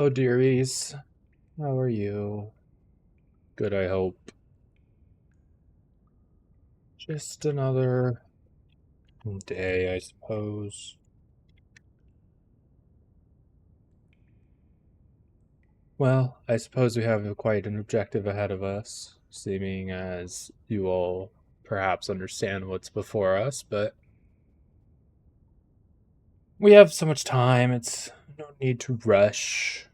Oh, dearies. How are you? Good, I hope. Just another day, I suppose. Well, I suppose we have quite an objective ahead of us, seeming as you all perhaps understand what's before us, but we have so much time, it's no need to rush.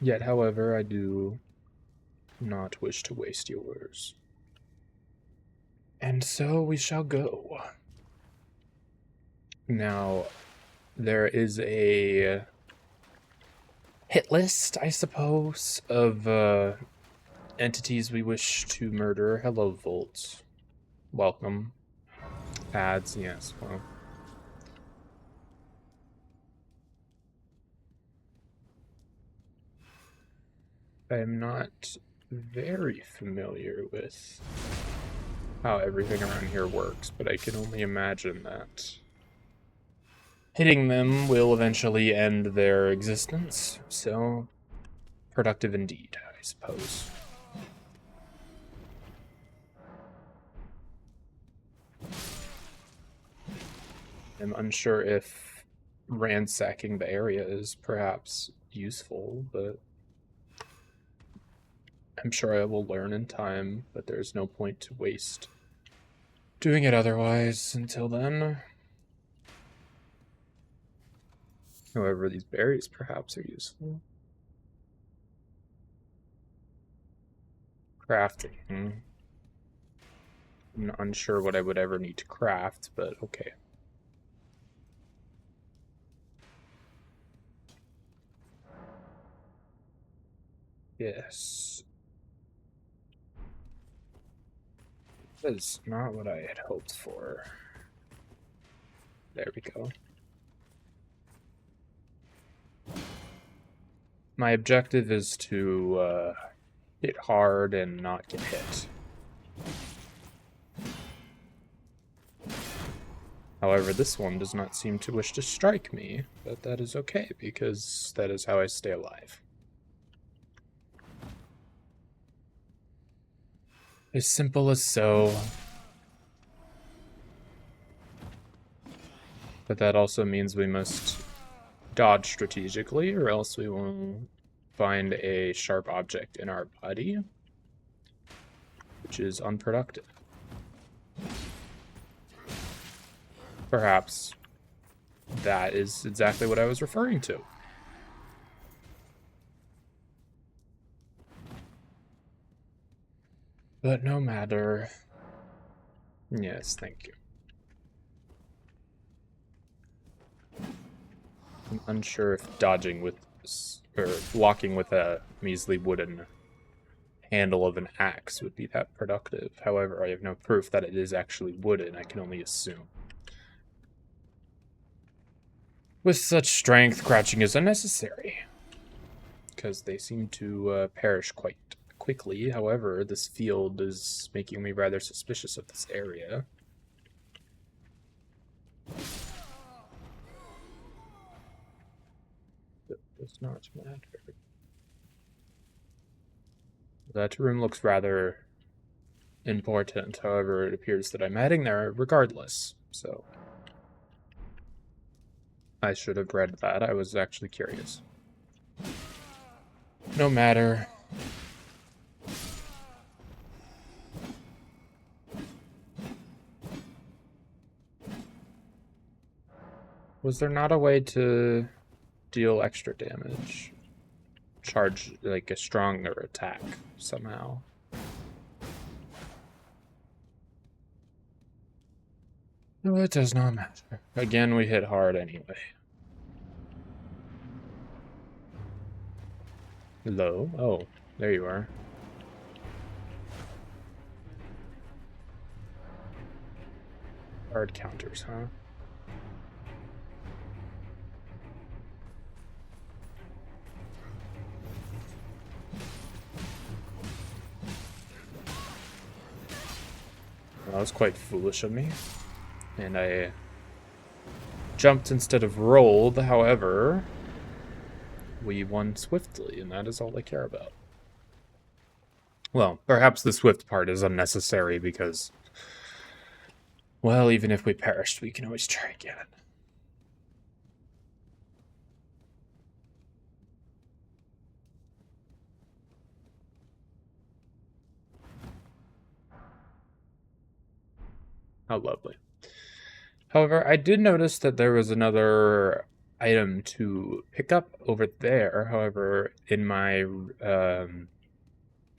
Yet, however, I do not wish to waste yours. And so we shall go. Now, there is a hit list, I suppose, of entities we wish to murder. Hello, Volt. Welcome. Ads, yes, well. I'm not very familiar with how everything around here works, but I can only imagine that hitting them will eventually end their existence, so productive indeed, I suppose. I'm unsure if ransacking the area is perhaps useful, but I'm sure I will learn in time, but there's no point to waste doing it otherwise until then. However, these berries perhaps are useful. Crafting. I'm unsure what I would ever need to craft, but okay. Yes. That is not what I had hoped for. There we go. My objective is to hit hard and not get hit. However, this one does not seem to wish to strike me, but that is okay, because that is how I stay alive. As simple as so. But that also means we must dodge strategically, or else we will find a sharp object in our body, which is unproductive. Perhaps that is exactly what I was referring to. But no matter. Yes, thank you. I'm unsure if dodging with, or blocking with a measly wooden handle of an axe would be that productive. However, I have no proof that it is actually wooden. I can only assume. With such strength, crouching is unnecessary, because they seem to perish quite quickly. However, this field is making me rather suspicious of this area. It does not matter. That room looks rather important. However, it appears that I'm heading there regardless, so I should have read that. I was actually curious. No matter. Was there not a way to deal extra damage? Charge, like, a stronger attack somehow? No, it does not matter. Again, we hit hard anyway. Hello? Oh, there you are. Hard counters, huh? That was quite foolish of me. And I jumped instead of rolled. However, we won swiftly, and that is all I care about. Well, perhaps the swift part is unnecessary because, well, even if we perished, we can always try again. How lovely. However, I did notice that there was another item to pick up over there. However, in my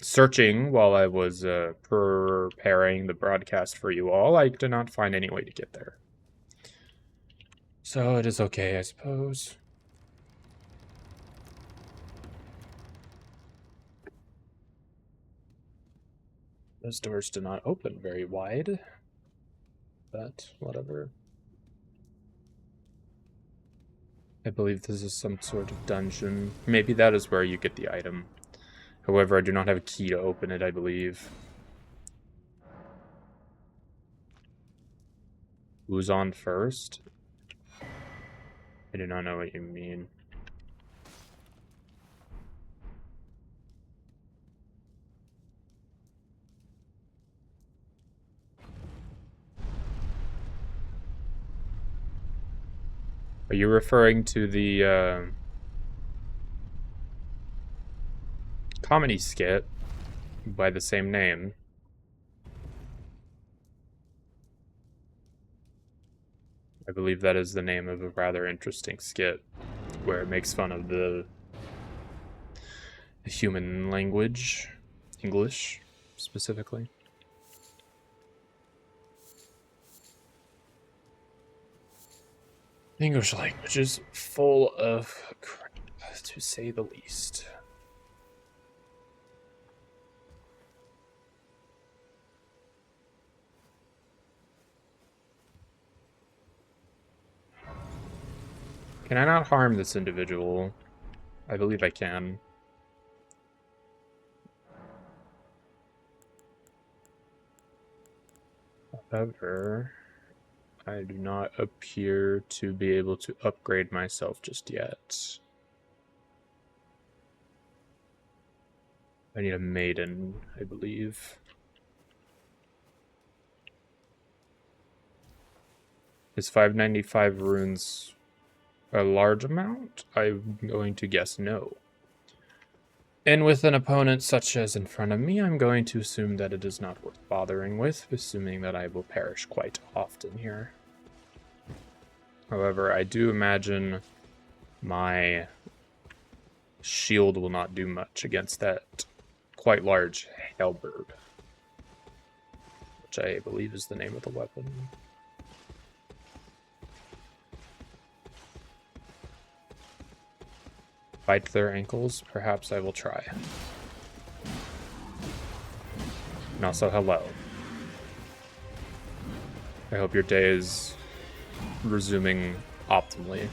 searching while I was preparing the broadcast for you all, I did not find any way to get there. So it is okay, I suppose. Those doors do not open very wide, but whatever. I believe this is some sort of dungeon. Maybe that is where you get the item. However, I do not have a key to open it, I believe. Who's on first? I do not know what you mean. Are you referring to the comedy skit by the same name? I believe that is the name of a rather interesting skit where it makes fun of the human language, English specifically. English language is full of crap, to say the least. Can I not harm this individual? I believe I can. However, I do not appear to be able to upgrade myself just yet. I need a maiden, I believe. Is 595 runes a large amount? I'm going to guess no. And with an opponent such as in front of me, I'm going to assume that it is not worth bothering with, assuming that I will perish quite often here. However, I do imagine my shield will not do much against that quite large halberd, which I believe is the name of the weapon. Bite their ankles? Perhaps I will try. And also, hello. I hope your day is resuming optimally.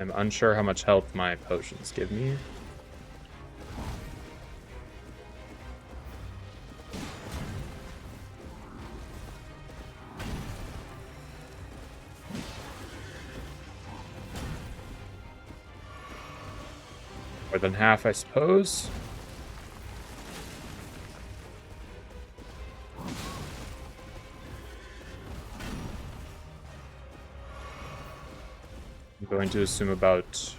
I'm unsure how much health my potions give me. More than half, I suppose. I'm going to assume about,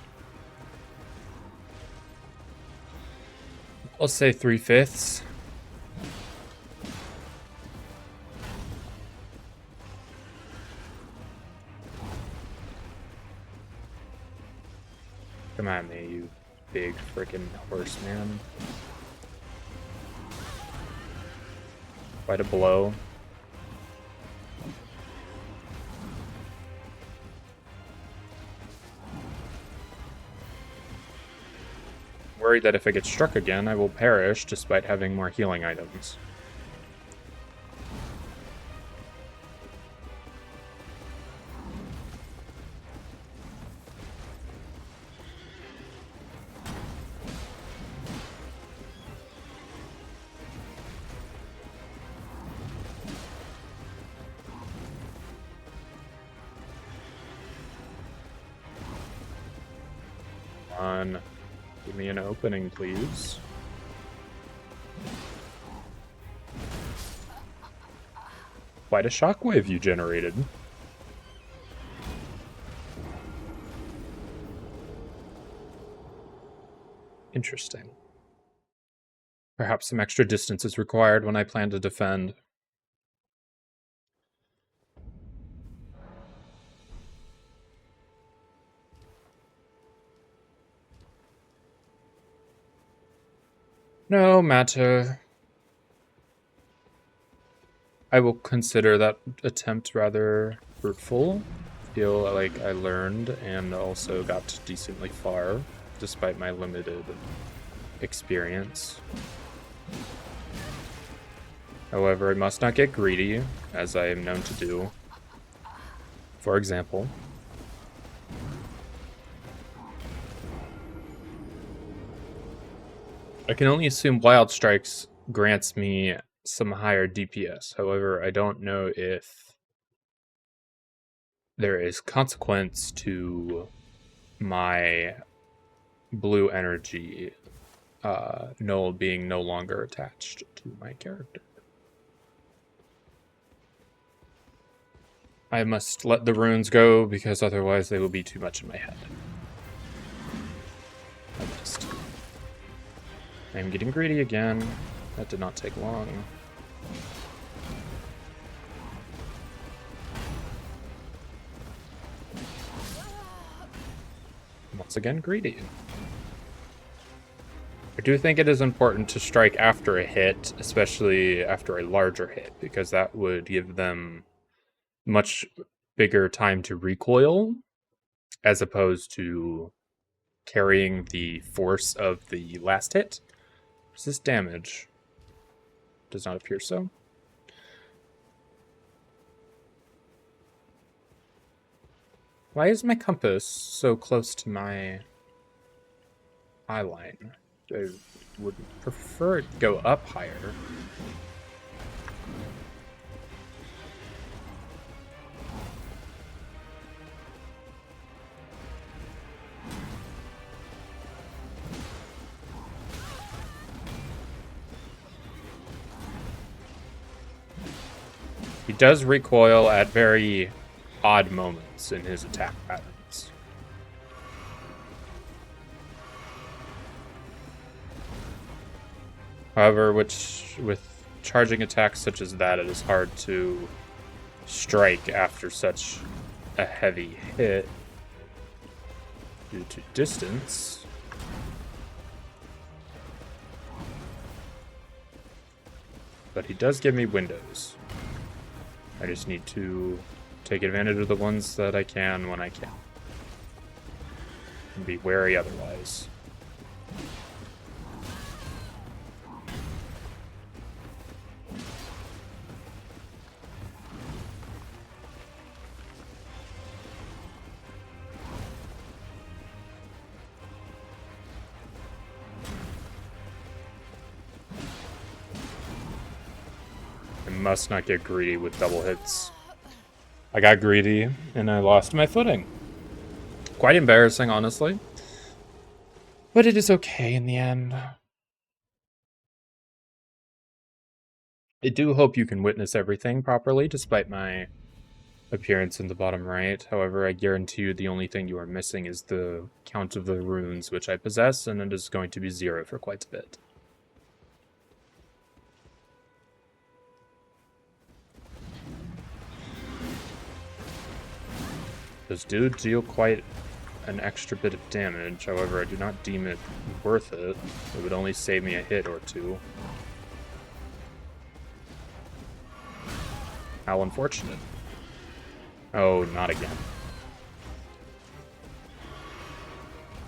I'll say 3/5. Come at me, you big freaking horse man. Quite a blow. Worried that if I get struck again, I will perish despite having more healing items. on. Give me an opening, please. Quite a shockwave you generated. Interesting. Perhaps some extra distance is required when I plan to defend. No matter. I will consider that attempt rather fruitful. Feel like I learned and also got decently far, despite my limited experience. However, I must not get greedy, as I am known to do. For example, I can only assume Wild Strikes grants me some higher DPS. However, I don't know if there is consequence to my blue energy being no longer attached to my character. I must let the runes go because otherwise they will be too much in my head. I must. I am getting greedy again. That did not take long. Once again, greedy. I do think it is important to strike after a hit, especially after a larger hit, because that would give them much bigger time to recoil, as opposed to carrying the force of the last hit. Resist damage. Does not appear so. Why is my compass so close to my eye line? I would prefer it to go up higher. He does recoil at very odd moments in his attack patterns. However, with charging attacks such as that, it is hard to strike after such a heavy hit due to distance. But he does give me windows. I just need to take advantage of the ones that I can when I can. And be wary otherwise. Must not get greedy with double hits. I got greedy and I lost my footing. Quite embarrassing, honestly. But it is okay in the end. I do hope you can witness everything properly, despite my appearance in the bottom right. However, I guarantee you the only thing you are missing is the count of the runes which I possess, and it is going to be 0 for quite a bit. Those do deal quite an extra bit of damage, however I do not deem it worth it. It would only save me a hit or two. How unfortunate. Oh, not again.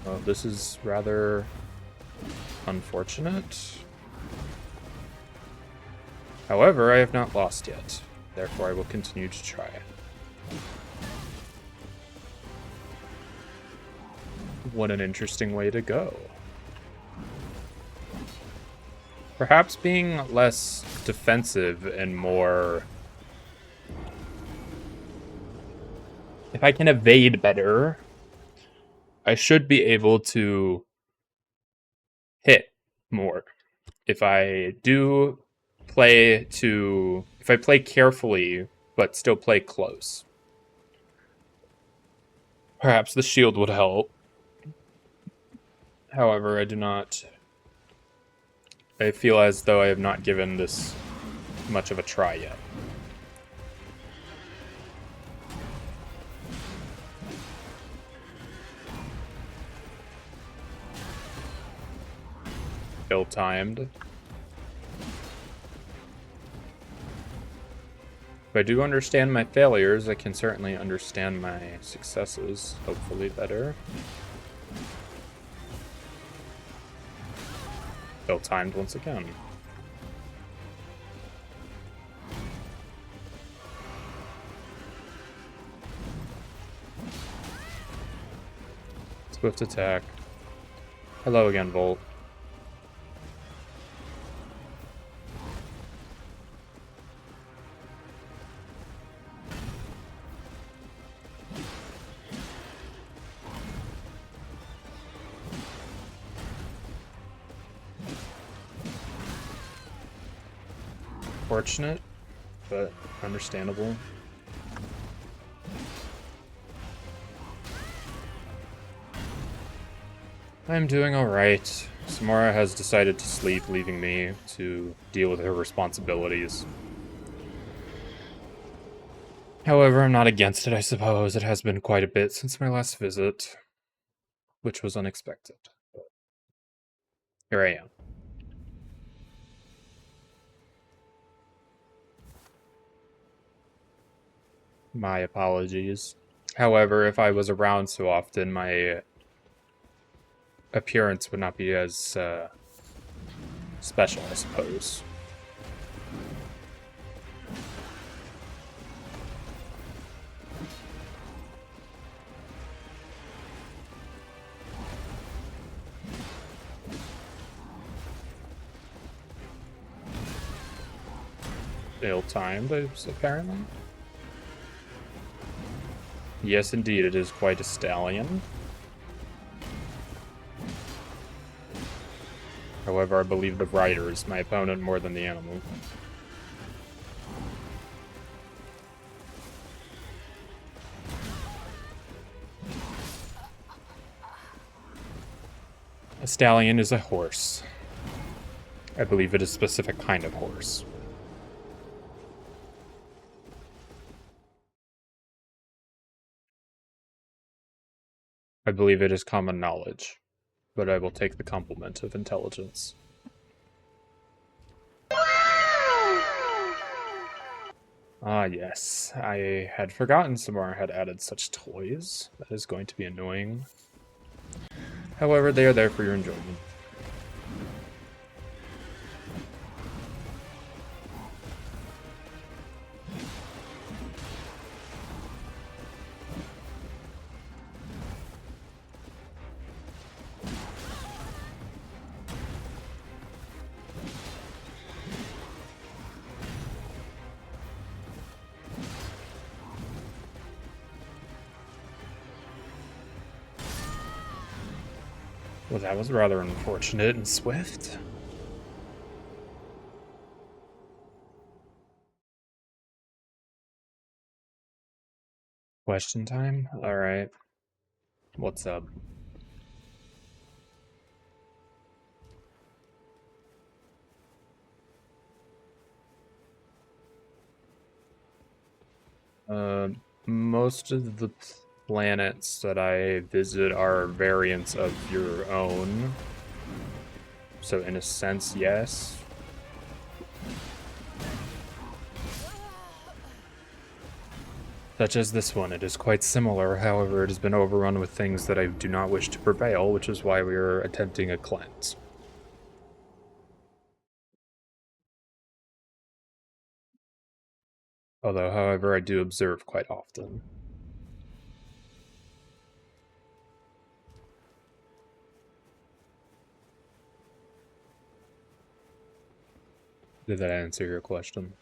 Well, this is rather unfortunate. However, I have not lost yet. Therefore, I will continue to try. What an interesting way to go. Perhaps being less defensive and more... If I can evade better, I should be able to hit more. If I play carefully, but still play close. Perhaps the shield would help. However, I feel as though I have not given this much of a try yet. Ill-timed. If I do understand my failures, I can certainly understand my successes, hopefully better. Ill-timed once again. Swift attack. Hello again, Volt. Fortunate, but understandable. I'm doing alright. Samora has decided to sleep, leaving me to deal with her responsibilities. However, I'm not against it, I suppose. It has been quite a bit since my last visit, which was unexpected. But here I am. My apologies. However, if I was around so often, my appearance would not be as special, I suppose. Ill-timed, apparently. Yes, indeed, it is quite a stallion. However, I believe the rider is my opponent more than the animal. A stallion is a horse. I believe it is a specific kind of horse. I believe it is common knowledge, but I will take the compliment of intelligence. Ah, yes. I had forgotten Samara had added such toys. That is going to be annoying. However, they are there for your enjoyment. Well, that was rather unfortunate and swift. Question time? Alright. What's up? Most of the planets that I visit are variants of your own. So in a sense, yes. Such as this one, it is quite similar, however it has been overrun with things that I do not wish to prevail, which is why we are attempting a cleanse. Although, however, I do observe quite often. Did that answer your question?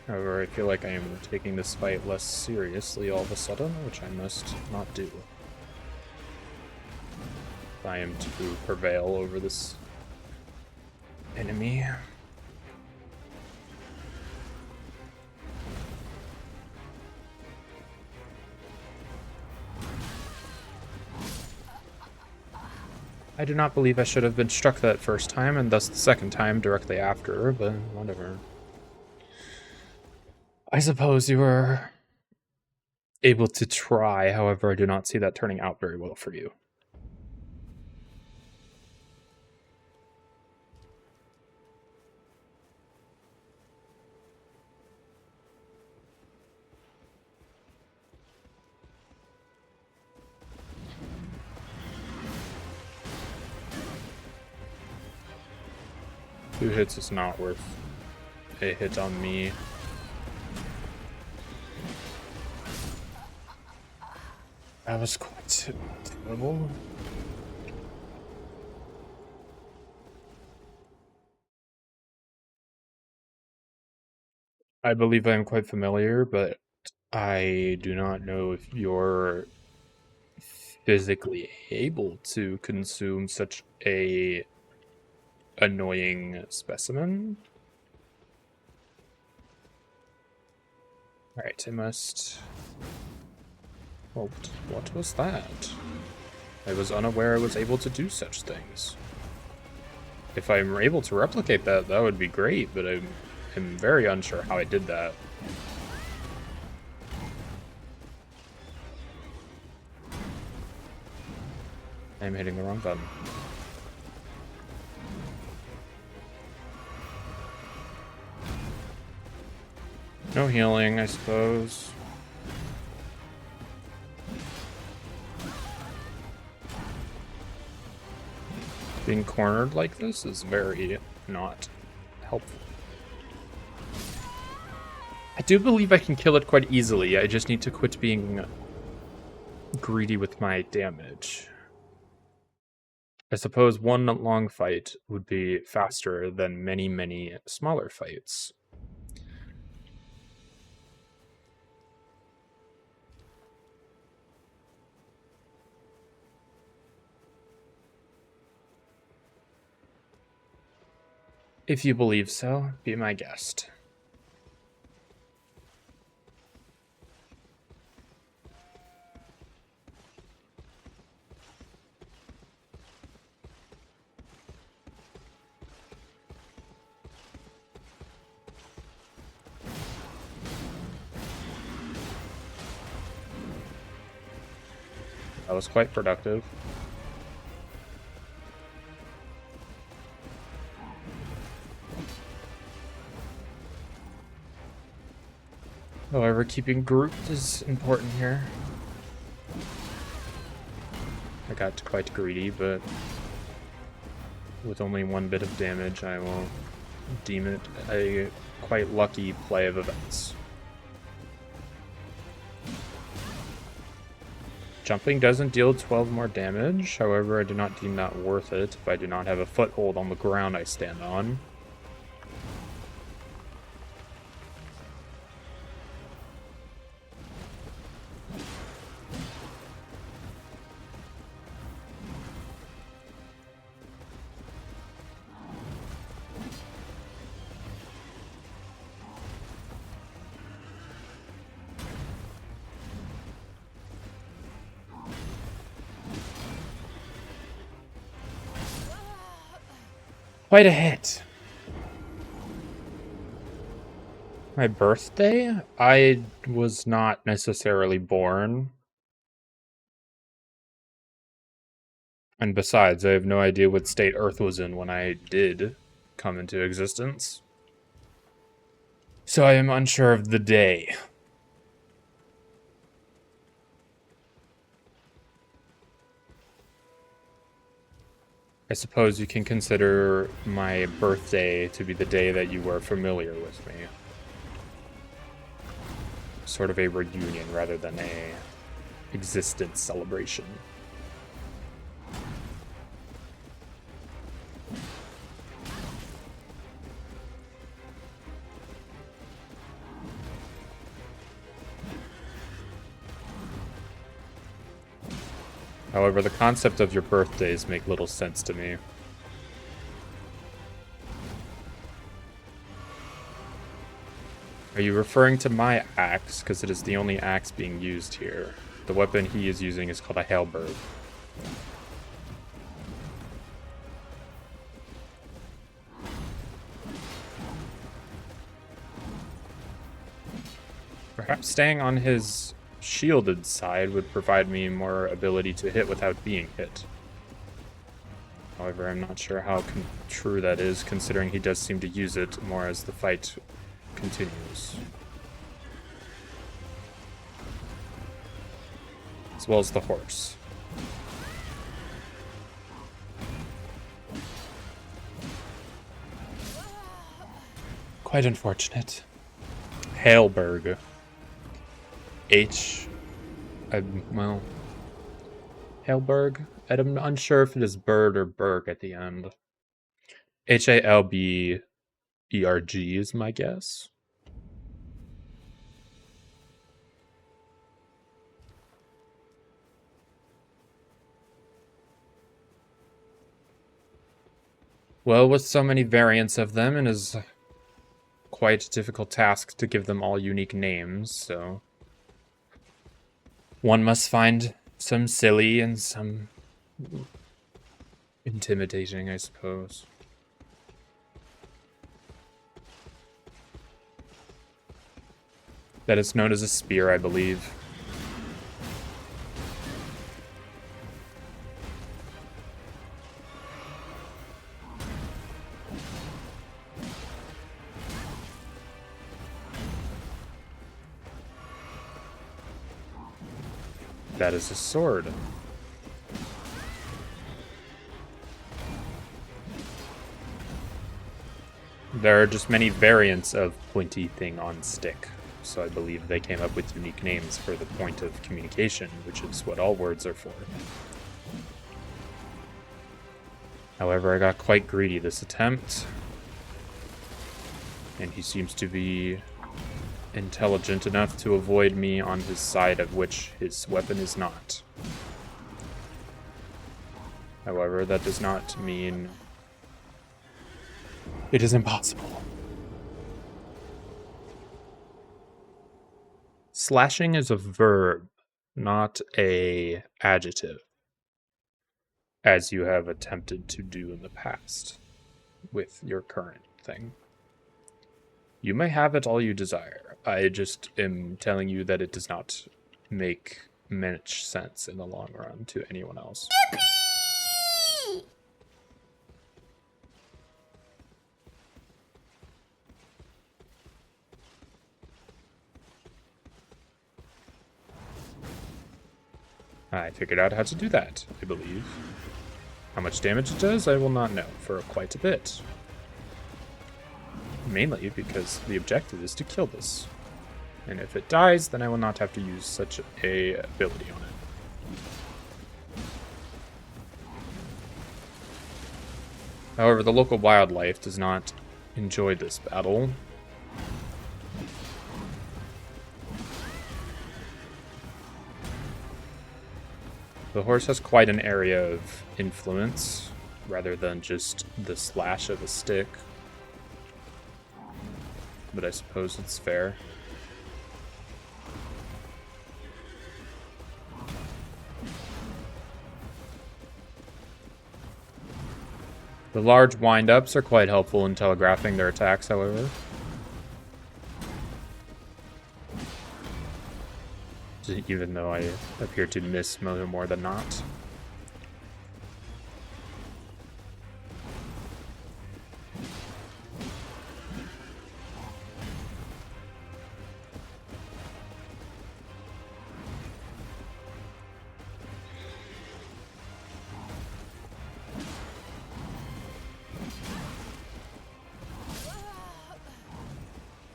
However, I feel like I am taking this fight less seriously all of a sudden, which I must not do. If I am to prevail over this enemy. I do not believe I should have been struck that first time, and thus the second time directly after, but whatever. I suppose you were able to try, however, I do not see that turning out very well for you. Two hits is not worth a hit on me. That was quite terrible. I believe I am quite familiar, but I do not know if you're physically able to consume such a annoying specimen. Alright, I must... Well, what was that? I was unaware I was able to do such things. If I'm able to replicate that, that would be great, but I'm very unsure how I did that. I'm hitting the wrong button. No healing, I suppose. Being cornered like this is very not helpful. I do believe I can kill it quite easily. I just need to quit being greedy with my damage. I suppose one long fight would be faster than many, many smaller fights. If you believe so, be my guest. That was quite productive. However, keeping grouped is important here. I got quite greedy, but with only one bit of damage, I will deem it a quite lucky play of events. Jumping doesn't deal 12 more damage, however, I do not deem that worth it if I do not have a foothold on the ground I stand on. Quite a hit. My birthday? I was not necessarily born. And besides, I have no idea what state Earth was in when I did come into existence. So I am unsure of the day. I suppose you can consider my birthday to be the day that you were familiar with me. Sort of a reunion rather than a existence celebration. However, the concept of your birthdays make little sense to me. Are you referring to my axe? Because it is the only axe being used here. The weapon he is using is called a halberd. Perhaps staying on his shielded side would provide me more ability to hit without being hit. However, I'm not sure how true that is, considering he does seem to use it more as the fight continues. As well as the horse. Quite unfortunate. Halberg. Well, Halberg? I'm unsure if it is bird or berg at the end. Halberg is my guess. Well, with so many variants of them, it is quite a difficult task to give them all unique names, so one must find some silly and some intimidating, I suppose. That is known as a spear, I believe. That is a sword. There are just many variants of pointy thing on stick, so I believe they came up with unique names for the point of communication, which is what all words are for. However, I got quite greedy this attempt, and he seems to be intelligent enough to avoid me on his side, of which his weapon is not. However, that does not mean it is impossible. Slashing is a verb, not a adjective, as you have attempted to do in the past with your current thing. You may have it all you desire. I just am telling you that it does not make much sense in the long run to anyone else. I figured out how to do that, I believe. How much damage it does, I will not know for quite a bit. Mainly because the objective is to kill this. And if it dies, then I will not have to use such a ability on it. However, the local wildlife does not enjoy this battle. The horse has quite an area of influence, rather than just the slash of a stick. But I suppose it's fair. The large wind-ups are quite helpful in telegraphing their attacks, however. Even though I appear to miss more than not.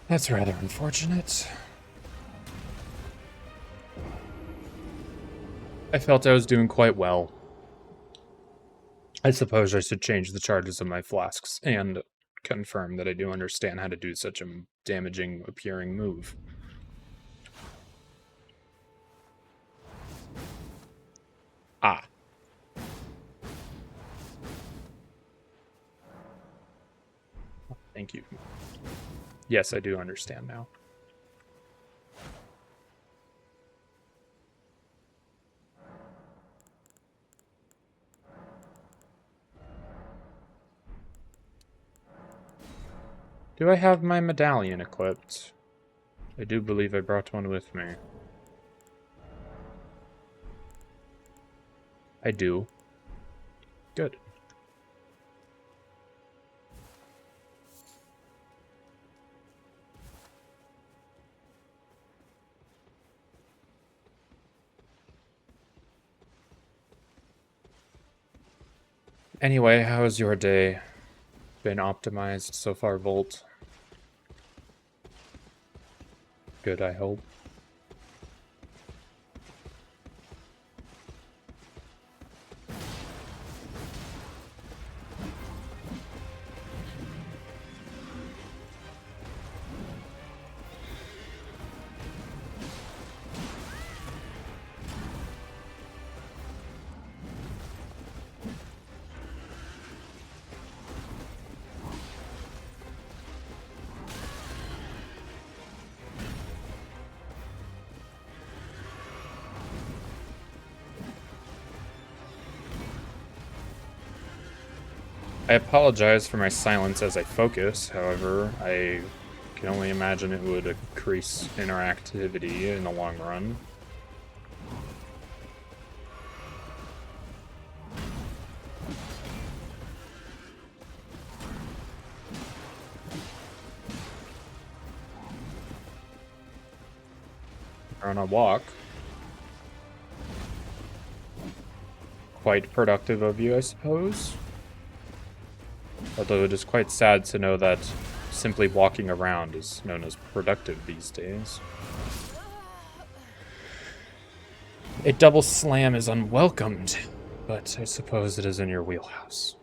That's rather unfortunate. I felt I was doing quite well. I suppose I should change the charges of my flasks and confirm that I do understand how to do such a damaging appearing move. Ah, Thank you. Yes, I do understand now. Do I have my medallion equipped? I do believe I brought one with me. I do. Good. Anyway, how's your day been optimized so far, Volt? Good, I hope. I apologize for my silence as I focus, however, I can only imagine it would increase interactivity in the long run. On a walk. Quite productive of you, I suppose. Although it is quite sad to know that simply walking around is known as productive these days. A double slam is unwelcomed, but I suppose it is in your wheelhouse.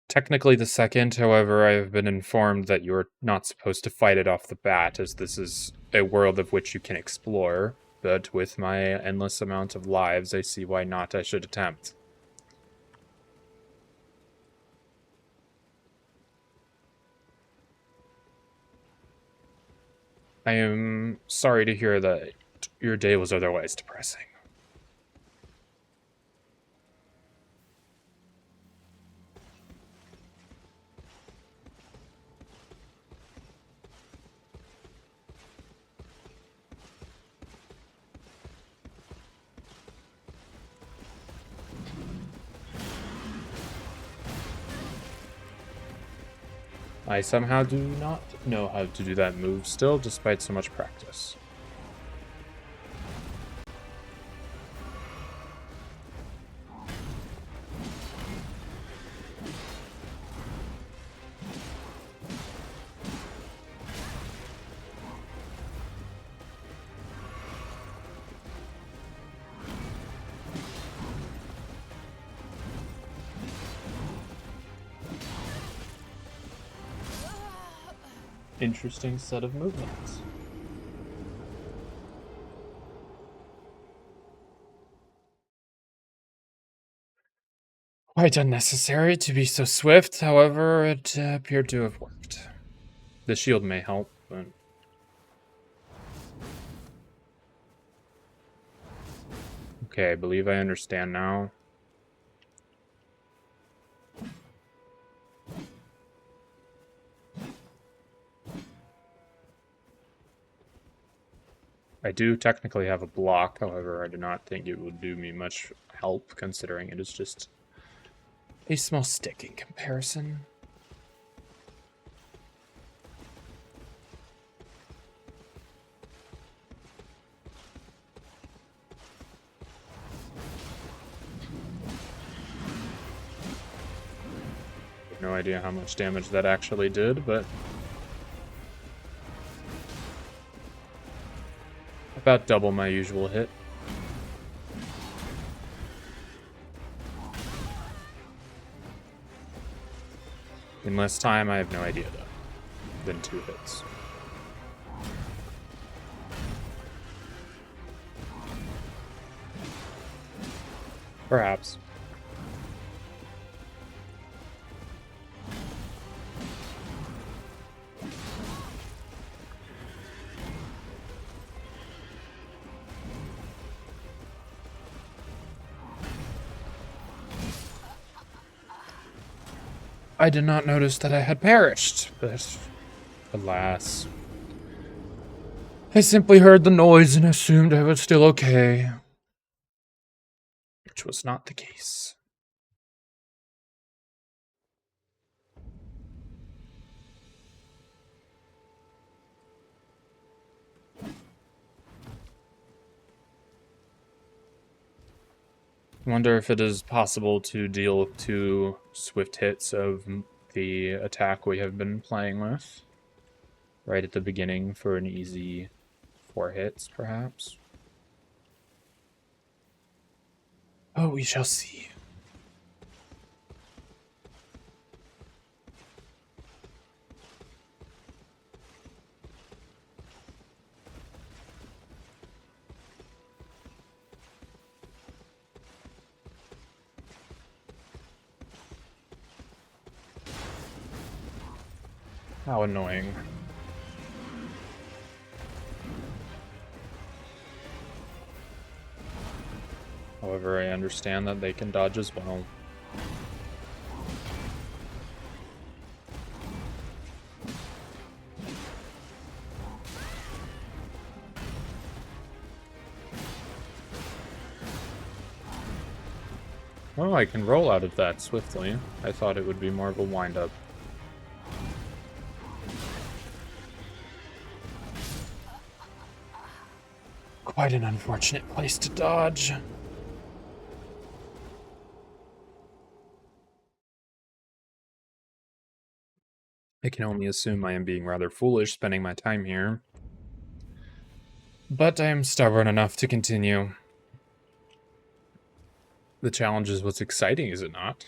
Technically the second, however, I have been informed that you're not supposed to fight it off the bat, as this is a world of which you can explore, but with my endless amount of lives, I see why not I should attempt. I am sorry to hear that your day was otherwise depressing. I somehow do not know how to do that move still, despite so much practice. Interesting set of movements. Quite unnecessary to be so swift, however, it appeared to have worked. The shield may help, but... Okay, I believe I understand now. I do technically have a block, however, I do not think it would do me much help, considering it is just a small stick in comparison. I have no idea how much damage that actually did, but... about double my usual hit. In less time, I have no idea, though, than 2 hits. Perhaps. I did not notice that I had perished, but alas. I simply heard the noise and assumed I was still okay. Which was not the case. I wonder if it is possible to deal with 2 swift hits of the attack we have been playing with. Right at the beginning for an easy 4 hits, perhaps. Oh, we shall see. How annoying. However, I understand that they can dodge as well. Oh, I can roll out of that swiftly. I thought it would be more of a wind-up. Quite an unfortunate place to dodge. I can only assume I am being rather foolish spending my time here. But I am stubborn enough to continue. The challenge is what's exciting, is it not?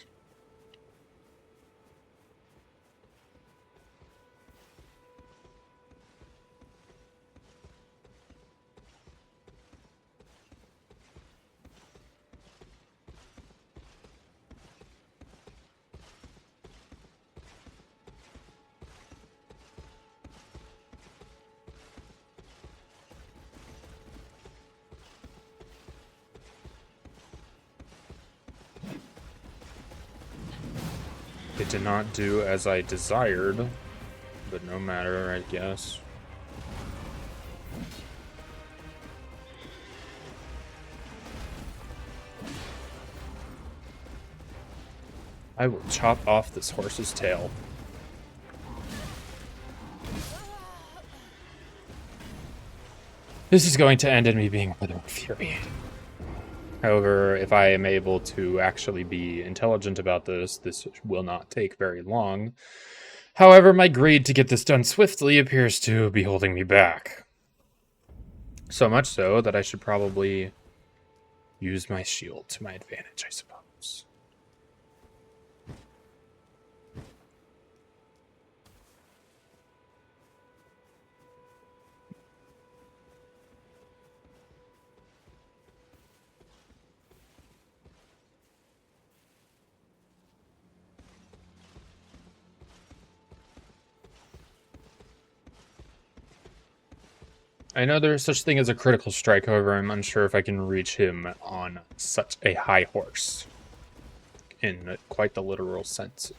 It did not do as I desired, but no matter, I guess. I will chop off this horse's tail. This is going to end in me being rather infuriated. However, if I am able to actually be intelligent about this will not take very long. However, my greed to get this done swiftly appears to be holding me back. So much so that I should probably use my shield to my advantage, I suppose. I know there is such thing as a critical strike, however, I'm unsure if I can reach him on such a high horse. In quite the literal sense.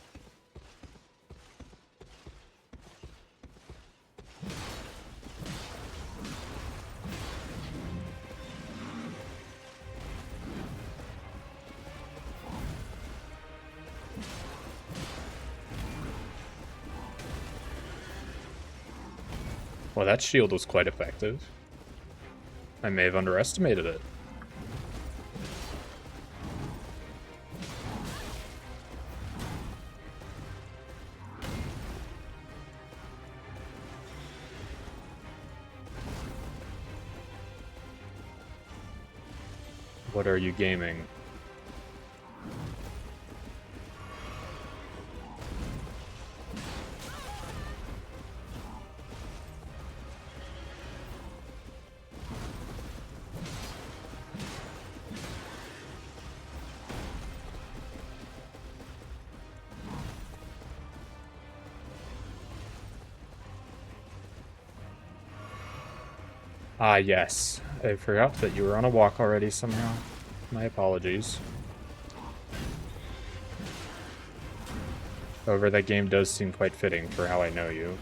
Well, that shield was quite effective. I may have underestimated it. What are you gaming? Ah, yes. I forgot that you were on a walk already somehow. My apologies. However, that game does seem quite fitting for how I know you.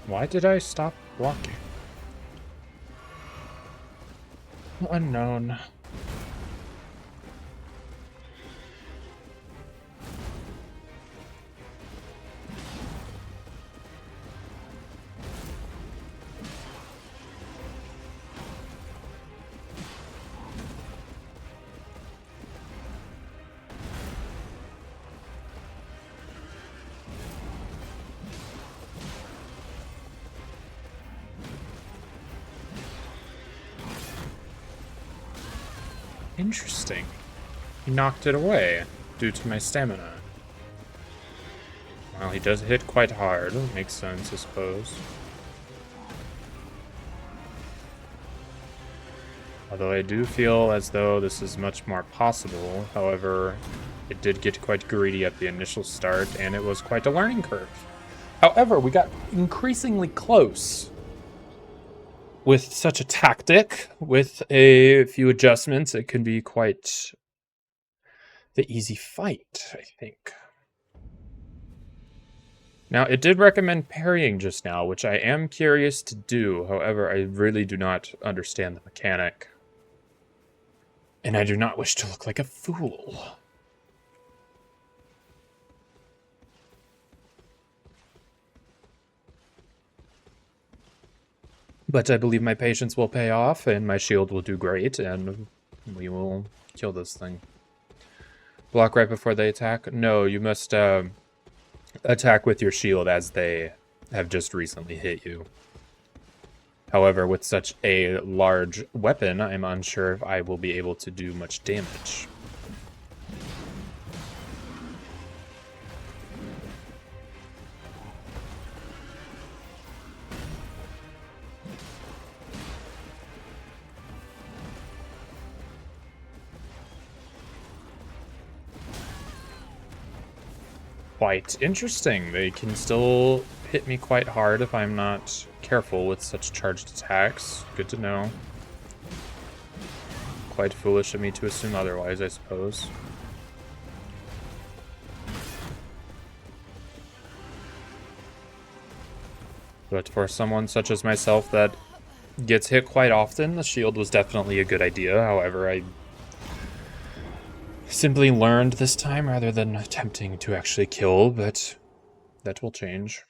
Why did I stop blocking? Unknown. Interesting. He knocked it away due to my stamina. Well, he does hit quite hard. Makes sense, I suppose. Although I do feel as though this is much more possible. However, it did get quite greedy at the initial start, and it was quite a learning curve. However, we got increasingly close. With such a tactic, with a few adjustments, it can be quite the easy fight, I think. Now, it did recommend parrying just now, which I am curious to do. However, I really do not understand the mechanic. And I do not wish to look like a fool. But I believe my patience will pay off, and my shield will do great, and we will kill this thing. Block right before they attack? No, you must attack with your shield as they have just recently hit you. However, with such a large weapon, I'm unsure if I will be able to do much damage. Quite interesting. They can still hit me quite hard if I'm not careful with such charged attacks. Good to know. Quite foolish of me to assume otherwise, I suppose. But for someone such as myself that gets hit quite often, the shield was definitely a good idea. However, I simply learned this time rather than attempting to actually kill, but that will change.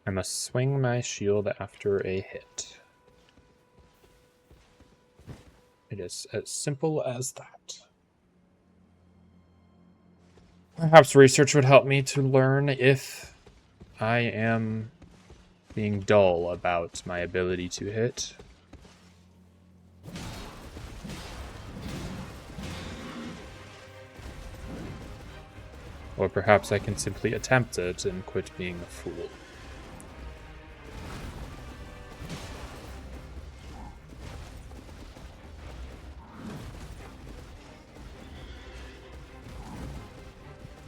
I must swing my shield after a hit. It is as simple as that. Perhaps research would help me to learn if I am being dull about my ability to hit. Or perhaps I can simply attempt it and quit being a fool.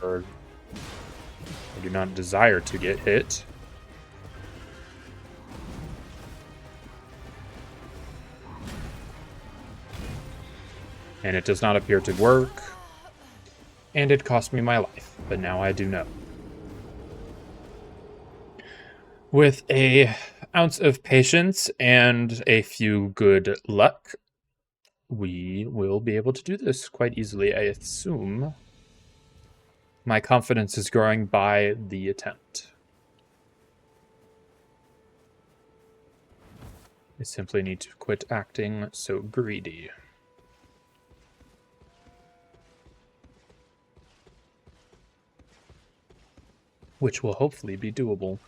Or I do not desire to get hit. And it does not appear to work. And it cost me my life, but now I do know. With an ounce of patience and a few good luck, we will be able to do this quite easily, I assume. My confidence is growing by the attempt. I simply need to quit acting so greedy. Which will hopefully be doable.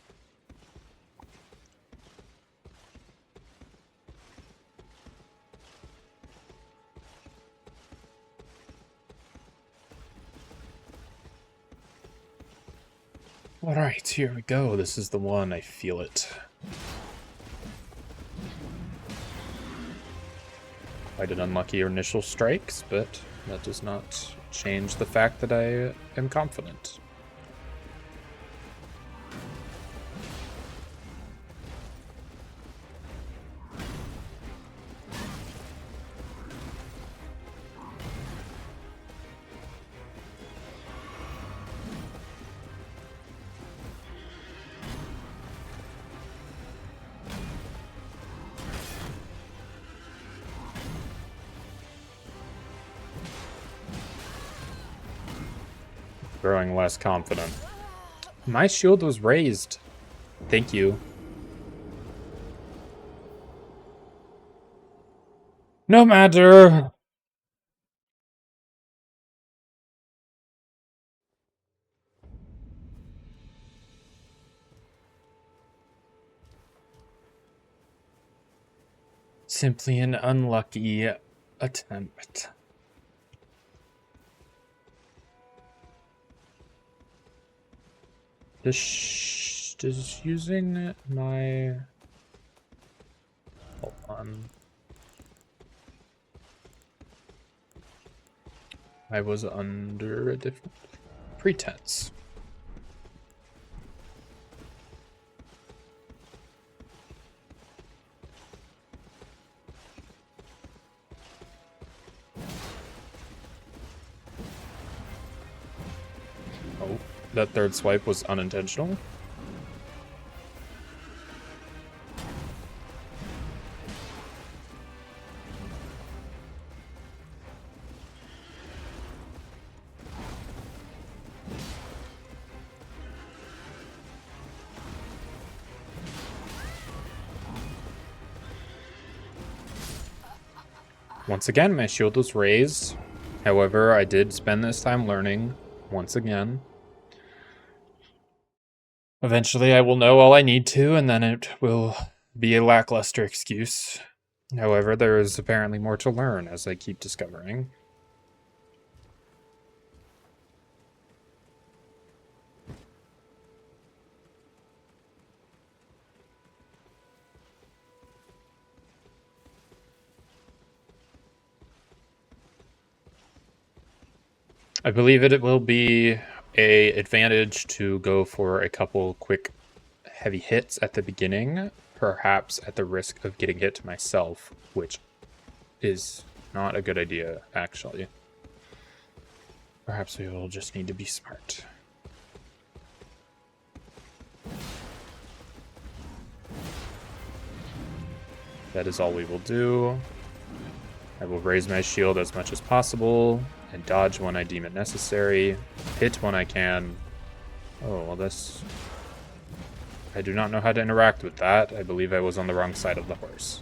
Alright, here we go. This is the one. I feel it. Quite an unlucky initial strikes, but that does not change the fact that I am confident. Growing less confident. My shield was raised. Thank you. No matter. Simply an unlucky attempt. Does using my... Hold on. I was under a different pretense. Oh, that third swipe was unintentional. Once again, my shield was raised. However, I did spend this time learning once again. Eventually, I will know all I need to, and then it will be a lackluster excuse. However, there is apparently more to learn, as I keep discovering. I believe it will be an advantage to go for a couple quick heavy hits at the beginning, perhaps at the risk of getting hit myself, which is not a good idea, actually. Perhaps we will just need to be smart. That is all we will do. I will raise my shield as much as possible and dodge when I deem it necessary, hit when I can. Oh, well, this... I do not know how to interact with that. I believe I was on the wrong side of the horse.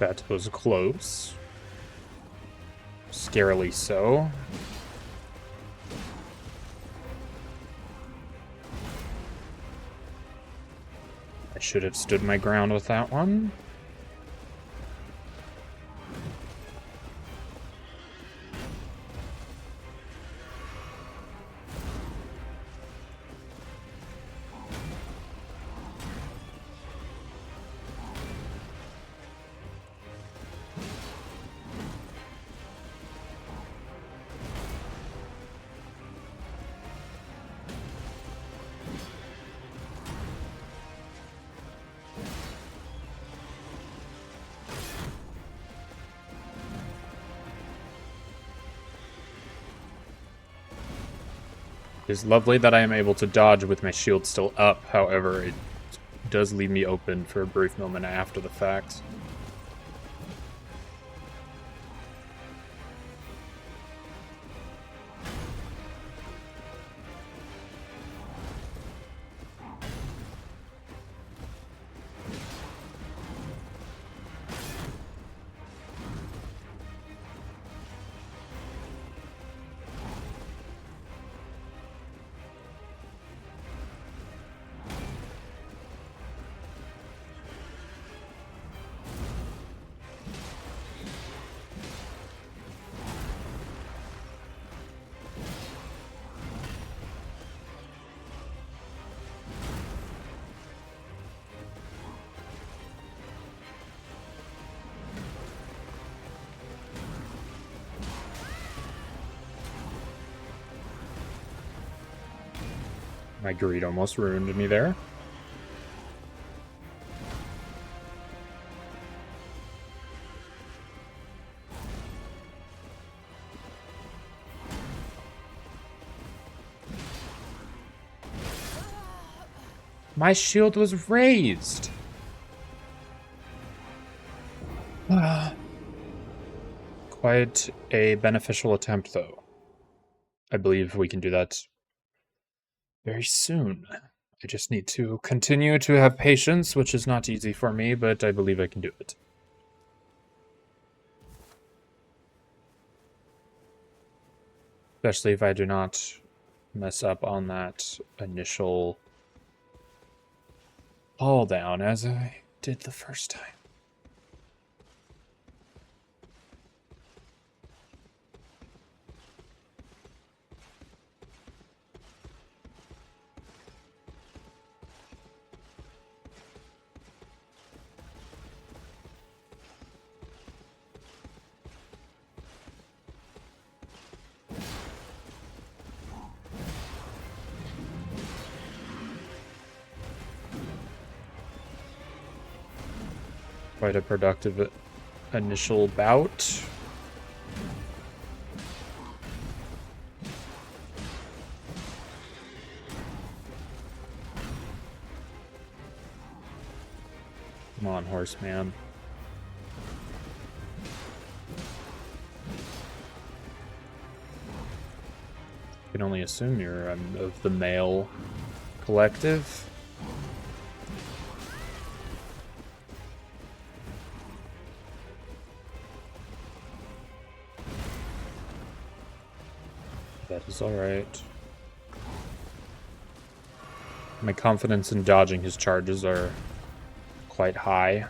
That was close. Scarily so. I should have stood my ground with that one. It is lovely that I am able to dodge with my shield still up, however, it does leave me open for a brief moment after the fact. My greed almost ruined me there. My shield was raised. Quite a beneficial attempt, though. I believe we can do that very soon. I just need to continue to have patience, which is not easy for me, but I believe I can do it. Especially if I do not mess up on that initial fall down as I did the first time. Quite a productive initial bout. Come on, horseman. I can only assume you're of the male collective. That is alright. My confidence in dodging his charges are quite high.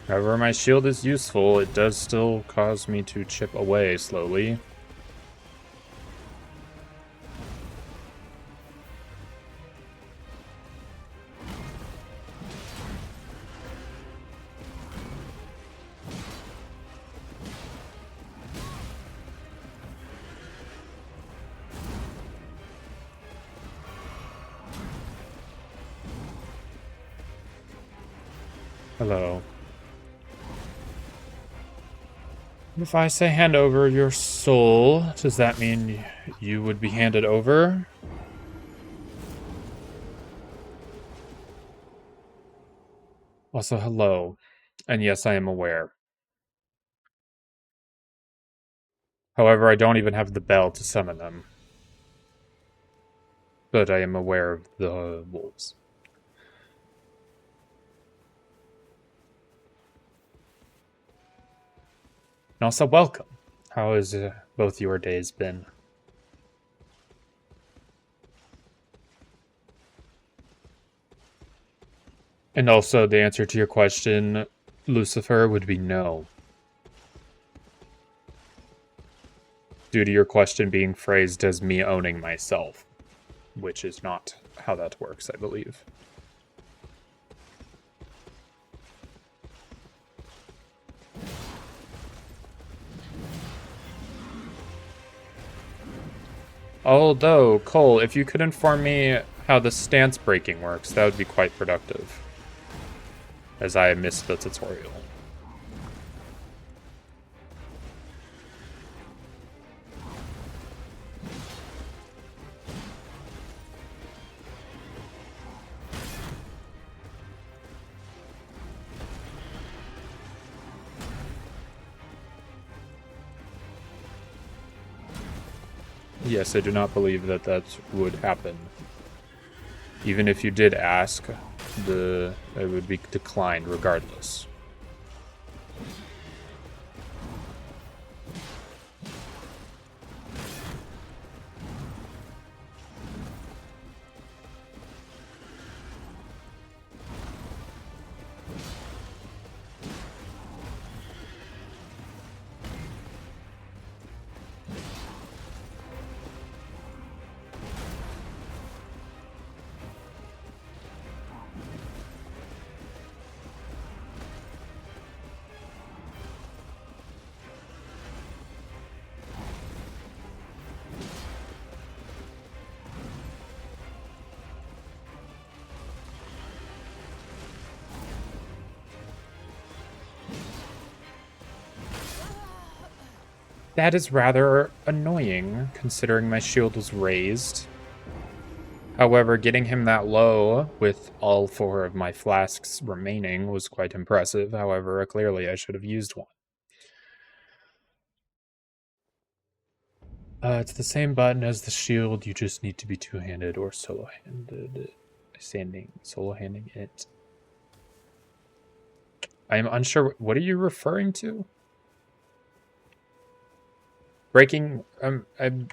However, my shield is useful. It does still cause me to chip away slowly. Hello. If I say hand over your soul, does that mean you would be handed over? Also, hello. And yes, I am aware. However, I don't even have the bell to summon them. But I am aware of the wolves. And also, welcome. How has both your days been? And also, the answer to your question, Lucifer, would be no. Due to your question being phrased as me owning myself, which is not how that works, I believe. Although, Cole, if you could inform me how the stance breaking works, that would be quite productive, as I missed the tutorial. Yes, I do not believe that that would happen. Even if you did ask, it would be declined regardless. That is rather annoying, considering my shield was raised. However, getting him that low with all 4 of my flasks remaining was quite impressive. However, clearly I should have used one. It's the same button as the shield, you just need to be two-handed or solo-handed. Solo-handing it. I am unsure, what are you referring to? I'm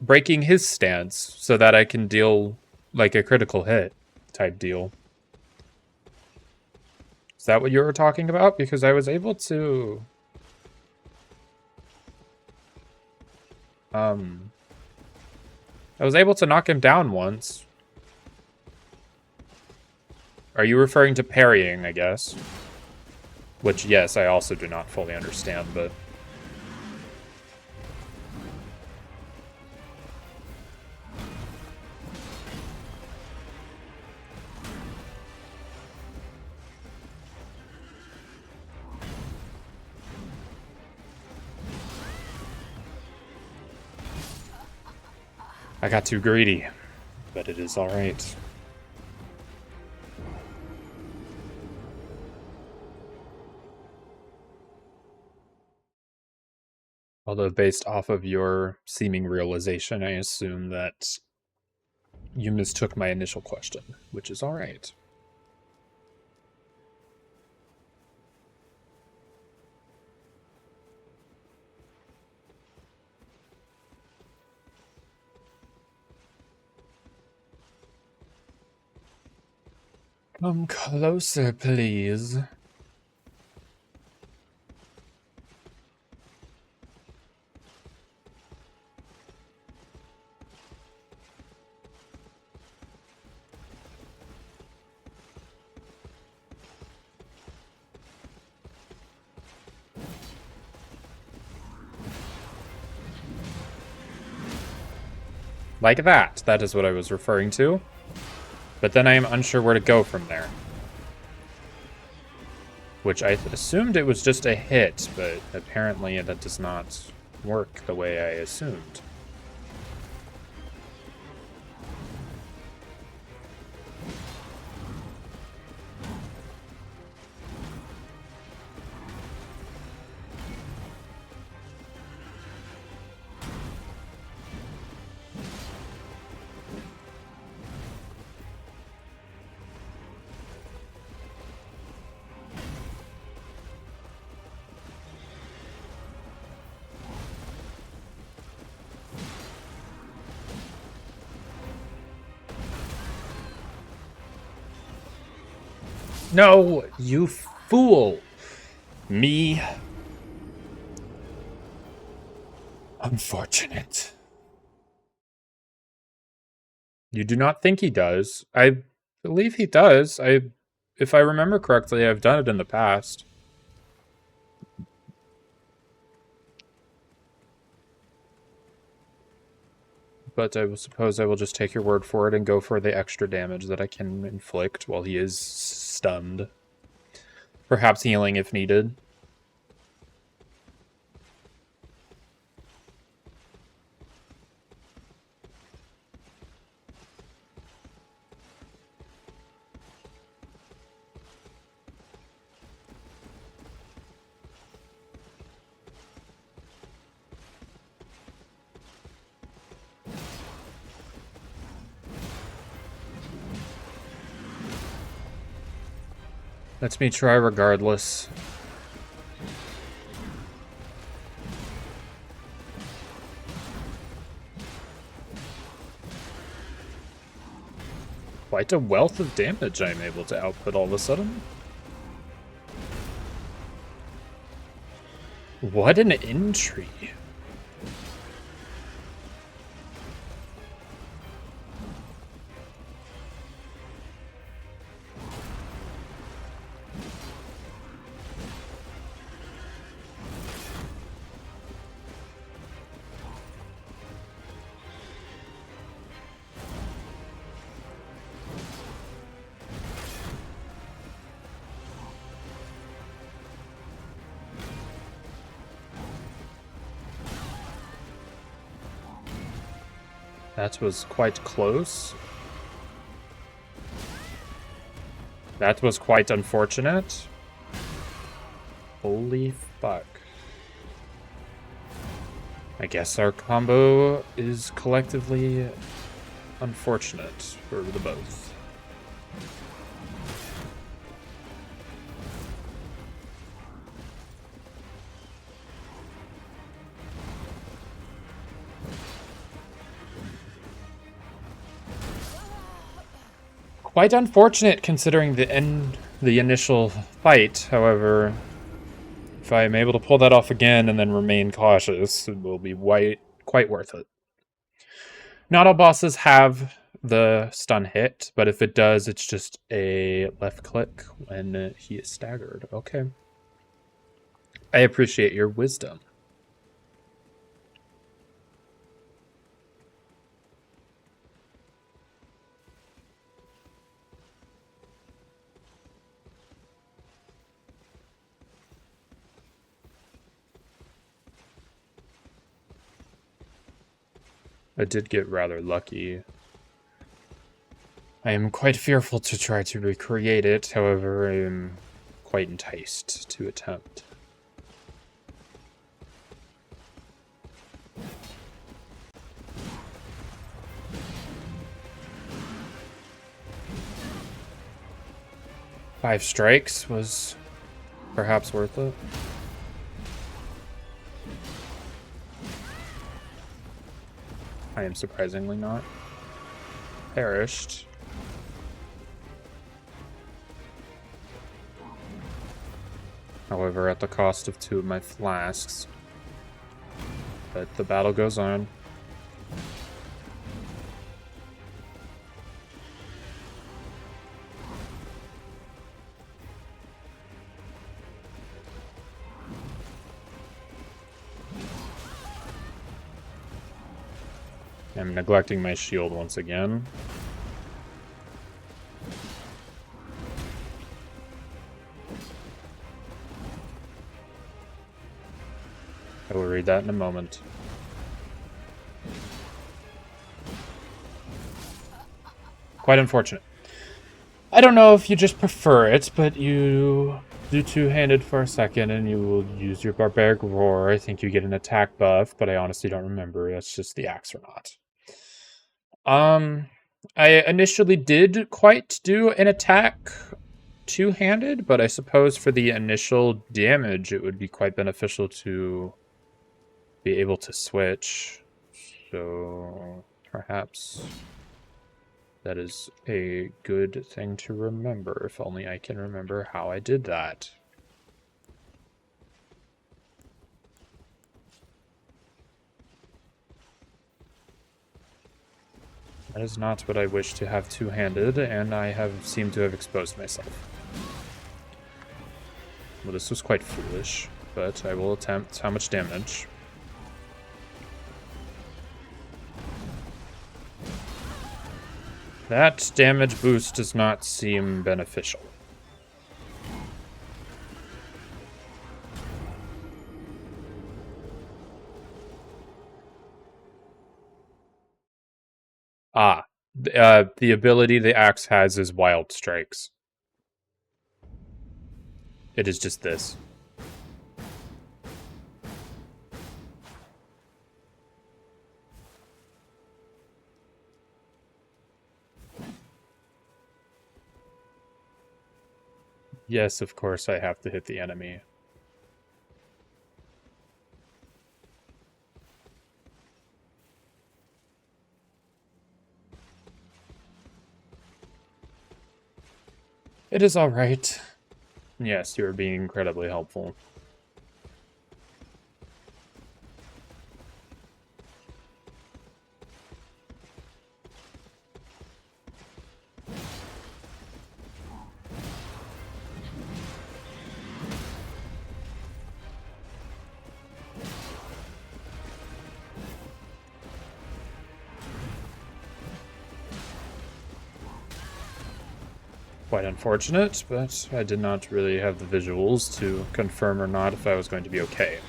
breaking his stance so that I can deal like a critical hit type deal. Is that what you were talking about? Because I was able to... I was able to knock him down once. Are you referring to parrying, I guess? Which, yes, I also do not fully understand, but... I got too greedy, but it is alright. Although based off of your seeming realization, I assume that you mistook my initial question, which is alright. Come closer, please. Like that. That is what I was referring to. But then I am unsure where to go from there. Which I assumed it was just a hit, but apparently that does not work the way I assumed. No, you fool! Me? Unfortunate. You do not think he does. I believe he does. If I remember correctly, I've done it in the past. but I will suppose I will just take your word for it and go for the extra damage that I can inflict while he is stunned. Perhaps healing if needed. Lets me try regardless. Quite a wealth of damage I'm able to output all of a sudden. What an entry. That was quite close. That was quite unfortunate. Holy fuck. I guess our combo is collectively unfortunate for the both. Quite unfortunate considering the initial fight, however, if I am able to pull that off again and then remain cautious, it will be quite worth it. Not all bosses have the stun hit, but if it does, it's just a left click when he is staggered. Okay. I appreciate your wisdom. I did get rather lucky. I am quite fearful to try to recreate it, however, I am quite enticed to attempt. Five strikes was perhaps worth it. I am surprisingly not. Perished. However, at the cost of 2 of my flasks. But the battle goes on. I'm neglecting my shield once again. I will read that in a moment. Quite unfortunate. I don't know if you just prefer it, but you do two-handed for a second and you will use your barbaric roar. I think you get an attack buff, but I honestly don't remember. That's just the axe or not. I initially did quite do an attack two-handed, but I suppose for the initial damage, it would be quite beneficial to be able to switch. So perhaps that is a good thing to remember, if only I can remember how I did that. That is not what I wish to have two-handed, and I have seemed to have exposed myself. Well, this was quite foolish, but I will attempt. How much damage? That damage boost does not seem beneficial. Ah, the ability the axe has is Wild Strikes. It is just this. Yes, of course I have to hit the enemy. It is alright. Yes, you are being incredibly helpful. Quite unfortunate, but I did not really have the visuals to confirm or not if I was going to be okay.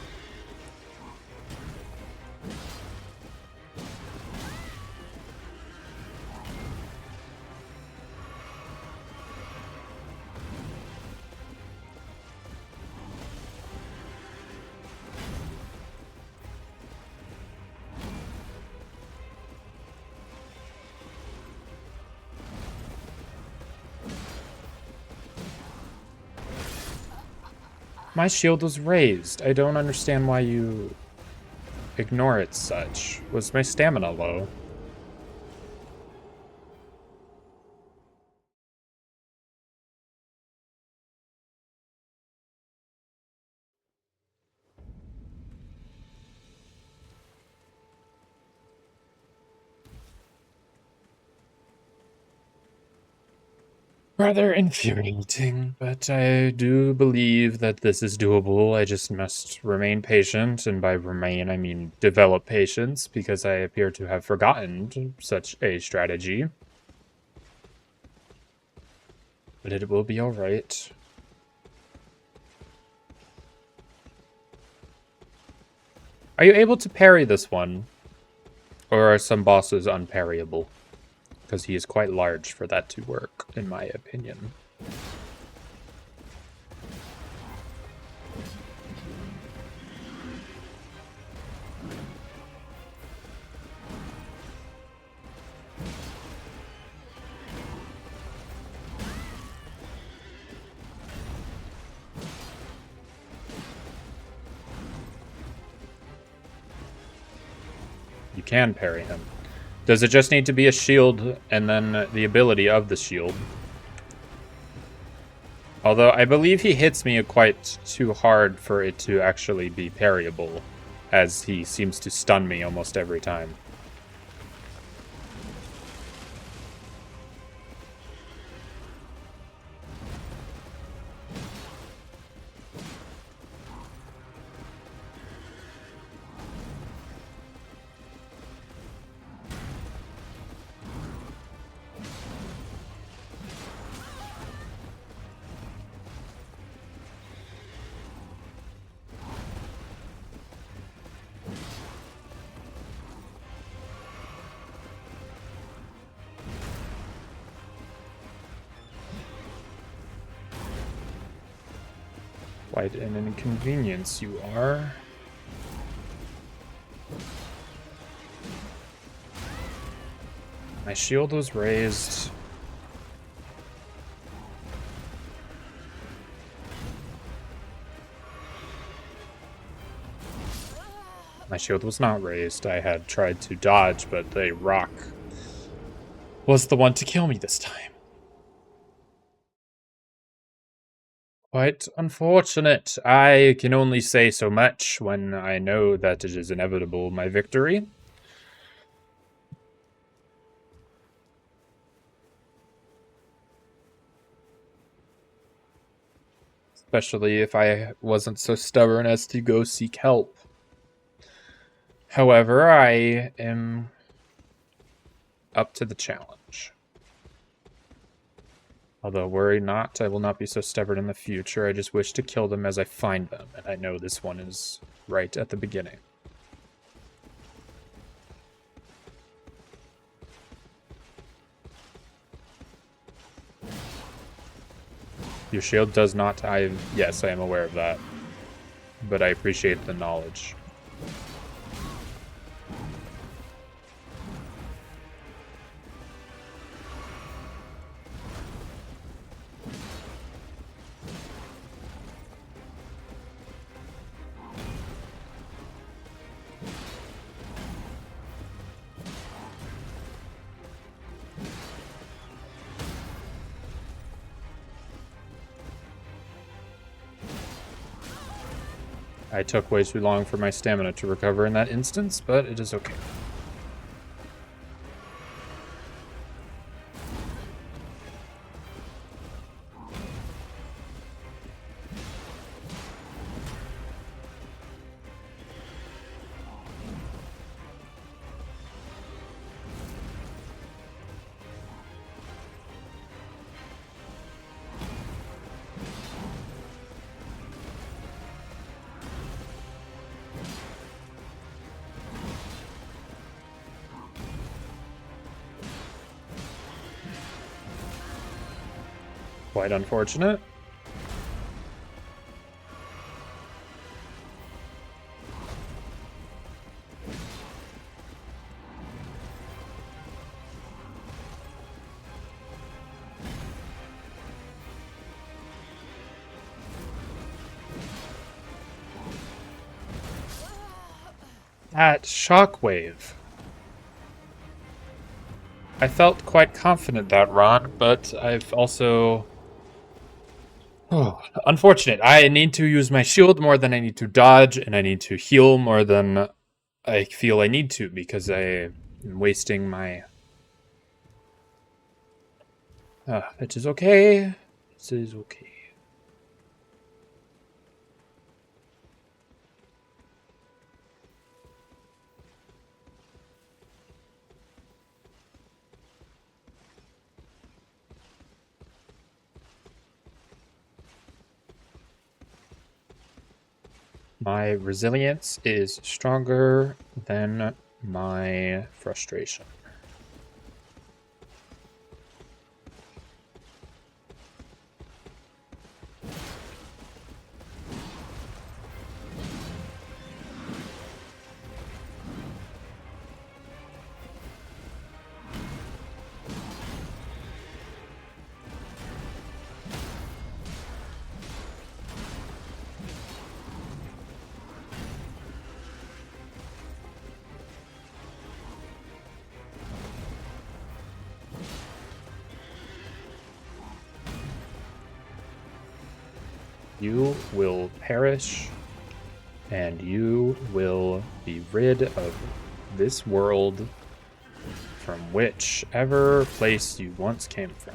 My shield was raised. I don't understand why you ignore it such. Was my stamina low? Rather infuriating, but I do believe that this is doable. I just must remain patient, and by remain, I mean develop patience, because I appear to have forgotten such a strategy. But it will be alright. Are you able to parry this one? Or are some bosses unparryable? Because he is quite large for that to work, in my opinion. You can parry him. Does it just need to be a shield and then the ability of the shield? Although I believe he hits me quite too hard for it to actually be parryable, as he seems to stun me almost every time. Quite an inconvenience you are. My shield was raised. My shield was not raised. I had tried to dodge, but a rock was the one to kill me this time. Quite unfortunate. I can only say so much when I know that it is inevitable, my victory. Especially if I wasn't so stubborn as to go seek help. However, I am up to the challenge. Although worry not, I will not be so stubborn in the future. I just wish to kill them as I find them, and I know this one is right at the beginning. Your shield does not... Yes, I am aware of that. But I appreciate the knowledge. I took way too long for my stamina to recover in that instance, but it is okay. Quite unfortunate. That shockwave. I felt quite confident that run, but I've also... Oh, unfortunate. I need to use my shield more than I need to dodge, and I need to heal more than I feel I need to, because I am wasting my... it is okay. It is okay. My resilience is stronger than my frustration. You will perish, and you will be rid of this world from whichever place you once came from.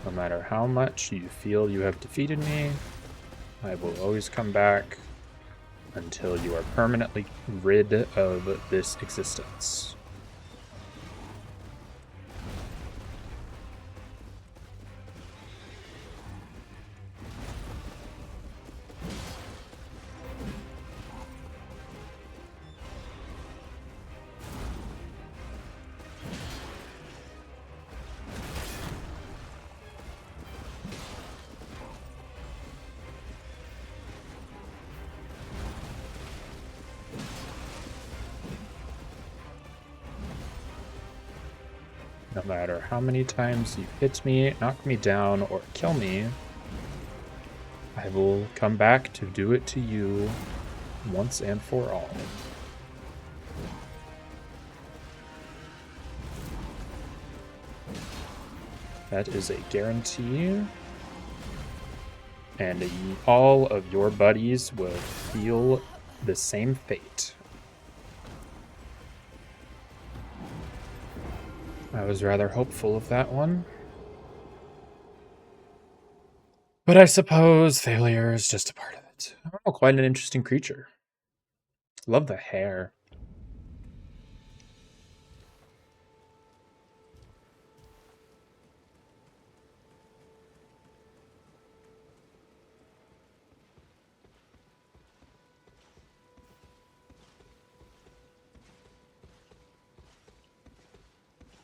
No matter how much you feel you have defeated me, I will always come back until you are permanently rid of this existence. No matter how many times you hit me, knock me down, or kill me, I will come back to do it to you once and for all. That is a guarantee. And all of your buddies will feel the same fate. I was rather hopeful of that one. But I suppose failure is just a part of it. Oh, quite an interesting creature. Love the hair.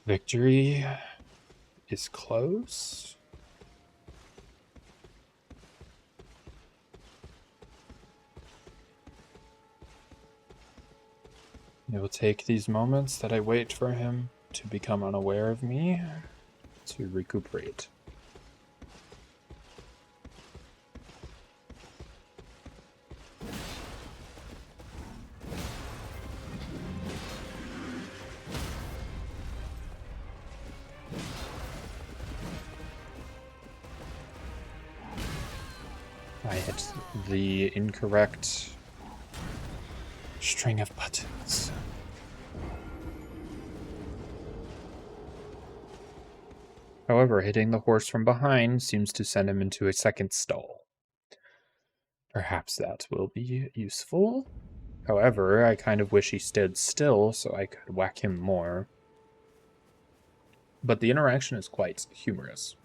Victory is close. It will take these moments that I wait for him to become unaware of me to recuperate. I hit the incorrect string of buttons. However, hitting the horse from behind seems to send him into a second stall. Perhaps that will be useful. However, I kind of wish he stood still so I could whack him more. But the interaction is quite humorous.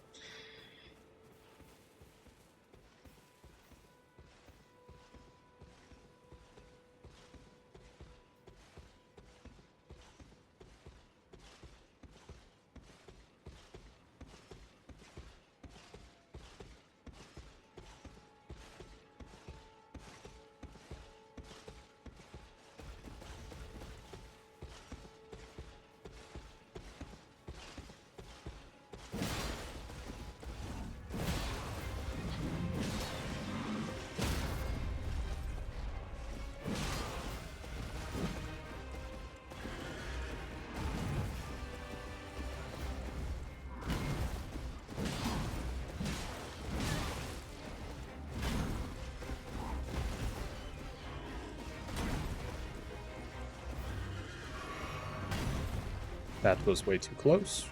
That was way too close.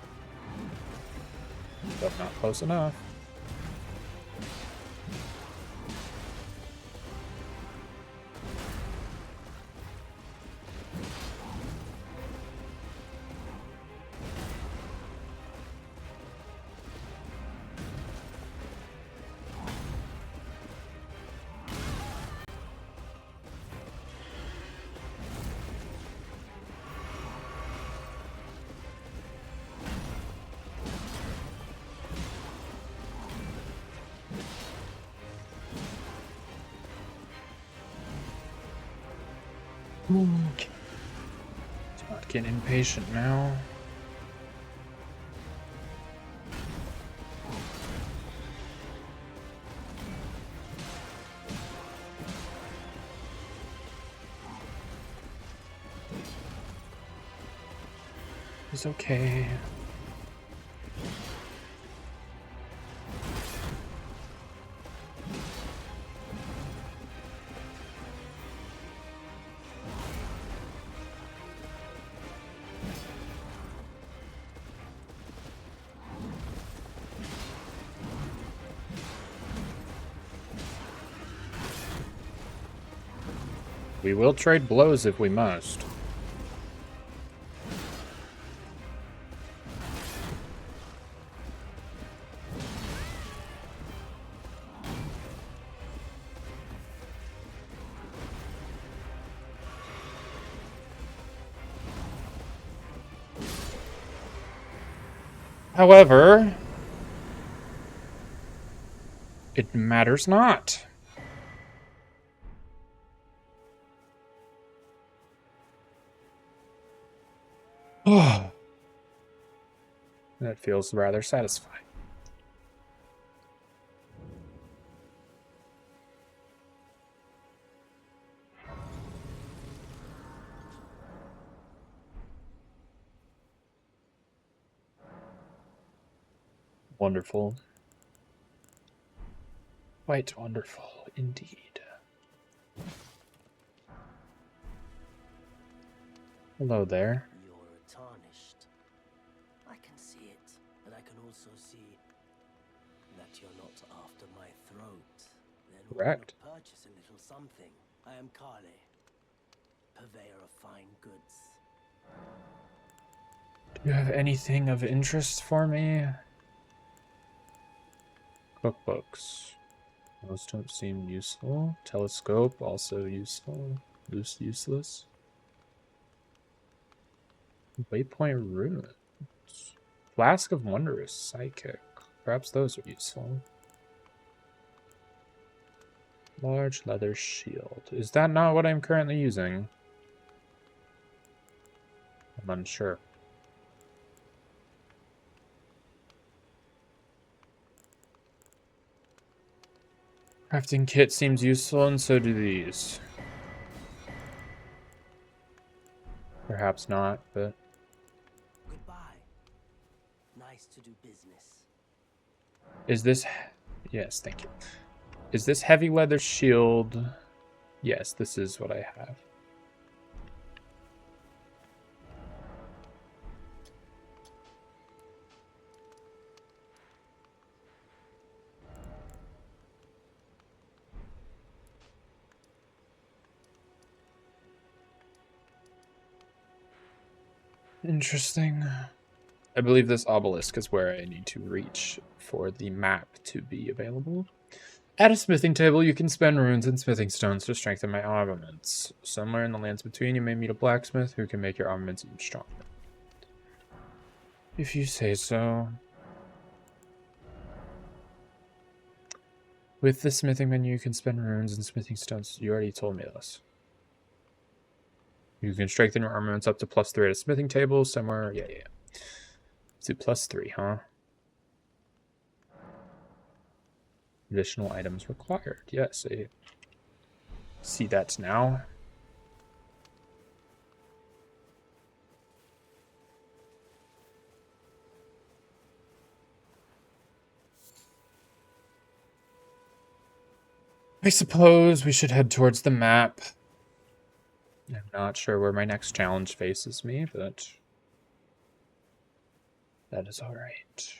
But not close enough. Okay. Not getting impatient now. It's okay. We will trade blows if we must. However, it matters not. That feels rather satisfying. Wonderful. Quite wonderful indeed. Hello there. You're tarnished. I can see it, but I can also see that you're not after my throat. Then why Correct. not purchase a little something? I am Kale, purveyor of fine goods. Do you have anything of interest for me? Cookbooks. Most don't seem useful. Telescope, also useful. Useless. Waypoint ruin. Flask of Wondrous Psychic. Perhaps those are useful. Large leather shield. Is that not what I'm currently using? I'm unsure. Crafting kit seems useful, and so do these. Perhaps not, but... Goodbye. Nice to do business. Is this... Yes, thank you. Is this heavy leather shield? Yes, this is what I have. Interesting. I believe this obelisk is where I need to reach for the map to be available. At a smithing table, you can spend runes and smithing stones to strengthen my armaments. Somewhere in the lands between, you may meet a blacksmith who can make your armaments even stronger. If you say so. With the smithing menu, you can spend runes and smithing stones. You already told me this. You can strengthen your armaments up to +3 at a smithing table somewhere. Yeah. To +3, huh? Additional items required. Yes, I see that now. I suppose we should head towards the map. I'm not sure where my next challenge faces me, but that is all right.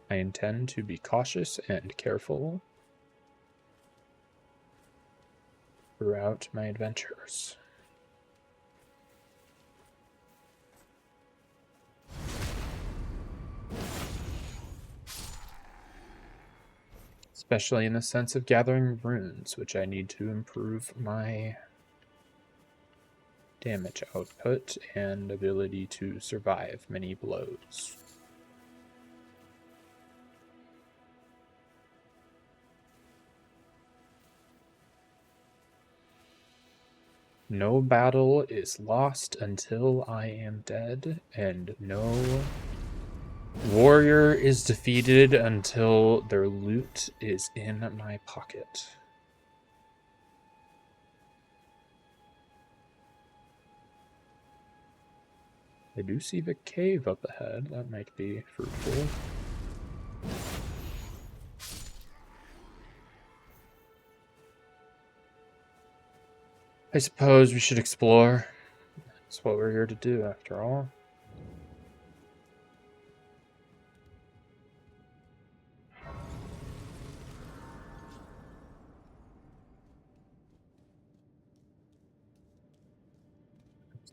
I intend to be cautious and careful throughout my adventures. Especially in the sense of gathering runes, which I need to improve my damage output and ability to survive many blows. No battle is lost until I am dead, and no warrior is defeated until their loot is in my pocket. I do see the cave up ahead. That might be fruitful. I suppose we should explore. That's what we're here to do, after all.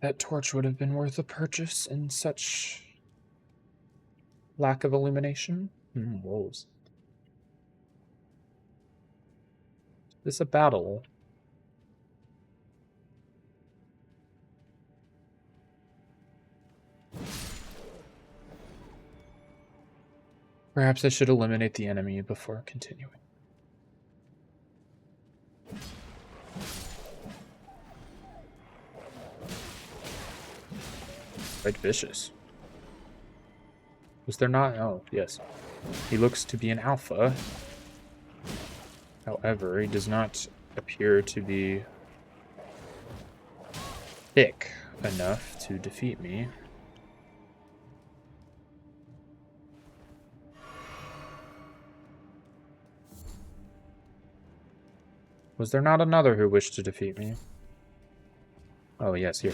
That torch would have been worth a purchase in such lack of illumination. Wolves. Is this a battle? Perhaps I should eliminate the enemy before continuing. Quite vicious. Was there not? Oh, yes. He looks to be an alpha. However, he does not appear to be thick enough to defeat me. Was there not another who wished to defeat me? Oh, yes, here.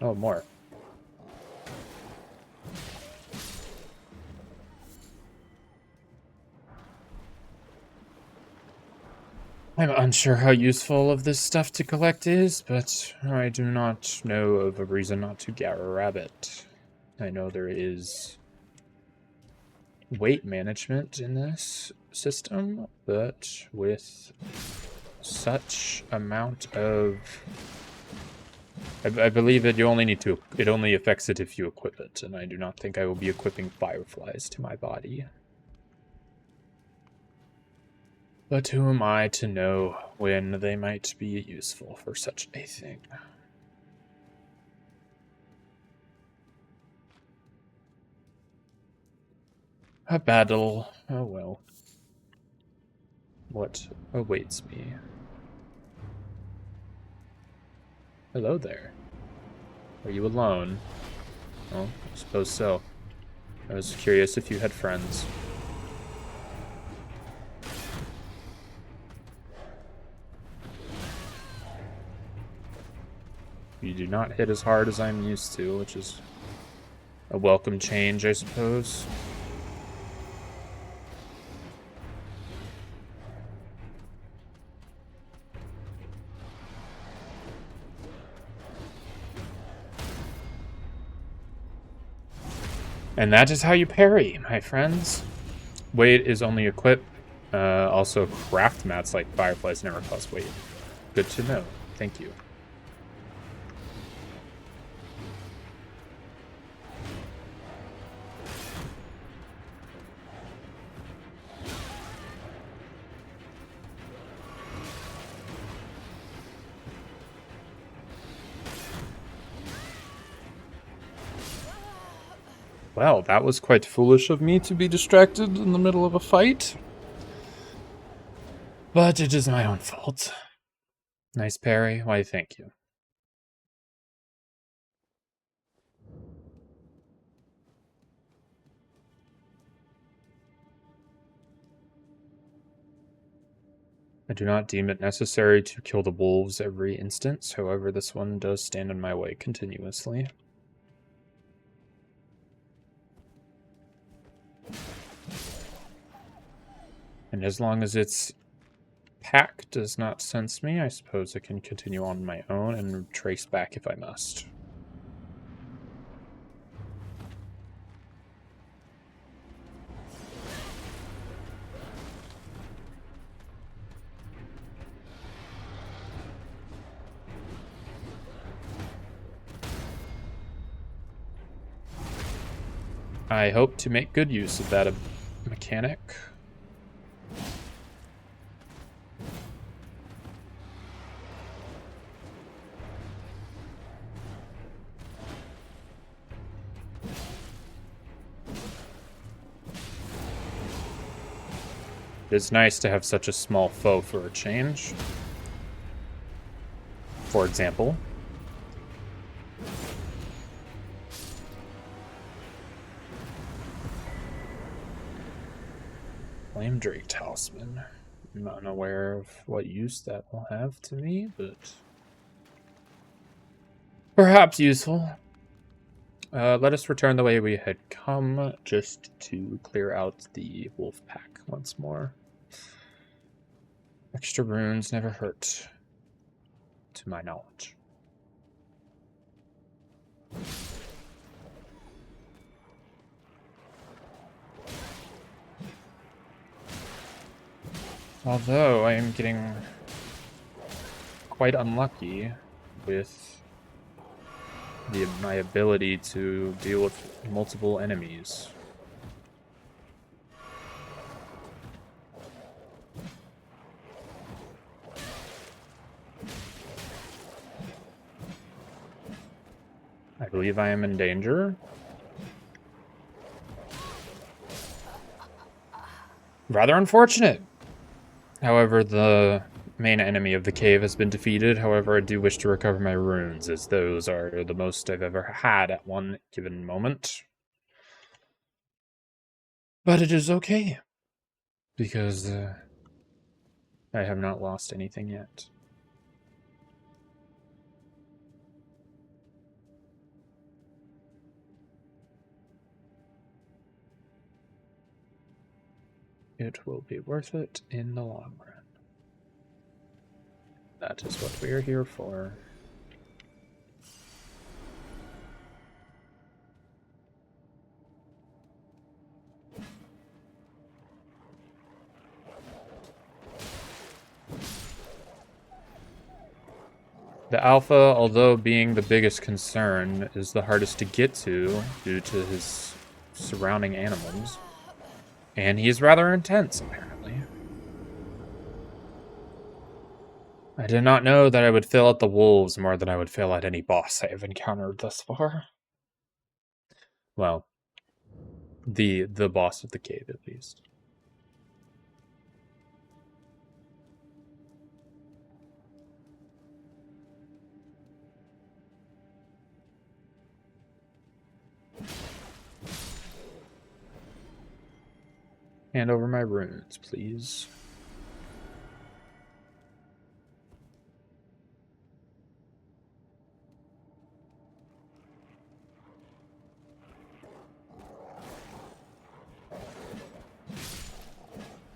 Oh, more. I'm unsure how useful of this stuff to collect is, but I do not know of a reason not to gather a rabbit. I know there is weight management in this system, but with such amount of... I believe that you only need to... It only affects it if you equip it, and I do not think I will be equipping fireflies to my body. But who am I to know when they might be useful for such a thing? A battle. Oh well. What awaits me? Hello there. Are you alone? Oh, I suppose so. I was curious if you had friends. You do not hit as hard as I'm used to, which is a welcome change, I suppose. And that is how you parry, my friends. Weight is only equip. Also, craft mats like fireflies never cost weight. Good to know. Thank you. Well, that was quite foolish of me to be distracted in the middle of a fight. But it is my own fault. Nice parry. Why, thank you. I do not deem it necessary to kill the wolves every instance, however this one does stand in my way continuously. And as long as its pack does not sense me, I suppose I can continue on my own and trace back if I must. I hope to make good use of that mechanic. It's nice to have such a small foe for a change. For example, Flame Drake Talisman. I'm unaware of what use that will have to me, but perhaps useful. Let us return the way we had come, just to clear out the wolf pack once more. Extra runes never hurt, to my knowledge. Although I am getting quite unlucky with my ability to deal with multiple enemies. I believe I am in danger. Rather unfortunate. However, the main enemy of the cave has been defeated. However, I do wish to recover my runes, as those are the most I've ever had at one given moment. But it is okay, because I have not lost anything yet. It will be worth it in the long run. That is what we are here for. The alpha, although being the biggest concern, is the hardest to get to due to his surrounding animals. And he's rather intense, apparently. I did not know that I would fail at the wolves more than I would fail at any boss I have encountered thus far. Well, the boss of the cave, at least. Hand over my runes, please.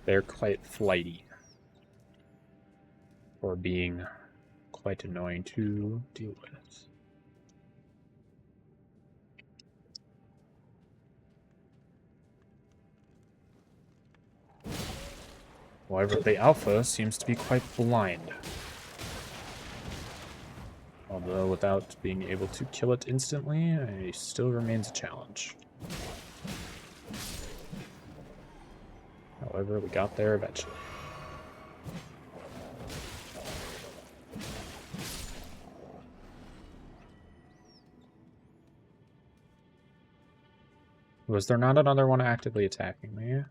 They're quite flighty. Or being quite annoying to deal with. However, the alpha seems to be quite blind. Although without being able to kill it instantly, it still remains a challenge. However, we got there eventually. Was there not another one actively attacking me?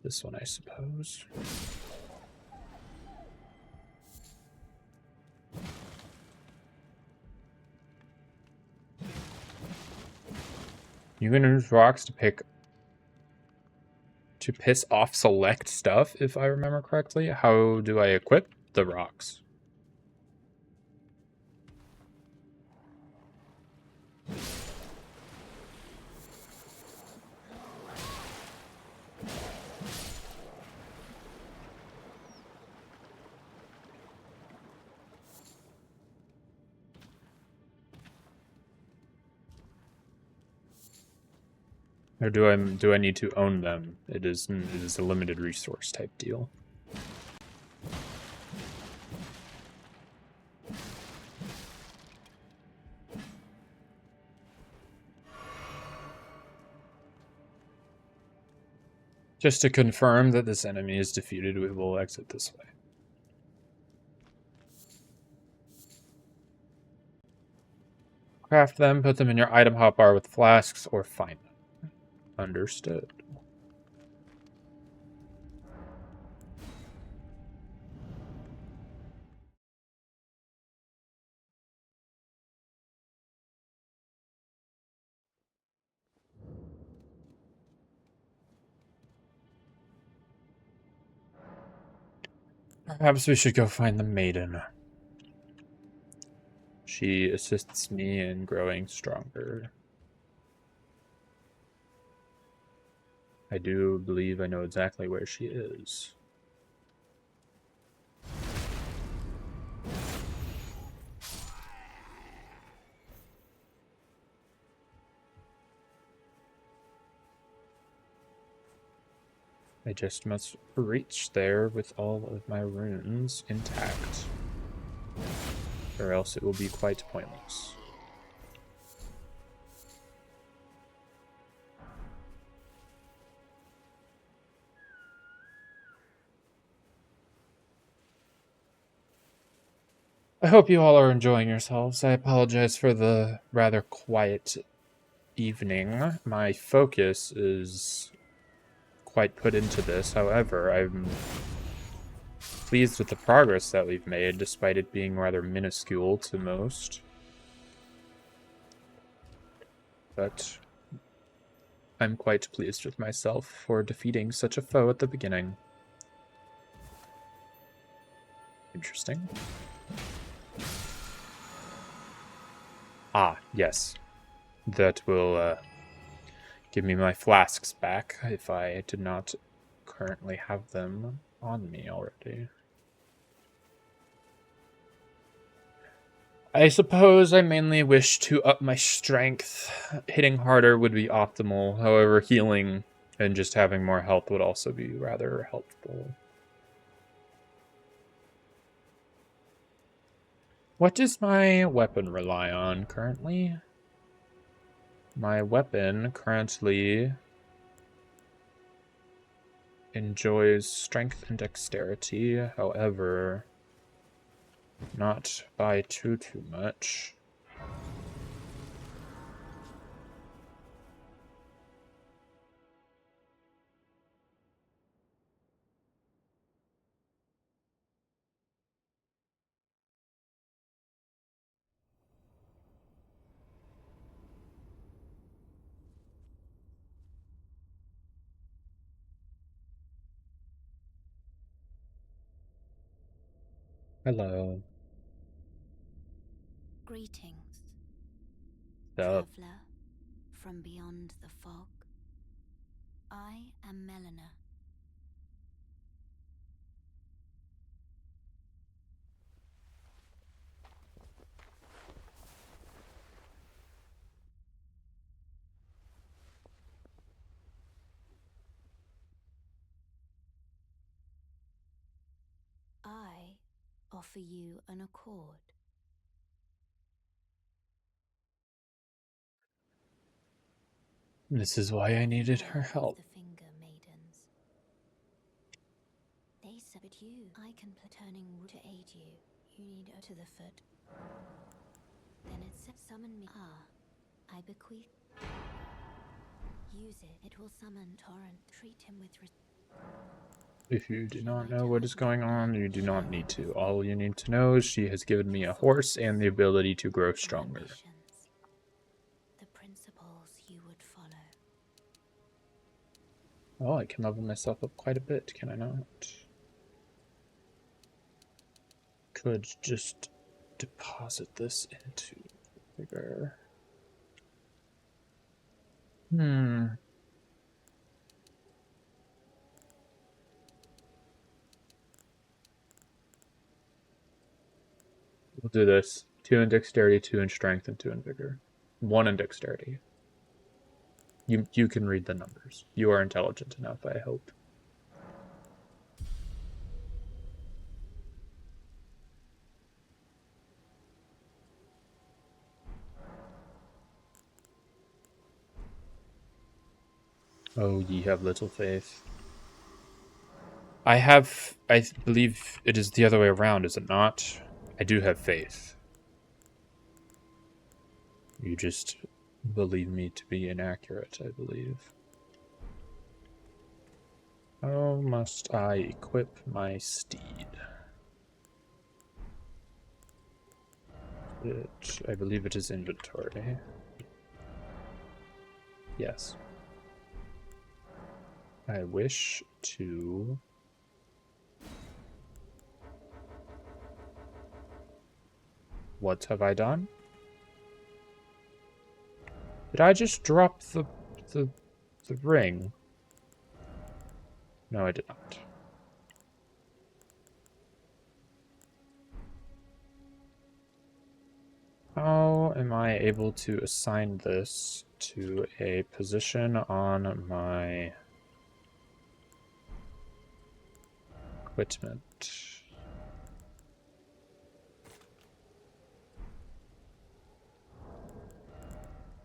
This one, I suppose. You can use rocks to piss off select stuff, if I remember correctly. How do I equip the rocks? Or do I need to own them? It is a limited resource type deal. Just to confirm that this enemy is defeated, we will exit this way. Craft them, put them in your item hotbar with flasks, or find them. Understood. Perhaps we should go find the maiden. She assists me in growing stronger. I do believe I know exactly where she is. I just must reach there with all of my runes intact, or else it will be quite pointless. I hope you all are enjoying yourselves. I apologize for the rather quiet evening. My focus is quite put into this. However, I'm pleased with the progress that we've made, despite it being rather minuscule to most. But I'm quite pleased with myself for defeating such a foe at the beginning. Interesting. Ah, yes. That will give me my flasks back if I did not currently have them on me already. I suppose I mainly wish to up my strength. Hitting harder would be optimal. However, healing and just having more health would also be rather helpful. What does my weapon rely on currently? My weapon currently enjoys strength and dexterity, however, not by too much. Hello. Greetings, Sup? traveler from beyond the fog. I am Melina. I offer you an accord. This is why I needed her Beware of help. the finger maidens. They said you. I can turning to aid you. You need to the foot. Then it said summon me. Ah, I bequeath. Use it. It will summon Torrent. Treat him with If you do Shall not I know what is tell going on, you do not Share need with to. me All you need to know is she has given me a horse and the ability to grow stronger. ambitions, the principles you would follow. Oh, I can level myself up quite a bit, can I not? Could just deposit this into bigger. Hmm. We'll do this. 2 in dexterity, 2 in strength, and 2 in vigor. 1 in dexterity. You can read the numbers. You are intelligent enough, I hope. Oh, ye have little faith. I believe it is the other way around, is it not? I do have faith. You just believe me to be inaccurate, I believe. How must I equip my steed? I believe it is inventory. Yes. I wish to... What have I done? Did I just drop the, the ring? No, I did not. How am I able to assign this to a position on my equipment?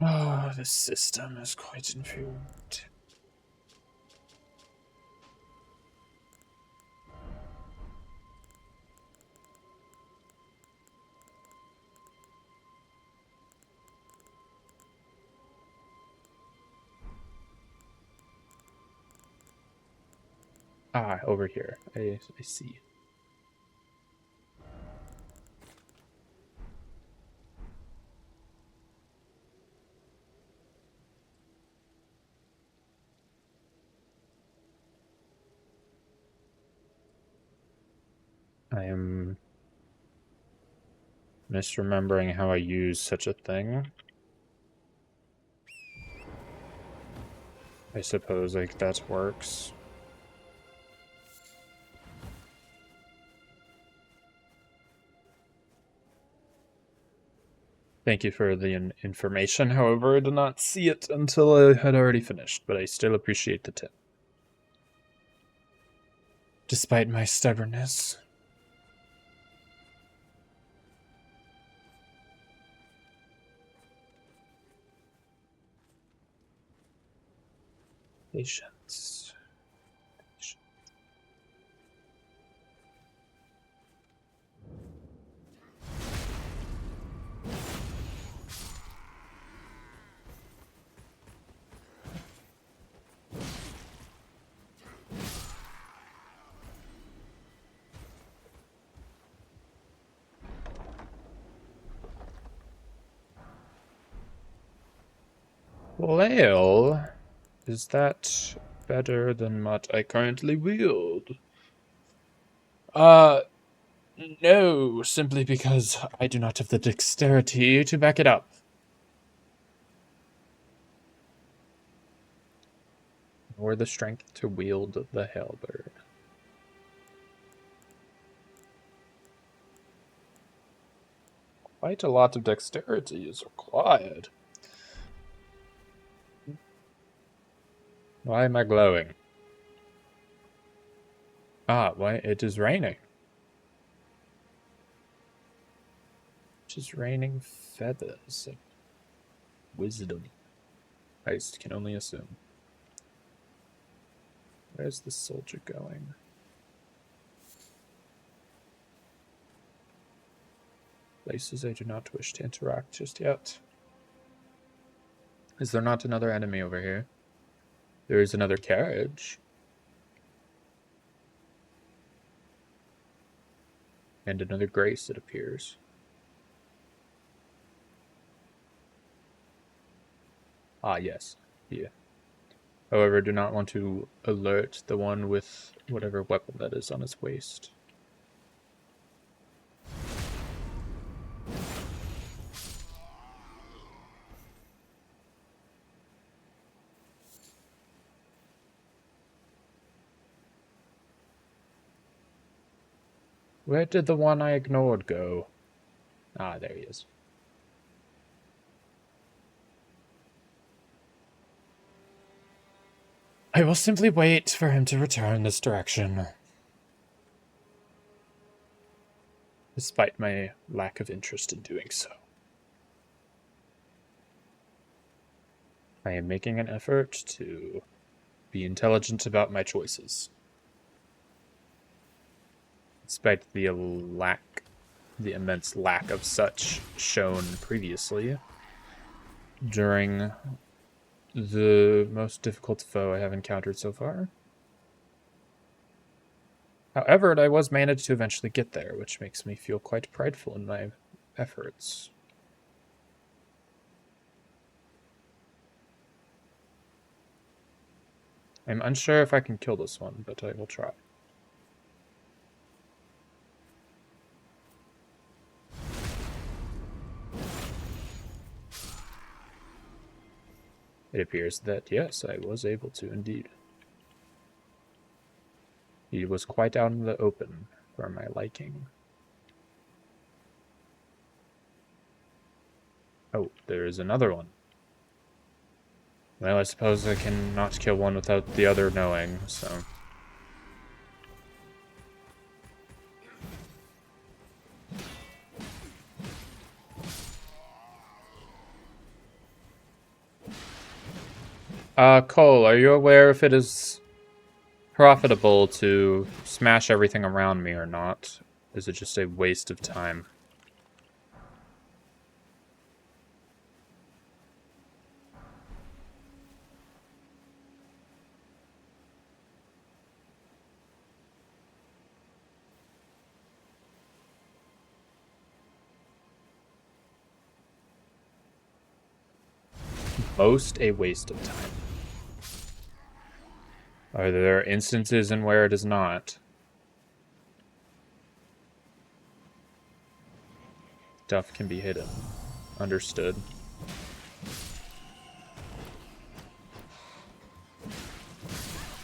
Oh, this system is quite infused. Ah, over here. I see. I am misremembering how I use such a thing. I suppose like that works. Thank you for the information. However, I did not see it until I had already finished, but I still appreciate the tip. Despite my stubbornness. Patience. Flail? Is that better than what I currently wield? No, simply because I do not have the dexterity to back it up. Nor the strength to wield the halberd. Quite a lot of dexterity is required. Why am I glowing? Ah, why? It is raining. It is raining feathers of wisdom. I can only assume. Where's the soldier going? Places I do not wish to interact just yet. Is there not another enemy over here? There is another carriage. And another grace, it appears. Ah, yes. Yeah. However, do not want to alert the one with whatever weapon that is on his waist. Where did the one I ignored go? Ah, there he is. I will simply wait for him to return this direction. Despite my lack of interest in doing so. I am making an effort to be intelligent about my choices. Despite the immense lack of such shown previously during the most difficult foe I have encountered so far. However, I was managed to eventually get there, which makes me feel quite prideful in my efforts. I'm unsure if I can kill this one, but I will try. It appears that, yes, I was able to indeed. He was quite out in the open for my liking. Oh, there is another one. Well, I suppose I can not kill one without the other knowing, so... Cole, are you aware if it is profitable to smash everything around me or not? Is it just a waste of time? Most a waste of time. Are there instances in where it is not? Stuff can be hidden. Understood.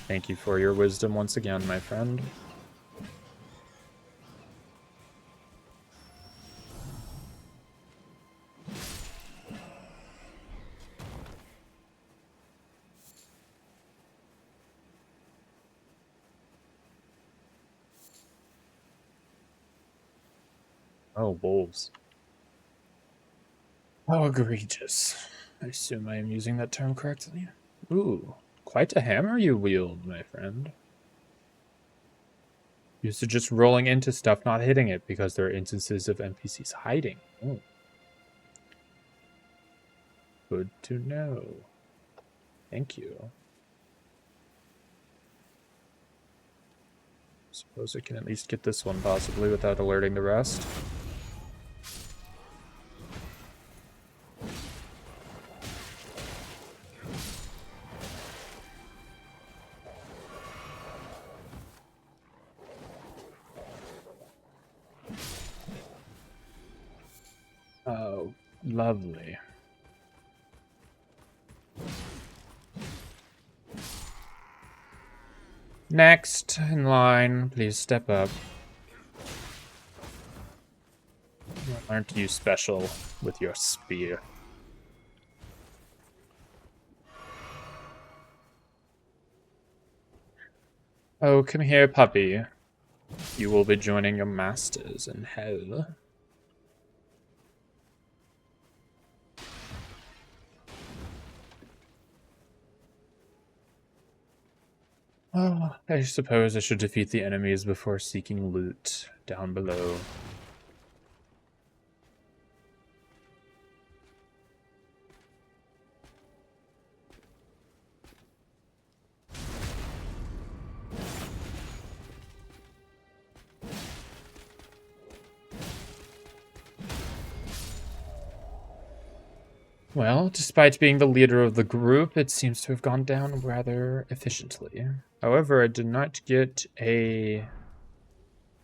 Thank you for your wisdom once again, my friend. Oh, wolves. How egregious. I assume I am using that term correctly. Ooh, Quite a hammer you wield, my friend. Used to just rolling into stuff, not hitting it, because there are instances of NPCs hiding. Oh. Good to know. Thank you. Suppose I can at least get this one possibly without alerting the rest. Oh, lovely. Next in line, please step up. Aren't you special with your spear? Oh, come here, puppy. You will be joining your masters in hell. Oh, I suppose I should defeat the enemies before seeking loot down below. Well, despite being the leader of the group, it seems to have gone down rather efficiently. However, I did not get a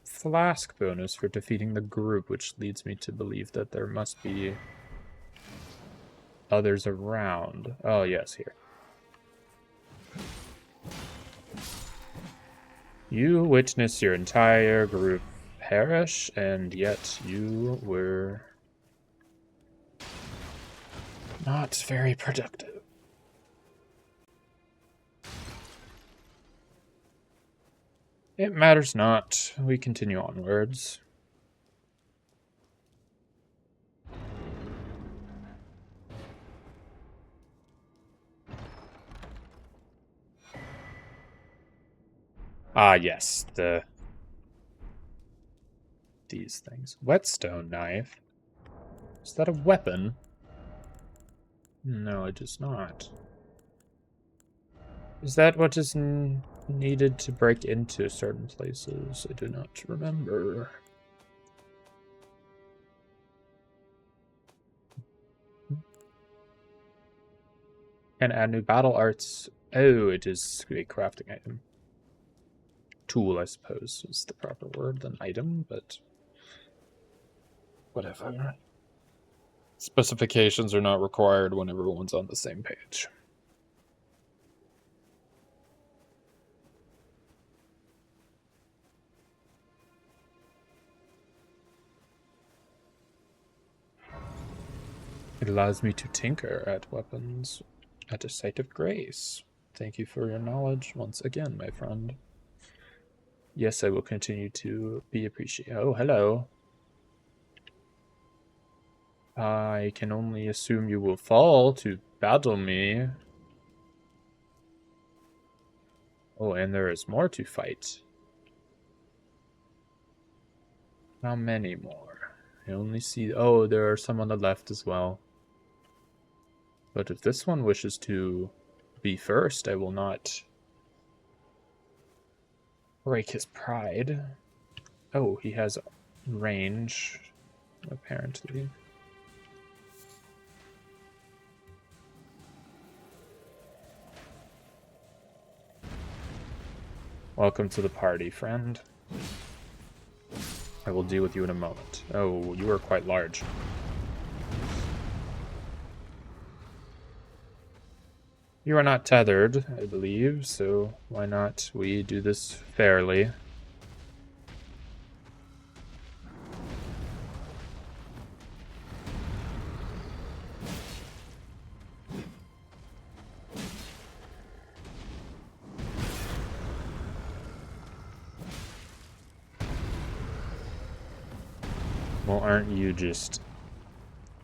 flask bonus for defeating the group, which leads me to believe that there must be others around. Oh, yes, here. You witnessed your entire group perish, and yet you were not very productive. It matters not. We continue onwards. Ah, yes, these things. Whetstone knife. Is that a weapon? No, it is not. Is that what is needed to break into certain places? I do not remember. And add new battle arts. Oh, it is a crafting item. Tool, I suppose, is the proper word than item, but whatever. Specifications are not required when everyone's on the same page. It allows me to tinker at weapons at a site of grace. Thank you for your knowledge once again, my friend. Yes, I will continue to be appreciated. Oh, hello. I can only assume you will fall to battle me. Oh, and there is more to fight. How many more? I only see... Oh, there are some on the left as well. But if this one wishes to be first, I will not break his pride. Oh, he has range, apparently. Welcome to the party, friend. I will deal with you in a moment. Oh, you are quite large. You are not tethered, I believe, so why not we do this fairly? Well, aren't you just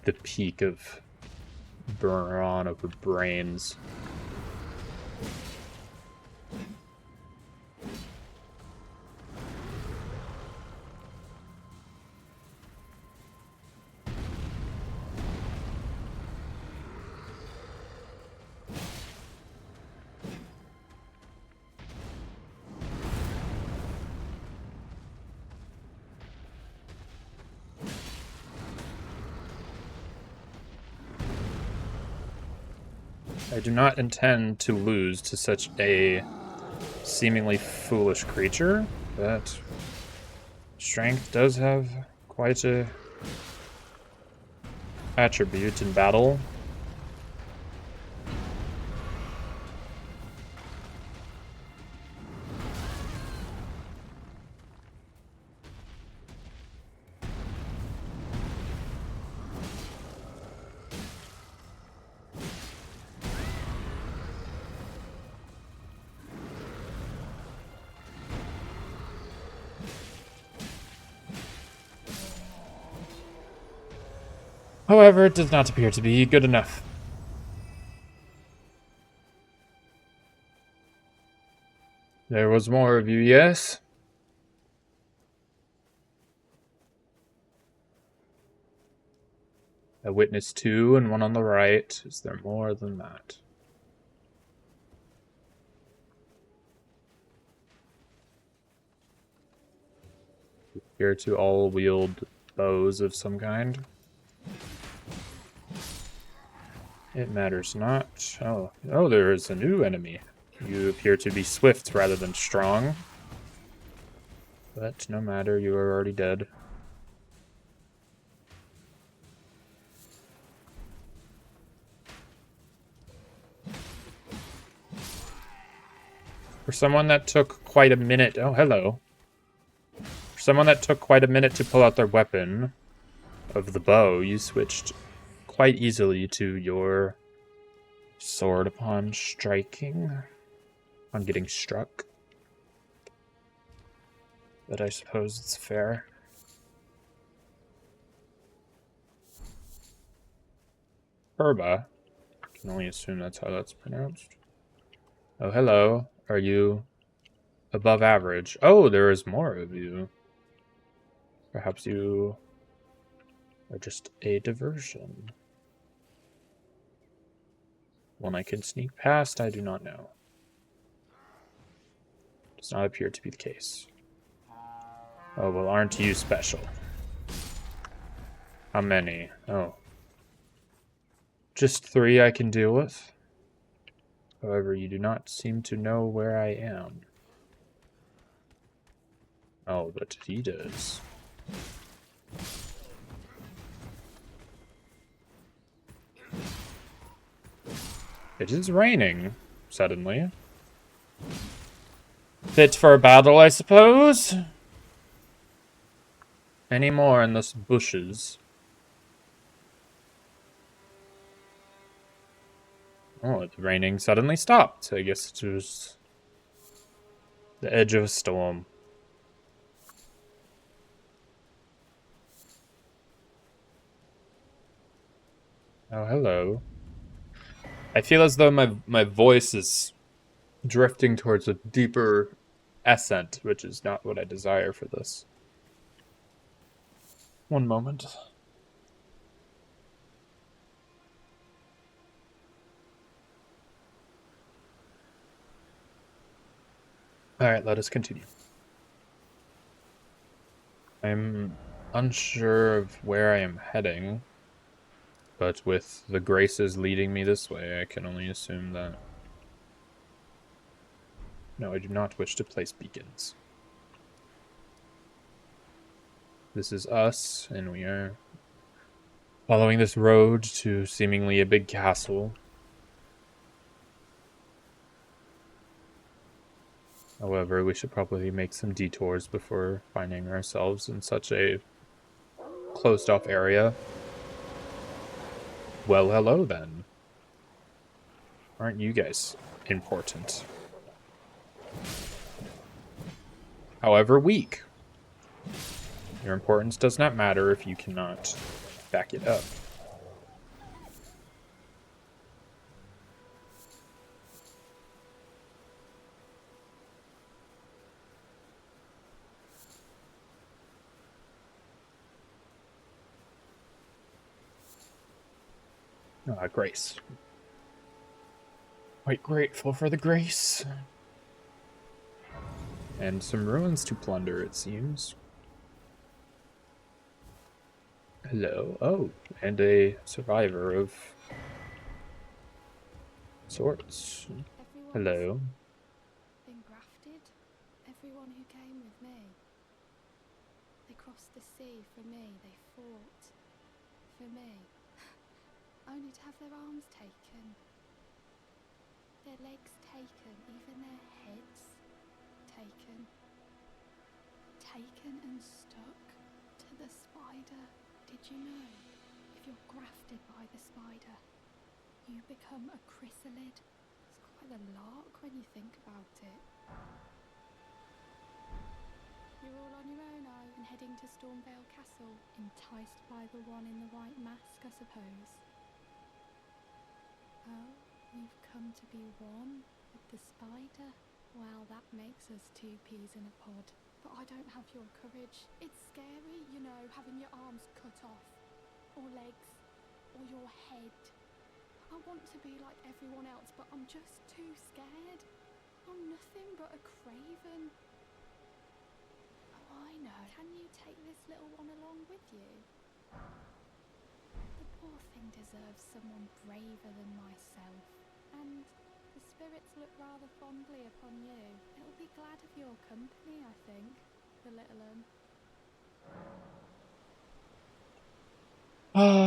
the peak of brawn over brains? I do not intend to lose to such a seemingly foolish creature, but strength does have quite a attribute in battle. However, it does not appear to be good enough. There was more of you, yes? I witnessed 2 and 1 on the right. Is there more than that? You appear to all wield bows of some kind. It matters not. Oh, there is a new enemy. You appear to be swift rather than strong. But no matter, you are already dead. For someone that took quite a minute... Oh, hello. For someone that took quite a minute to pull out their weapon of the bow, you switched quite easily to your sword upon striking. On getting struck. But I suppose it's fair. Herba. I can only assume that's how that's pronounced. Oh, hello. Are you above average? Oh, there is more of you. Perhaps you are just a diversion. One I can sneak past, I do not know. Does not appear to be the case. Oh, well, aren't you special? How many? Oh. Just 3 I can deal with. However, you do not seem to know where I am. Oh, but he does. It is raining, suddenly. Fit for a battle, I suppose? Any more in those bushes? Oh, the raining suddenly stopped. I guess it was the edge of a storm. Oh, hello. I feel as though my voice is drifting towards a deeper ascent, which is not what I desire for this. One moment. Alright, let us continue. I'm unsure of where I am heading, but with the graces leading me this way, I can only assume that... No, I do not wish to place beacons. This is us, and we are following this road to seemingly a big castle. However, we should probably make some detours before finding ourselves in such a closed-off area. Well, hello then. Aren't you guys important? However weak. Your importance does not matter if you cannot back it up. Ah, grace. Quite grateful for the grace. And some ruins to plunder, it seems. Hello. Oh, and a survivor of sorts. Everyone's Hello. been grafted. Everyone who came with me. They crossed the sea for me. They fought for me. Only to have their arms taken. Their legs taken. Even their heads taken. Taken and stuck to the spider. Did you know? If you're grafted by the spider, you become a chrysalid. It's quite a lark when you think about it. You're all on your own, are you? And heading to Stormvale Castle, enticed by the one in the white mask, I suppose. Oh, you've come to be one with the spider? Well, that makes us two peas in a pod. But I don't have your courage. It's scary, you know, having your arms cut off. Or legs. Or your head. I want to be like everyone else, but I'm just too scared. I'm nothing but a craven. Oh, I know. Can you take this little one along with you? The poor thing deserves someone braver than myself. And the spirits look rather fondly upon you. It'll be glad of your company, I think, the little un.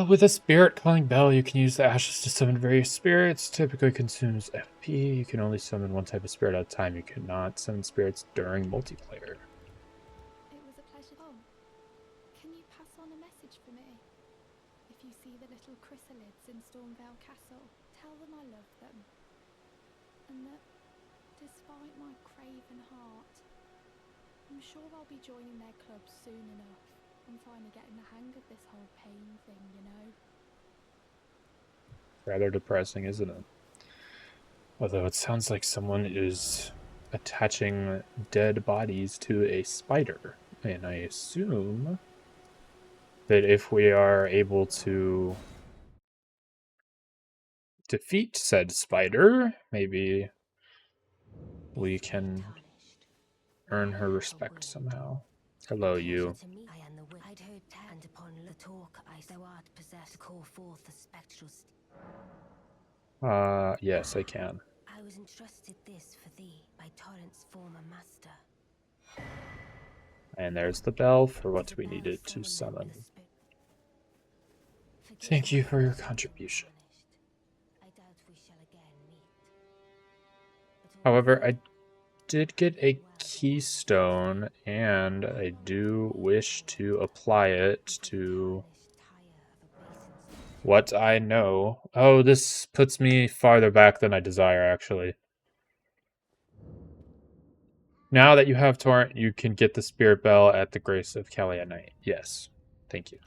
With a spirit calling bell, you can use the ashes to summon various spirits. Typically consumes FP. You can only summon one type of spirit at a time. You cannot summon spirits during multiplayer. It was a pleasure. Oh, can you pass on a message for me? If you see the little chrysalids in Stormvale Castle, tell them I love them. And that, despite my craven heart, I'm sure I'll be joining their club soon enough. I'm finally getting the hang of this whole pain thing, you know? Rather depressing, isn't it? Although it sounds like someone is attaching dead bodies to a spider. And I assume that if we are able to defeat said spider, maybe we can earn her respect somehow. Hello, you. I'd heard and upon the talk thou art possessed to call forth the spectral Yes, I can. I was entrusted this for thee by Torrent's former master. And there's the bell for what we needed to summon. Thank you for your contribution. I doubt we shall again meet. However, I did get a keystone, and I do wish to apply it to what I know. Oh, this puts me farther back than I desire, actually. Now that you have Torrent, you can get the Spirit Bell at the Grace of Kalia Knight. Yes. Thank you.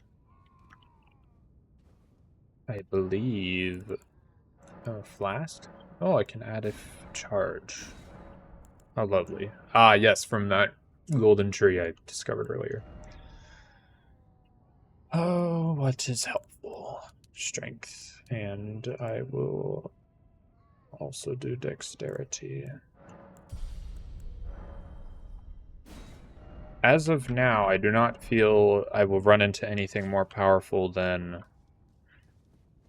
I believe... flask? Oh, I can add a charge. Oh, lovely. Ah, yes, from that golden tree I discovered earlier. Oh, what is helpful? Strength. And I will also do dexterity. As of now, I do not feel I will run into anything more powerful than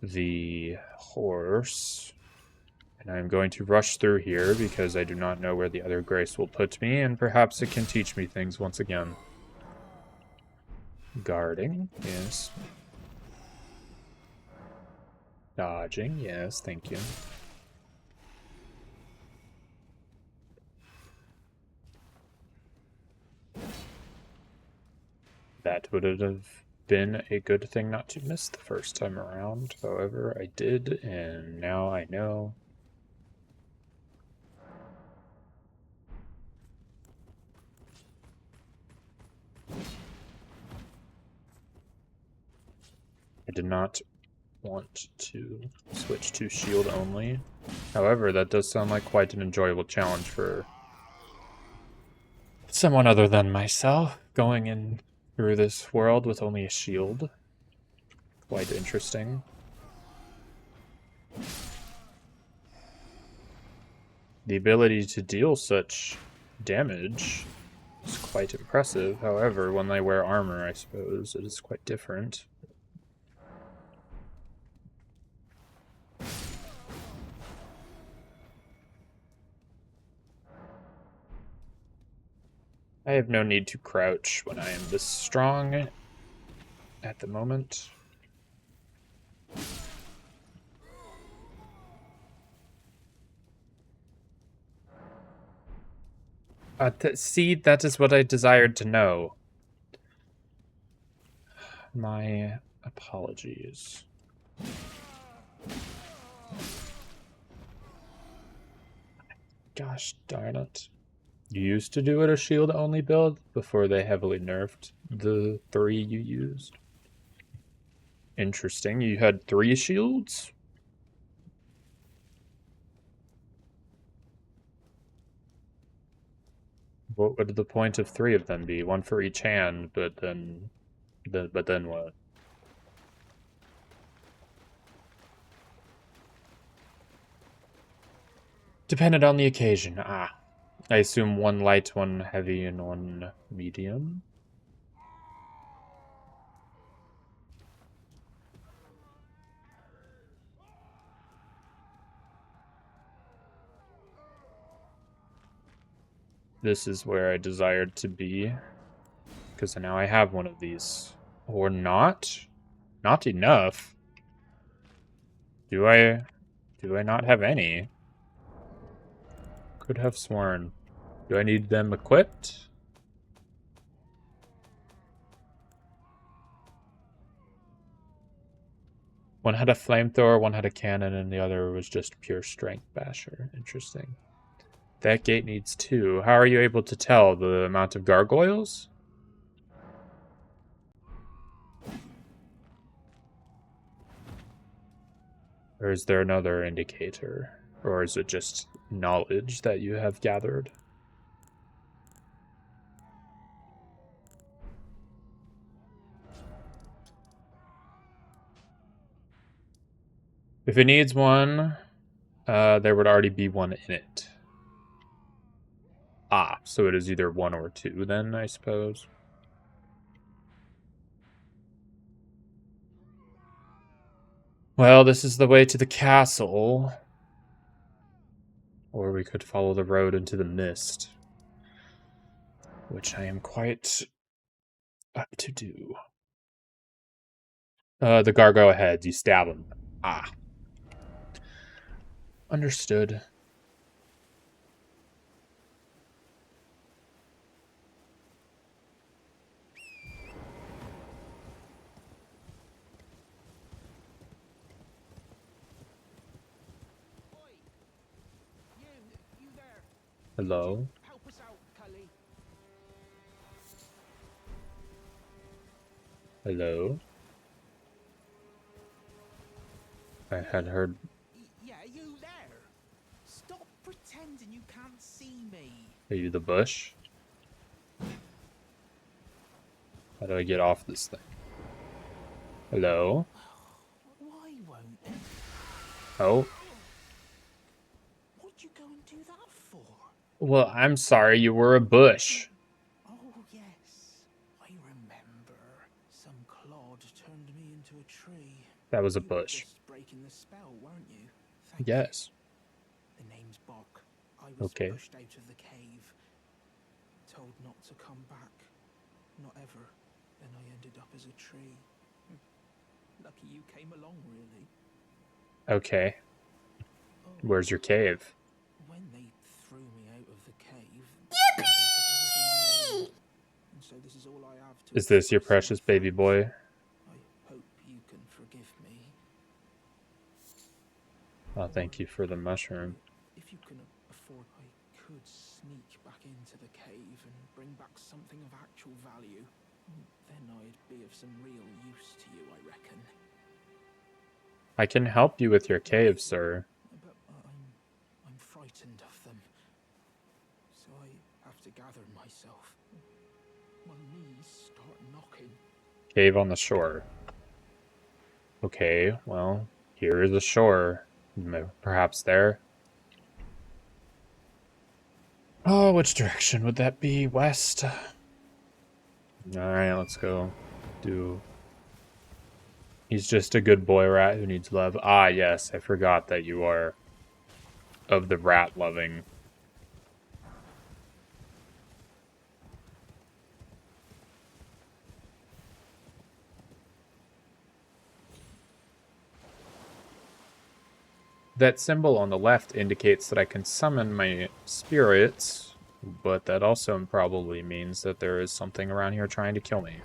the horse. And I'm going to rush through here because I do not know where the other grace will put me, and perhaps it can teach me things once again. Guarding, yes. Dodging, yes, thank you. That would have been a good thing not to miss the first time around. However, I did, and now I know. I did not want to switch to shield only. However, that does sound like quite an enjoyable challenge for someone other than myself, going in through this world with only a shield. Quite interesting. The ability to deal such damage is quite impressive. However, when they wear armor, I suppose it is quite different. I have no need to crouch when I am this strong at the moment. See, that is what I desired to know. My apologies. Gosh darn it. You used to do it a shield only build before they heavily nerfed the 3 you used. Interesting. You had 3 shields? What would the point of 3 of them be? One for each hand, but then what? Depended on the occasion. Ah. I assume 1 light, 1 heavy, and 1 medium. This is where I desired to be. Because now I have one of these. Or not? Not enough. Do I not have any? Could have sworn. Do I need them equipped? One had a flamethrower, one had a cannon, and the other was just pure strength basher. Interesting. That gate needs 2. How are you able to tell the amount of gargoyles? Or is there another indicator? Or is it just knowledge that you have gathered? If it needs one, there would already be one in it. Ah, so it is either 1 or 2 then, I suppose. Well, this is the way to the castle. Or we could follow the road into the mist. Which I am quite up to do. The gargoyle heads, you stab them. Ah. Understood. You there. Hello? Help us out, Cully. Hello? I had heard... Yeah, you there. Stop pretending you can't see me. Are you the bush? How do I get off this thing? Hello? Why won't it? Oh? What'd you go and do that for? Well, I'm sorry, you were a bush. Oh, yes. I remember. Some clod turned me into a tree. That was a You were bush. just breaking the spell, weren't you? Thank Yes. you. The name's Bok. I was Okay. pushed out of the cave. Told not to come back. Not ever. Then I ended up as a tree. Lucky you came along, really. Okay. Oh, Where's your cave? when they threw me out of the cave, they took everything I owned. And so this is all I have to Is this your express my precious baby thanks. boy? I hope you can forgive me. Oh, thank you for the mushroom. If you can afford, I could sneak back into the cave and bring back something of actual value. Then I'd be of some real use to you, I reckon. I can help you with your cave, sir. But I'm frightened of them. So I have to gather myself. My knees start knocking. Cave on the shore. Okay, well, here is the shore. Perhaps there. Oh, which direction would that be? West? Alright, let's go. He's just a good boy rat who needs love. Ah, yes, I forgot that you are of the rat loving. That symbol on the left indicates that I can summon my spirits, but that also probably means that there is something around here trying to kill me.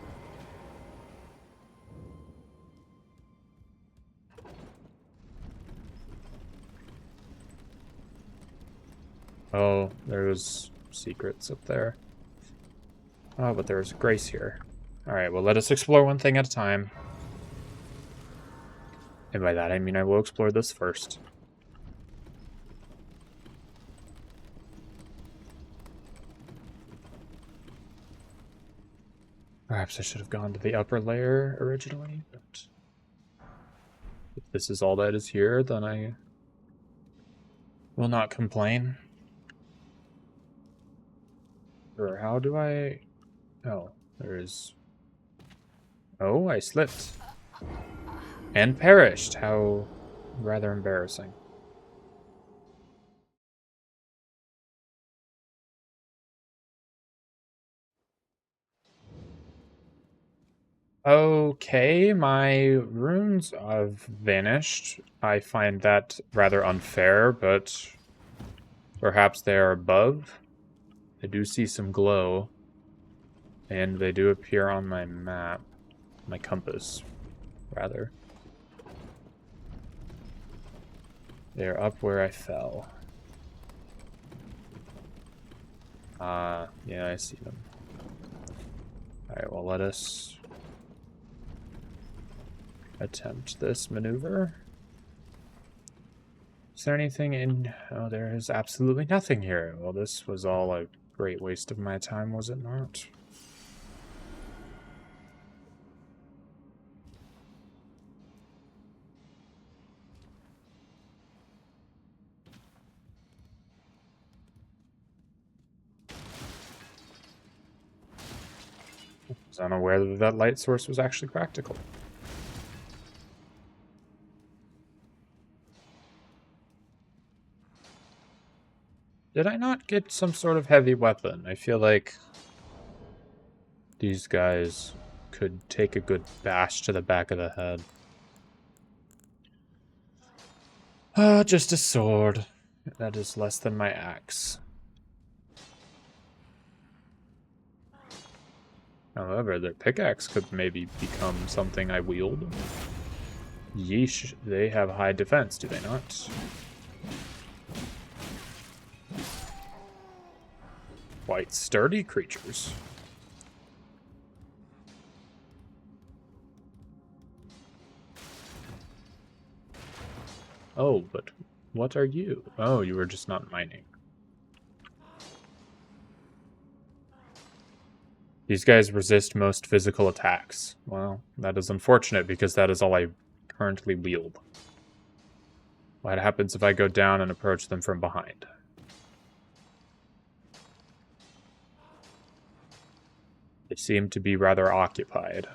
Oh, there's secrets up there. Oh, but there's grace here. Alright, well, let us explore one thing at a time. And by that, I mean I will explore this first. Perhaps I should have gone to the upper layer originally, but if this is all that is here, then I will not complain. Or how do I... Oh, there is... Oh, I slipped. And perished. How rather embarrassing. Okay, my runes have vanished. I find that rather unfair, but perhaps they are above. I do see some glow, and they do appear on my map, my compass, rather. They're up where I fell. Yeah, I see them. Alright, well, let us attempt this maneuver. Is there anything in... Oh, there is absolutely nothing here. Well, this was all a great waste of my time, was it not? I was unaware that that light source was actually practical. Did I not get some sort of heavy weapon? I feel like these guys could take a good bash to the back of the head. Just a sword. That is less than my axe. However, their pickaxe could maybe become something I wield. Yeesh, they have high defense, do they not? Quite sturdy creatures. Oh, but what are you? Oh, you were just not mining. These guys resist most physical attacks. Well, that is unfortunate because that is all I currently wield. What happens if I go down and approach them from behind? They seem to be rather occupied.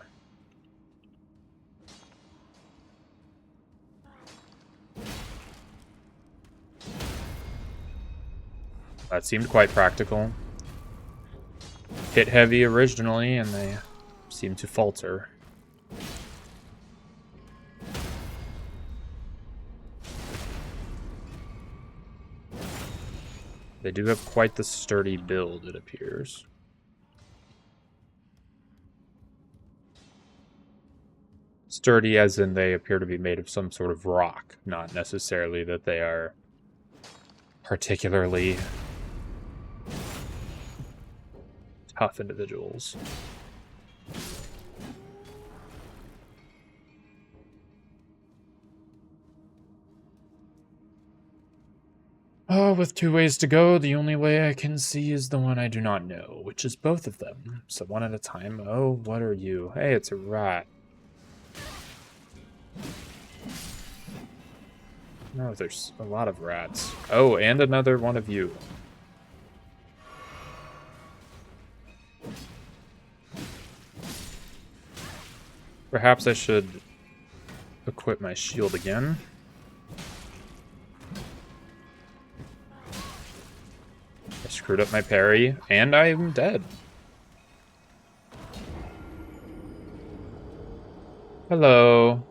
That seemed quite practical. Hit heavy originally, and they seem to falter. They do have quite the sturdy build, it appears. Sturdy as in they appear to be made of some sort of rock, not necessarily that they are particularly tough individuals. Oh, with 2 ways to go, the only way I can see is the one I do not know, which is both of them. So one at a time. Oh, what are you? Hey, it's a rat. No, there's a lot of rats. Oh, and another one of you. Perhaps I should equip my shield again. I screwed up my parry, and I'm dead. Hello.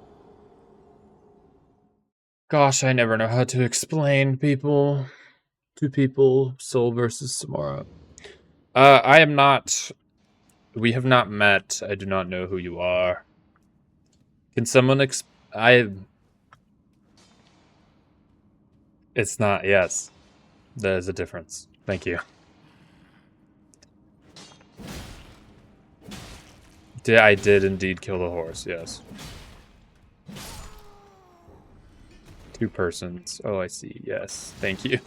Gosh, I never know how to explain people. Two people, Soul versus Samora. I am not. We have not met. I do not know who you are. Can someone It's not. Yes, there's a difference. Thank you. I did indeed kill the horse. Yes. Two persons. Oh, I see. Yes. Thank you.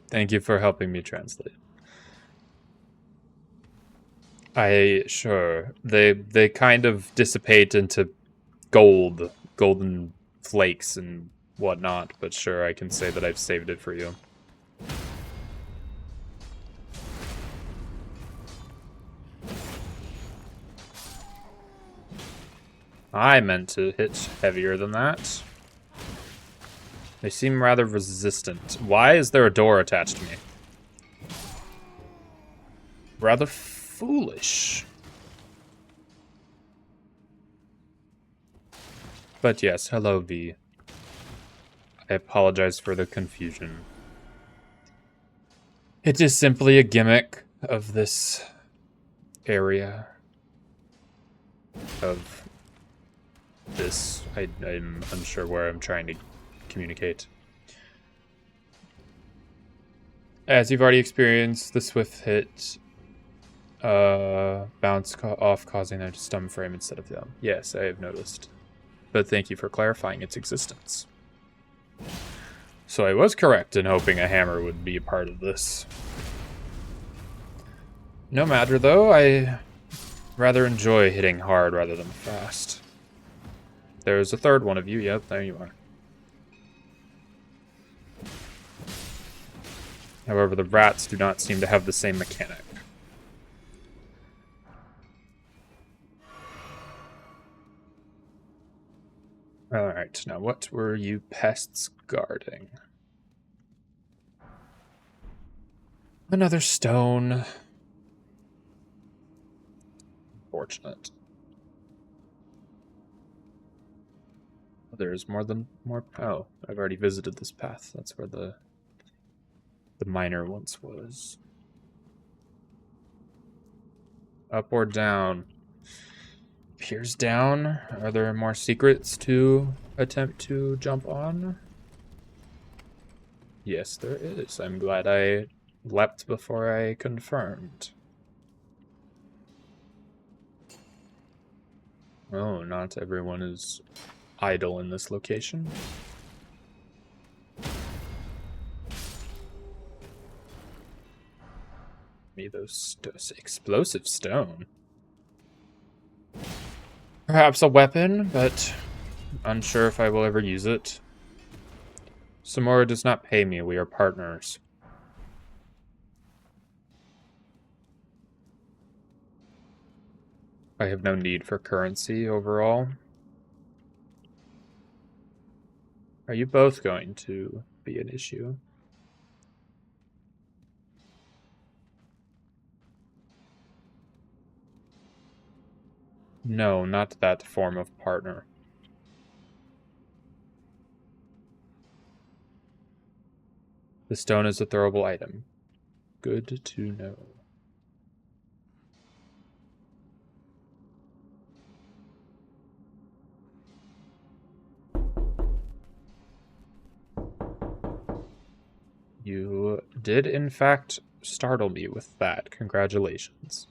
Thank you for helping me translate. Sure. They kind of dissipate into golden flakes and whatnot, but sure, I can say that I've saved it for you. I meant to hit heavier than that. They seem rather resistant. Why is there a door attached to me? Rather foolish. But yes, hello, V. I apologize for the confusion. It is simply a gimmick of this area. Of this. I'm unsure where I'm trying to communicate. As you've already experienced, the swift hit bounce off, causing their stum frame instead of them. Yes, I have noticed. But thank you for clarifying its existence. So I was correct in hoping a hammer would be a part of this. No matter, though, I rather enjoy hitting hard rather than fast. There's a third one of you. Yep, there you are. However, the rats do not seem to have the same mechanic. Alright, now what were you pests guarding? Another stone. Fortunate. There's more. Oh, I've already visited this path. That's where the miner once was. Up or down? Appears down. Are there more secrets to attempt to jump on? Yes, there is. I'm glad I leapt before I confirmed. Oh, not everyone is idle in this location. Me those explosive stone. Perhaps a weapon, but unsure if I will ever use it. Samora does not pay me. We are partners. I have no need for currency overall. Are you both going to be an issue? No, not that form of partner. The stone is a throwable item. Good to know. You did, in fact, startle me with that. Congratulations.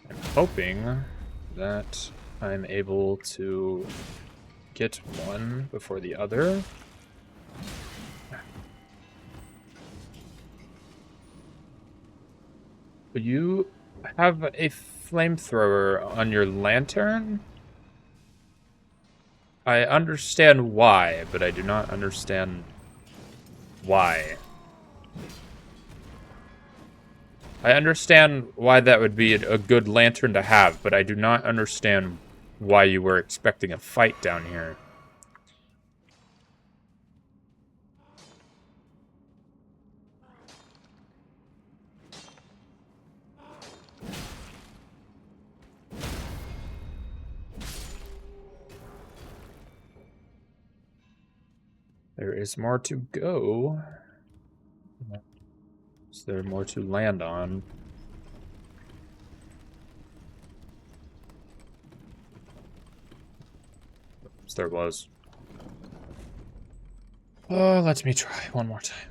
I'm hoping that I'm able to get one before the other. But you have a flamethrower on your lantern? I understand why, but I do not understand why. I understand why that would be a good lantern to have, but I do not understand why you were expecting a fight down here. There is more to go. Is there more to land on? Oops, there was. Oh, let me try one more time.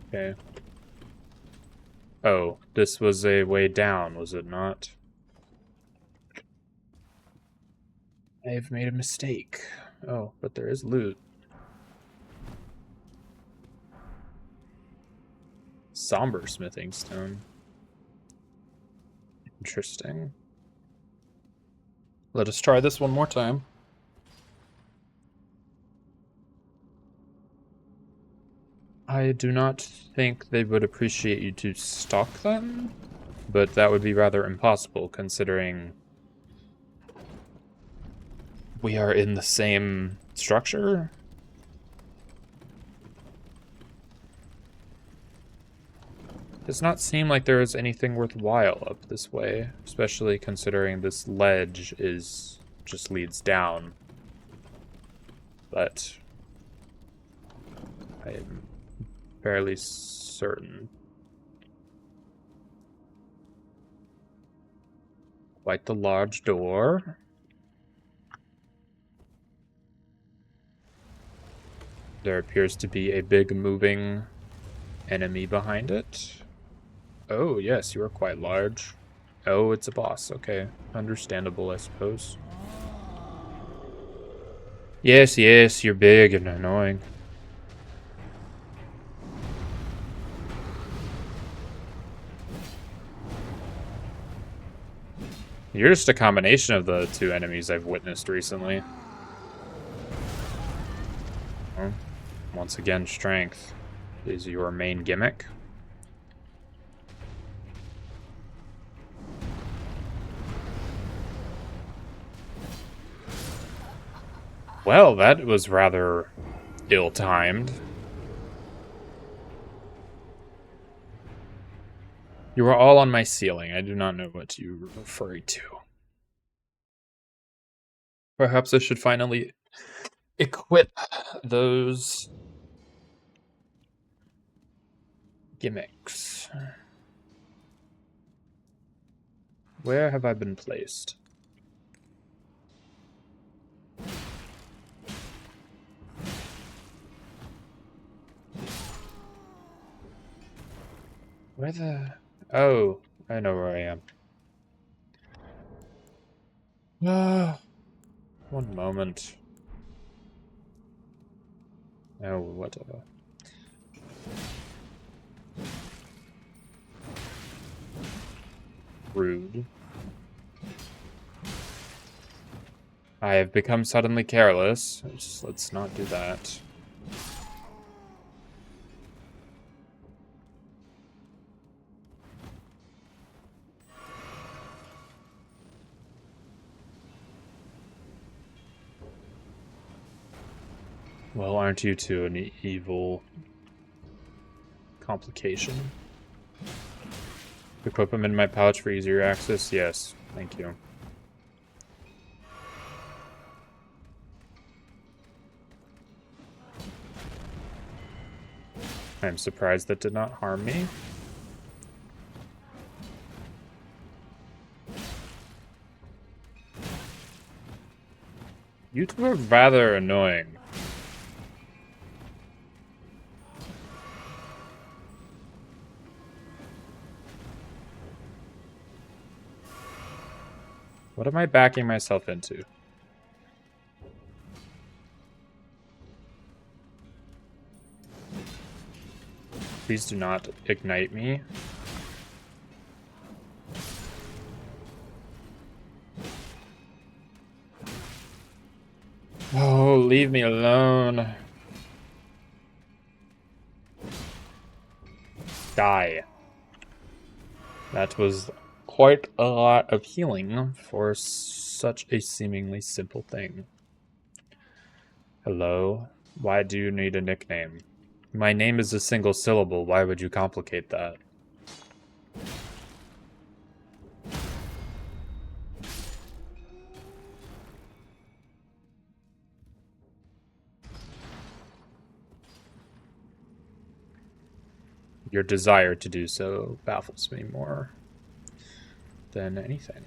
Okay. Oh, this was a way down, was it not? I have made a mistake. Oh, but there is loot. Somber smithing stone. Interesting. Let us try this one more time. I do not think they would appreciate you to stalk them, but that would be rather impossible considering we are in the same structure. Does not seem like there is anything worthwhile up this way, especially considering this ledge just leads down. But I am fairly certain. Quite the large door. There appears to be a big moving enemy behind it. Oh, yes, you are quite large. Oh, it's a boss. Okay. Understandable, I suppose. Yes, yes, you're big and annoying. You're just a combination of the two enemies I've witnessed recently. Oh, once again, strength is your main gimmick. Well, that was rather ill-timed. You are all on my ceiling. I do not know what you're referring to. Perhaps I should finally equip those gimmicks. Where have I been placed? Where the... Oh, I know where I am. One moment. Oh, whatever. Rude. I have become suddenly careless. Let's not do that. Well, aren't you two an evil complication? Equip them in my pouch for easier access? Yes, thank you. I'm surprised that did not harm me. You two are rather annoying. What am I backing myself into? Please do not ignite me. Oh, leave me alone. Die. That was quite a lot of healing for such a seemingly simple thing. Hello? Why do you need a nickname? My name is a single syllable. Why would you complicate that? your desire to do so baffles me more than anything.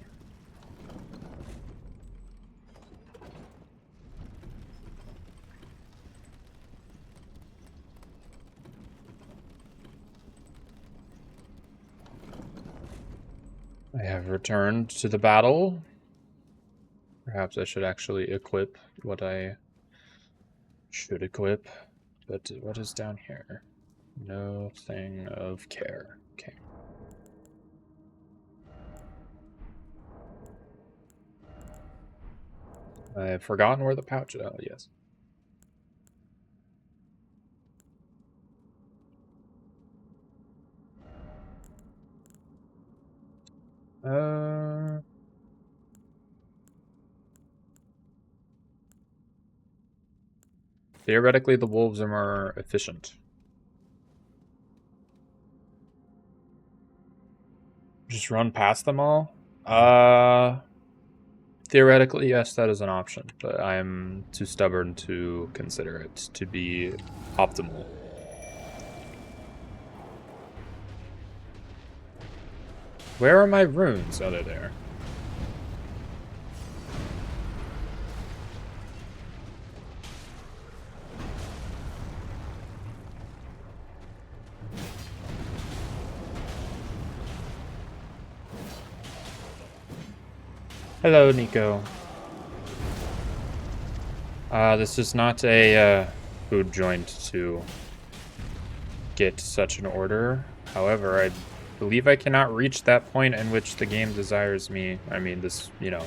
I have returned to the battle. Perhaps I should actually equip what I should equip. But what is down here? No thing of care. Okay. I have forgotten where the pouch is. Oh, yes. Theoretically, the wolves are more efficient. Just run past them all? Theoretically, yes, that is an option, but I'm too stubborn to consider it to be optimal. Where are my runes? Oh, they're there. Hello, Nico. This is not a food joint to get such an order. However, I believe I cannot reach that point in which the game desires me. I mean, this, you know,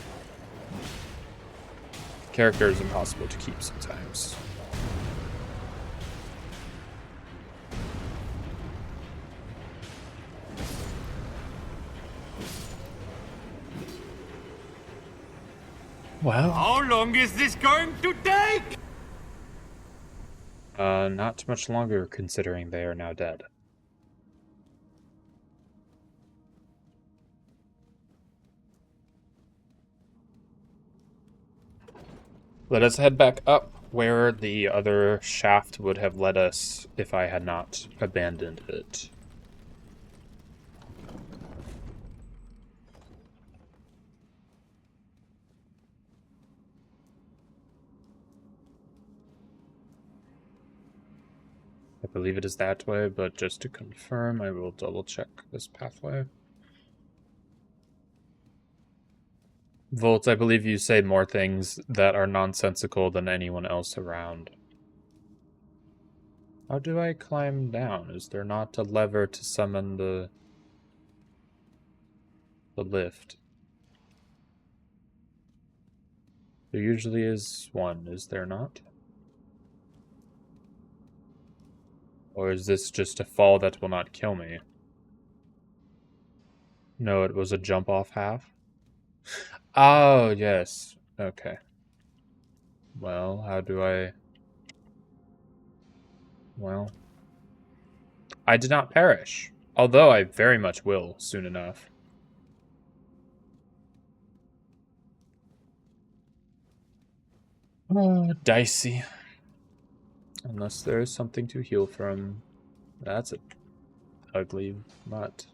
character is impossible to keep sometimes. Well, how long is this going to take? Not much longer, considering they are now dead. Let us head back up where the other shaft would have led us if I had not abandoned it. I believe it is that way, but just to confirm, I will double check this pathway. Volt, I believe you say more things that are nonsensical than anyone else around. How do I climb down? Is there not a lever to summon the lift? There usually is one, is there not? Or is this just a fall that will not kill me? No, it was a jump off half. Oh, yes. Okay. Well, how do I... Well... I did not perish. Although I very much will, soon enough. Oh, dicey. Unless there is something to heal from. That's a ugly mutt.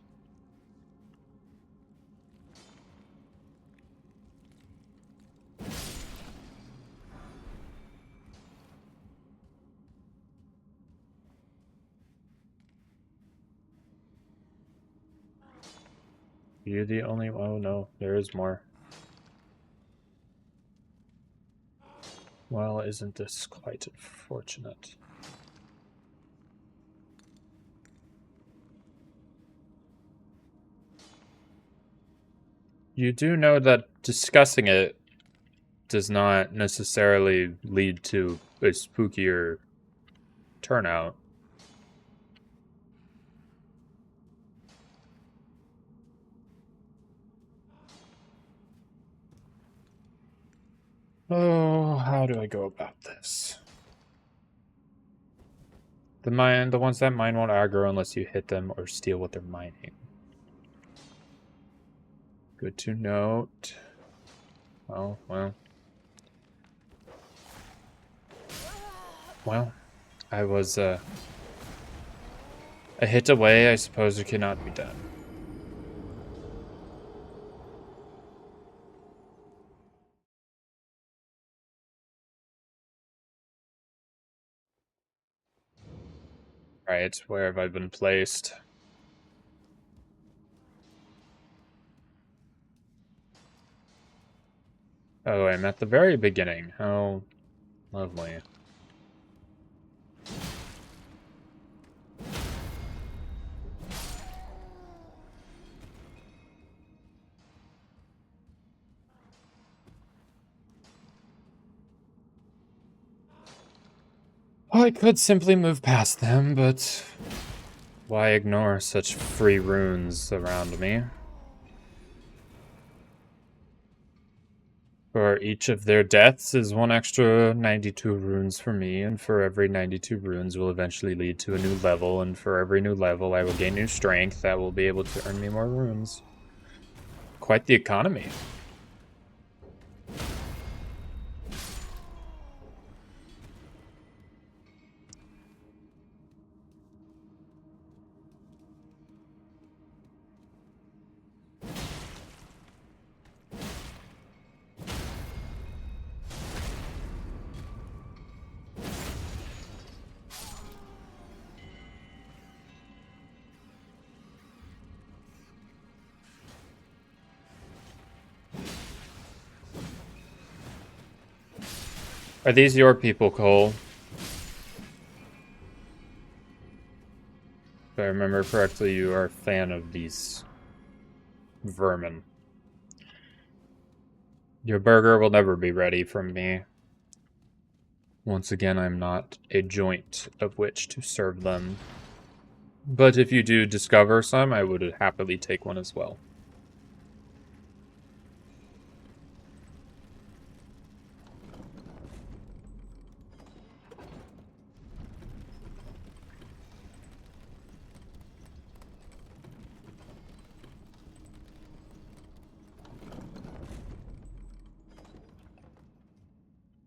You're the only... Oh no, there is more. Well, isn't this quite unfortunate? You do know that discussing it does not necessarily lead to a spookier turnout. Oh, how do I go about this? The ones that mine won't aggro unless you hit them or steal what they're mining. Good to note. Oh, well. Well, I A hit away, I suppose it cannot be done. Right, where have I been placed? Oh, I'm at the very beginning. How lovely. I could simply move past them, but why ignore such free runes around me? For each of their deaths is one extra 92 runes for me, and for every 92 runes will eventually lead to a new level, and for every new level I will gain new strength that will be able to earn me more runes. Quite the economy. Are these your people, Cole? If I remember correctly, you are a fan of these vermin. Your burger will never be ready from me. Once again, I'm not a joint of which to serve them. But if you do discover some, I would happily take one as well.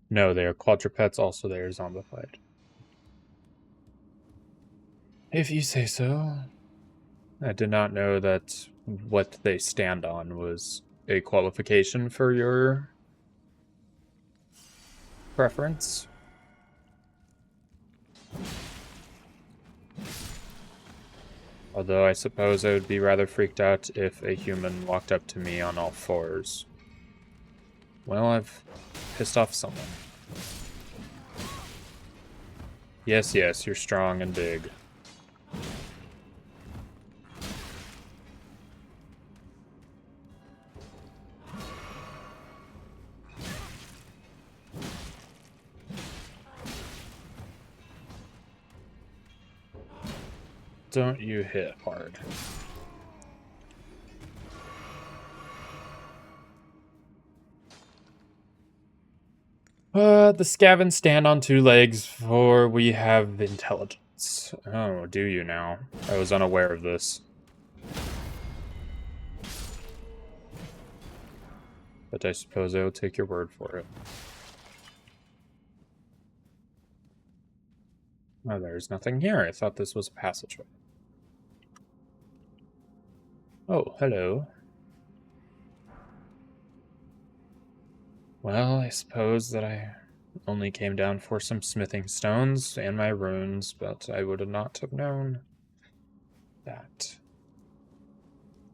No, they are quadrupeds, also they are zombified. If you say so. I did not know that what they stand on was a qualification for your preference. Although I suppose I would be rather freaked out if a human walked up to me on all fours. Well, I've pissed off someone. Yes, yes, you're strong and big. Don't you hit hard. The scavens stand on two legs, for we have intelligence. Oh, do you now? I was unaware of this. But I suppose I will take your word for it. Oh, there's nothing here. I thought this was a passageway. Oh, hello. Well, I suppose that I only came down for some smithing stones and my runes, but I would not have known that.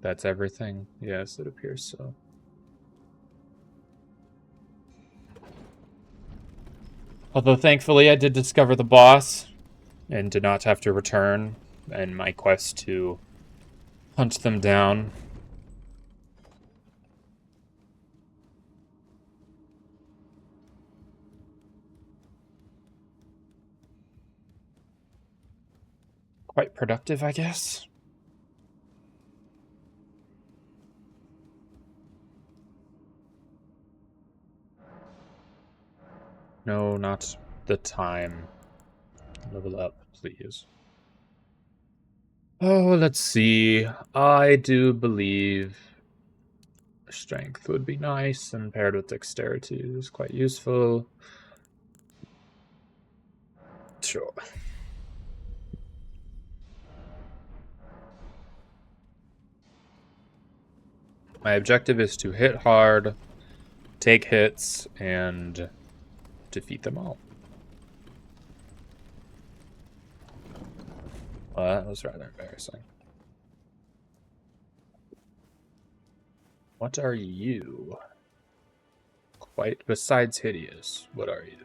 That's everything. Yes, it appears so. Although thankfully I did discover the boss and did not have to return in my quest to hunt them down. Quite productive, I guess. No, not the time. Level up, please. Oh, let's see. I do believe strength would be nice, and paired with dexterity is quite useful. Sure. My objective is to hit hard, take hits, and defeat them all. Well, that was rather embarrassing. What are you? Quite besides hideous, what are you?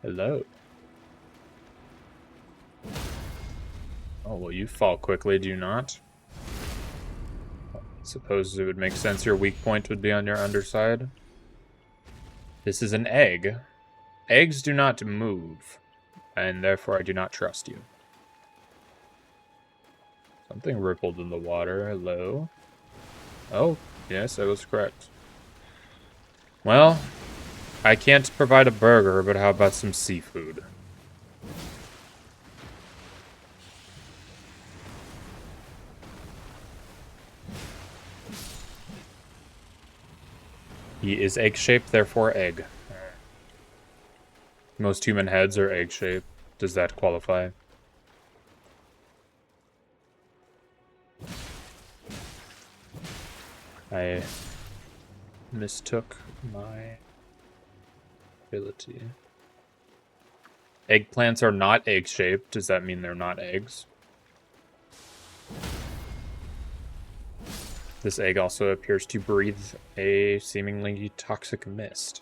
Hello. Oh, well, you fall quickly, do you not? I suppose it would make sense your weak point would be on your underside. This is an egg. Eggs do not move, and therefore I do not trust you. Something rippled in the water. Hello? Oh, yes, I was correct. Well, I can't provide a burger, but how about some seafood? He is egg-shaped, therefore egg. Most human heads are egg-shaped. Does that qualify? I mistook my ability. Eggplants are not egg-shaped. Does that mean they're not eggs? This egg also appears to breathe a seemingly toxic mist.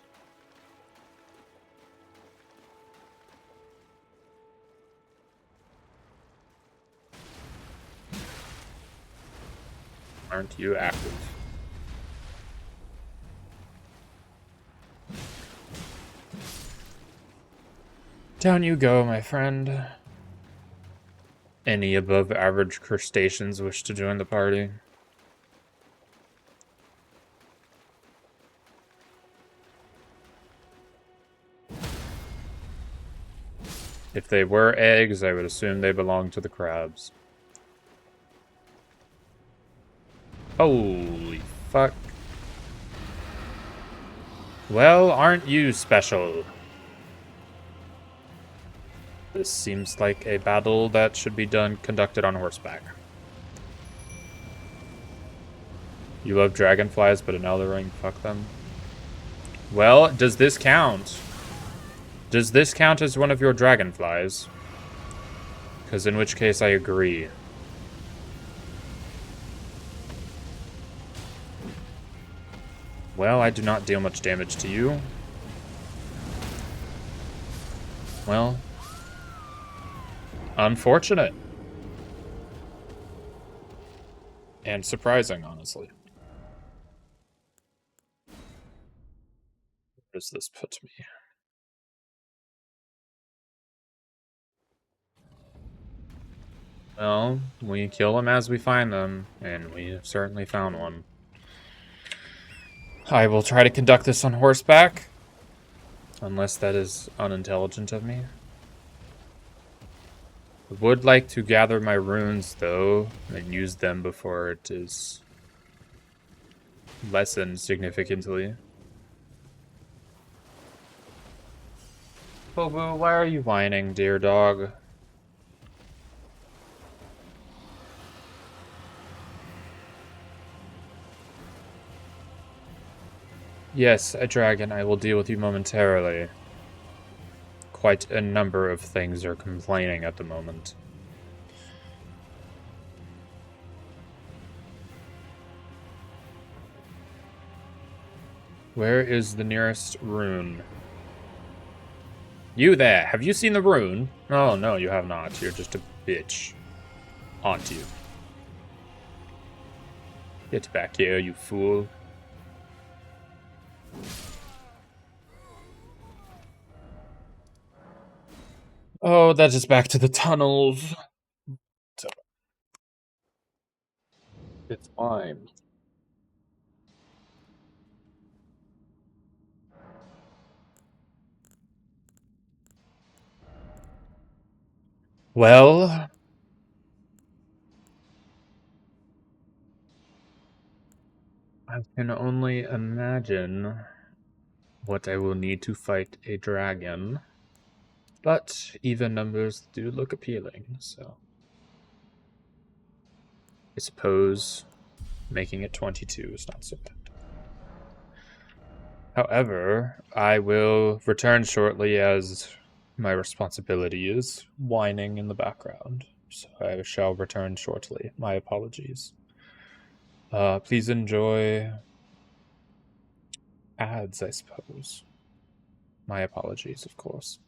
Aren't you active? Down you go, my friend. Any above average crustaceans wish to join the party? If they were eggs, I would assume they belong to the crabs. Holy fuck. Well, aren't you special? This seems like a battle that should be conducted on horseback. You love dragonflies, but in Elden Ring, fuck them. Well, does this count? Does this count as one of your dragonflies? Because in which case I agree. Well, I do not deal much damage to you. Well, unfortunate. And surprising, honestly. Where does this put me? Well, we kill them as we find them, and we have certainly found one. I will try to conduct this on horseback, unless that is unintelligent of me. I would like to gather my runes, though, and use them before it is lessened significantly. Bobo, why are you whining, dear dog? Yes, a dragon, I will deal with you momentarily. Quite a number of things are complaining at the moment. Where is the nearest rune? You there, have you seen the rune? Oh, no, you have not. You're just a bitch. Aren't you? Get back here, you fool. Oh, that is back to the tunnels. It's fine. Well, I can only imagine what I will need to fight a dragon. But even numbers do look appealing, so. I suppose making it 22 is not so bad. However, I will return shortly as my responsibility is whining in the background. So I shall return shortly. My apologies. Please enjoy ads, I suppose. My apologies, of course.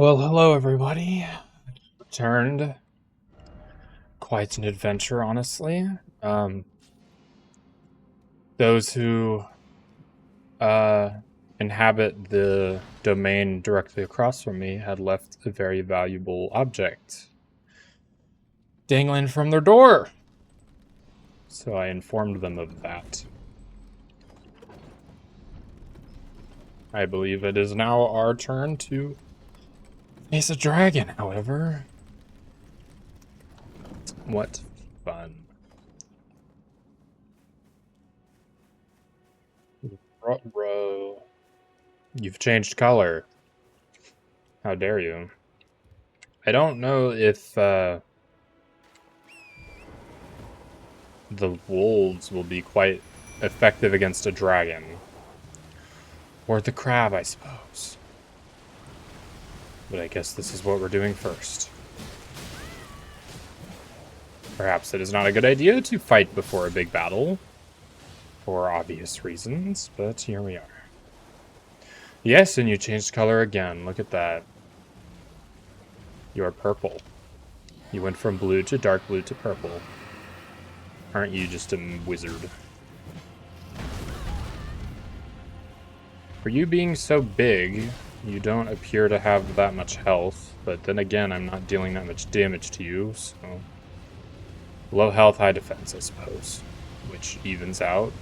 Well, hello everybody. Returned. Quite an adventure, honestly. Those who inhabit the domain directly across from me had left a very valuable object dangling from their door. So I informed them of that. I believe it is now our turn to face a dragon, however. What fun. Ruh-roh. You've changed color. How dare you? I don't know if the wolves will be quite effective against a dragon. Or the crab, I suppose. But I guess this is what we're doing first. Perhaps it is not a good idea to fight before a big battle. For obvious reasons, but here we are. Yes, and you changed color again. Look at that. You're purple. You went from blue to dark blue to purple. Aren't you just a wizard? For you being so big, you don't appear to have that much health, but then again, I'm not dealing that much damage to you, so... Low health, high defense, I suppose. Which evens out,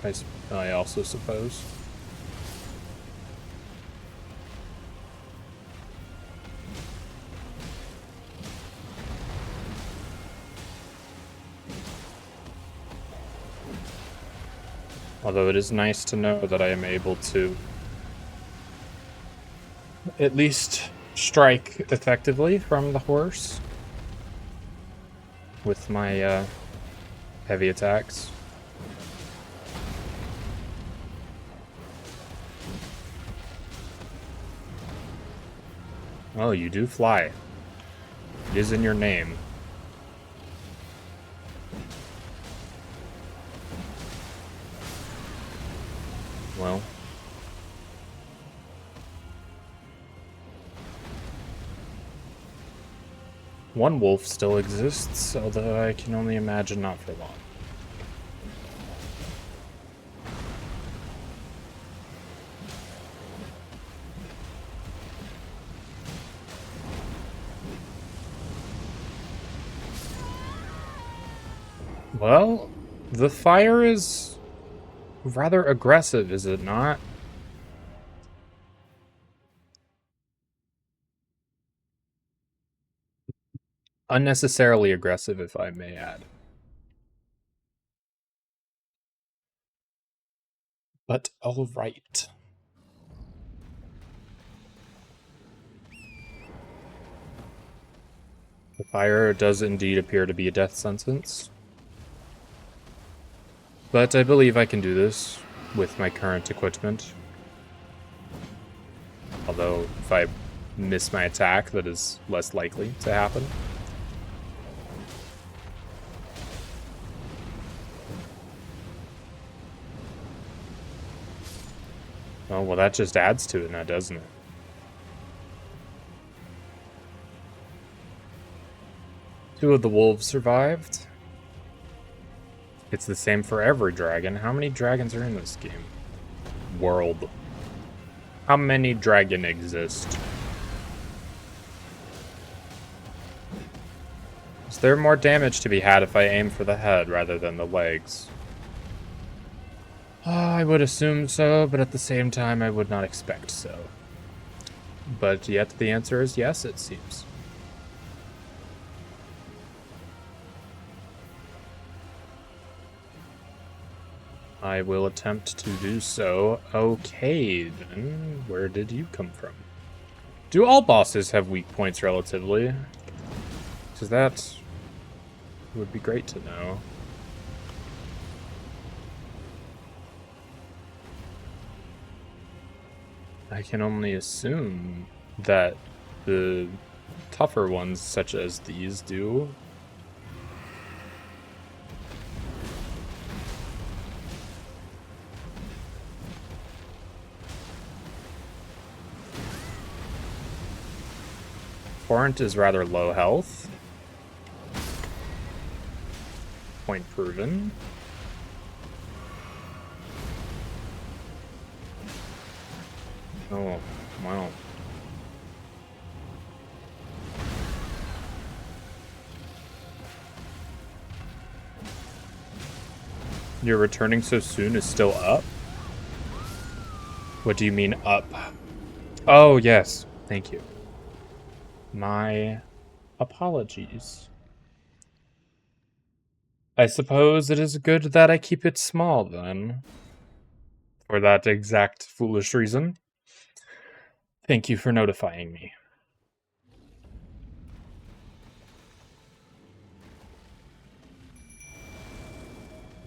I also suppose. Although it is nice to know that I am able to at least strike effectively from the horse with my heavy attacks. Oh, you do fly. It is in your name. Well. One wolf still exists, although I can only imagine not for long. Well, the fire is rather aggressive, is it not? Unnecessarily aggressive, if I may add. But all right. The fire does indeed appear to be a death sentence. But I believe I can do this with my current equipment. Although, if I miss my attack, that is less likely to happen. Oh, well, that just adds to it now, doesn't it? Two of the wolves survived. It's the same for every dragon. How many dragons are in this game? World. How many dragon exist? Is there more damage to be had if I aim for the head rather than the legs? I would assume so, but at the same time I would not expect so. But yet the answer is yes, it seems. I will attempt to do so. Okay, then. Where did you come from? Do all bosses have weak points relatively? Because that would be great to know. I can only assume that the tougher ones, such as these, do. Torrent is rather low health. Point proven. Oh, wow. You're returning so soon is still up? What do you mean up? Oh, yes. Thank you. My apologies. I suppose it is good that I keep it small, then. For that exact foolish reason. Thank you for notifying me.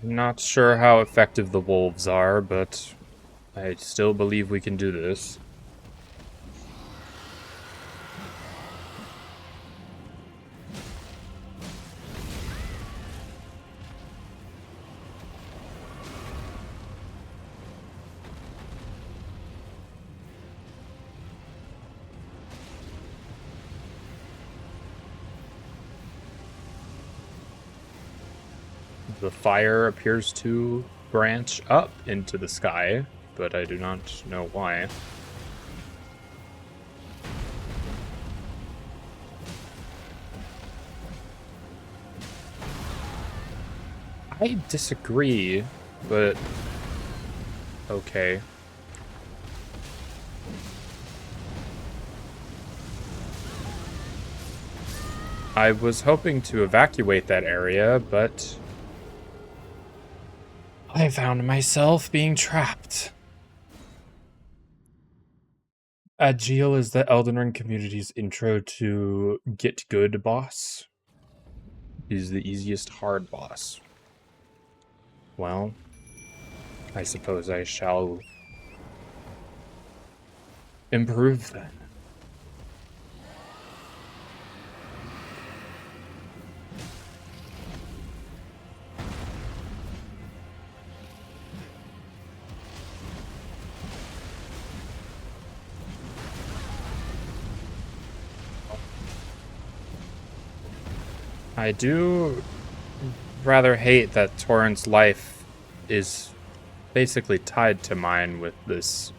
Not sure how effective the wolves are, but I still believe we can do this. The fire appears to branch up into the sky, but I do not know why. I disagree, but okay. I was hoping to evacuate that area, but I found myself being trapped. Agil is the Elden Ring community's intro to Get Good boss. He's the easiest hard boss. Well, I suppose I shall improve then. I do rather hate that Torrent's life is basically tied to mine with this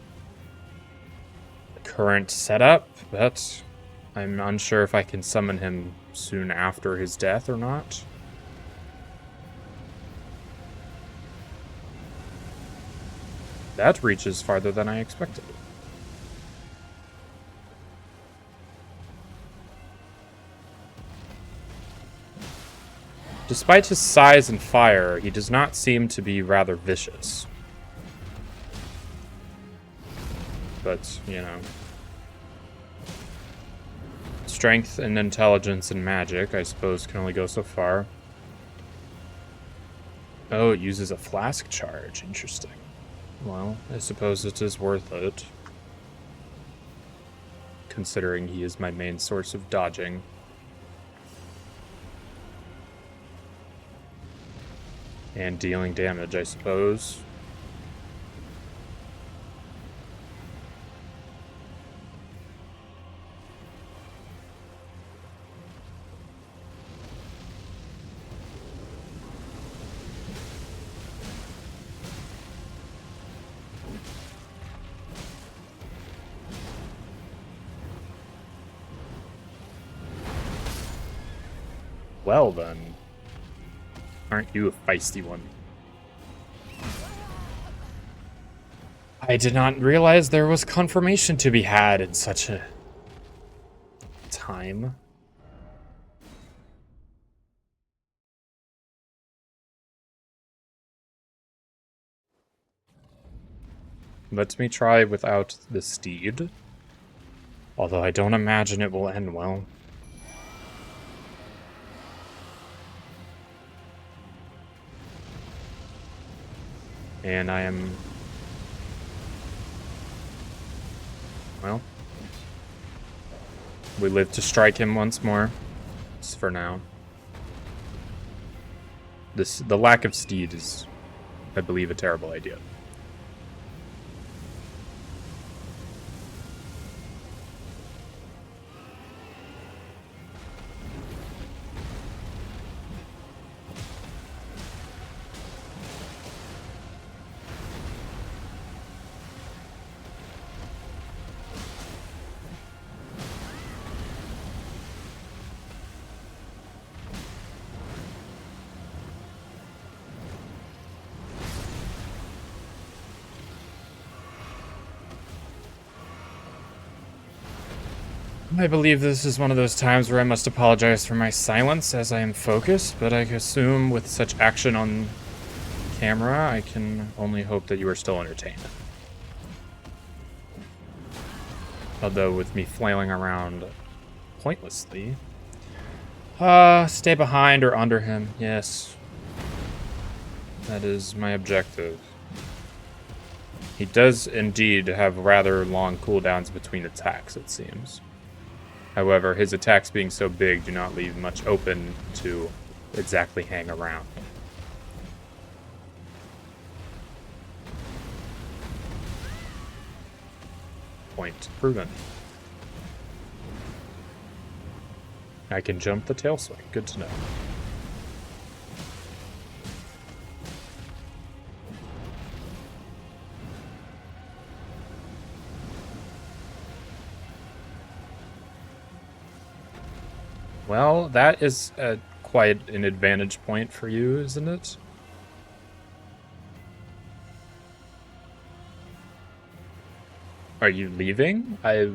current setup, but I'm unsure if I can summon him soon after his death or not. That reaches farther than I expected. Despite his size and fire, he does not seem to be rather vicious. But, you know. Strength and intelligence and magic, I suppose, can only go so far. Oh, it uses a flask charge. Interesting. Well, I suppose it is worth it. Considering he is my main source of dodging. And dealing damage, I suppose. Well then. Aren't you a feisty one? I did not realize there was confirmation to be had in such a time. Let me try without the steed. Although I don't imagine it will end well. And I am... Well. We live to strike him once more. Just for now. The lack of steed is, I believe, a terrible idea. I believe this is one of those times where I must apologize for my silence as I am focused, but I assume with such action on camera, I can only hope that you are still entertained. Although with me flailing around pointlessly. Stay behind or under him, yes. That is my objective. He does indeed have rather long cooldowns between attacks, it seems. However, his attacks being so big do not leave much open to exactly hang around. Point proven. I can jump the tail swing. Good to know. Well, that is quite an advantage point for you, isn't it? Are you leaving? I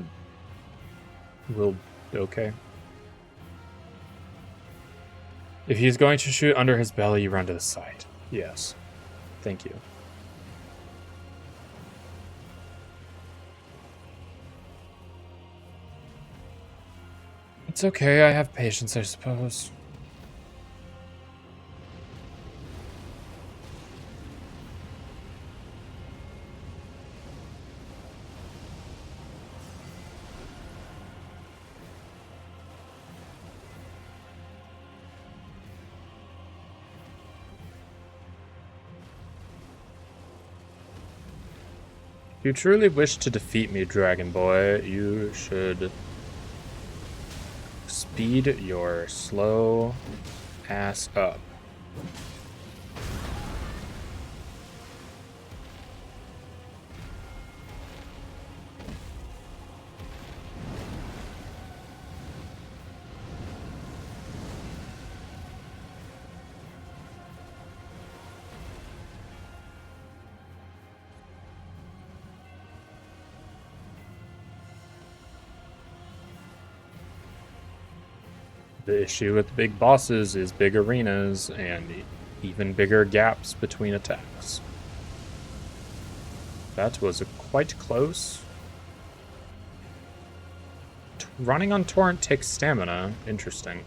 will... Okay. If he's going to shoot under his belly, you run to the side. Yes. Thank you. It's okay, I have patience, I suppose. If you truly wish to defeat me, Dragon Boy, you should speed your slow ass up. The issue with big bosses is big arenas and even bigger gaps between attacks. That was quite close. Running on Torrent takes stamina. Interesting.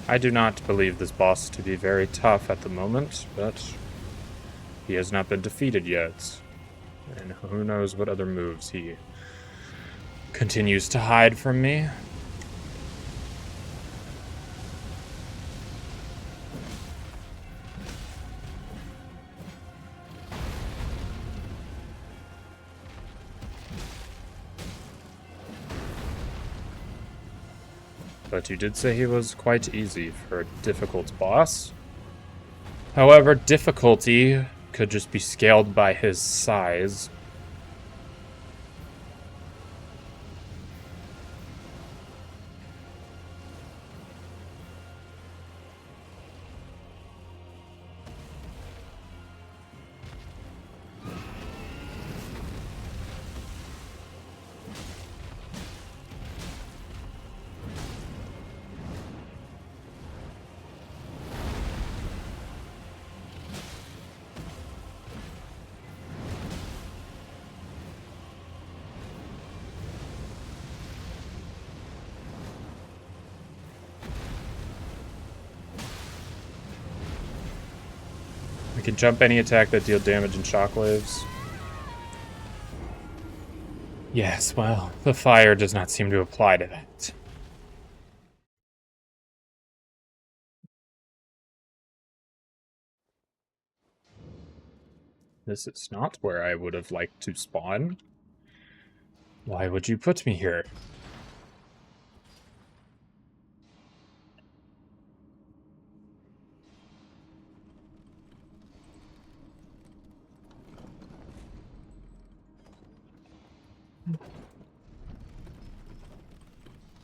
I do not believe this boss to be very tough at the moment, but he has not been defeated yet. And who knows what other moves he continues to hide from me. But you did say he was quite easy for a difficult boss. However, difficulty could just be scaled by his size. We can jump any attack that deal damage and shockwaves. Yes, well, the fire does not seem to apply to that. This is not where I would have liked to spawn. Why would you put me here?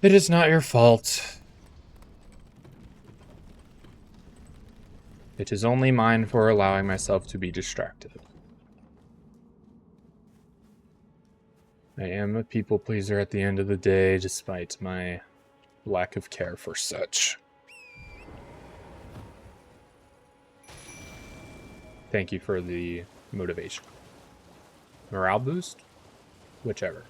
It is not your fault. It is only mine for allowing myself to be distracted. I am a people pleaser at the end of the day, despite my lack of care for such. Thank you for the motivation. Morale boost? Whichever.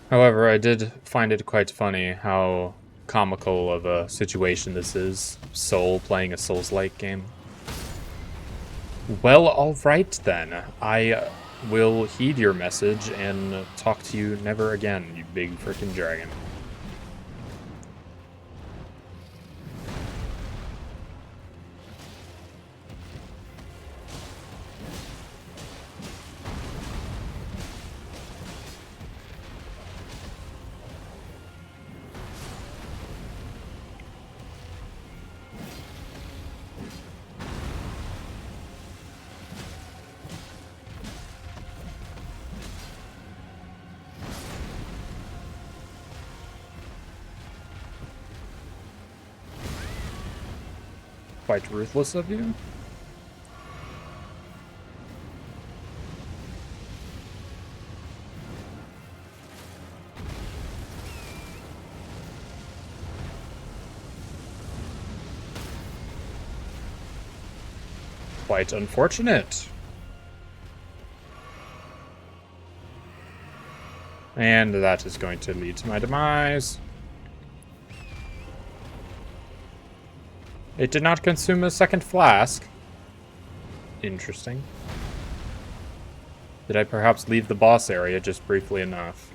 However, I did find it quite funny how comical of a situation this is. Soul playing a Souls-like game. Well, alright then. I will heed your message and talk to you never again, you big frickin' dragon. Quite ruthless of you. Quite unfortunate. And that is going to lead to my demise. It did not consume a second flask. Interesting. Did I perhaps leave the boss area just briefly enough?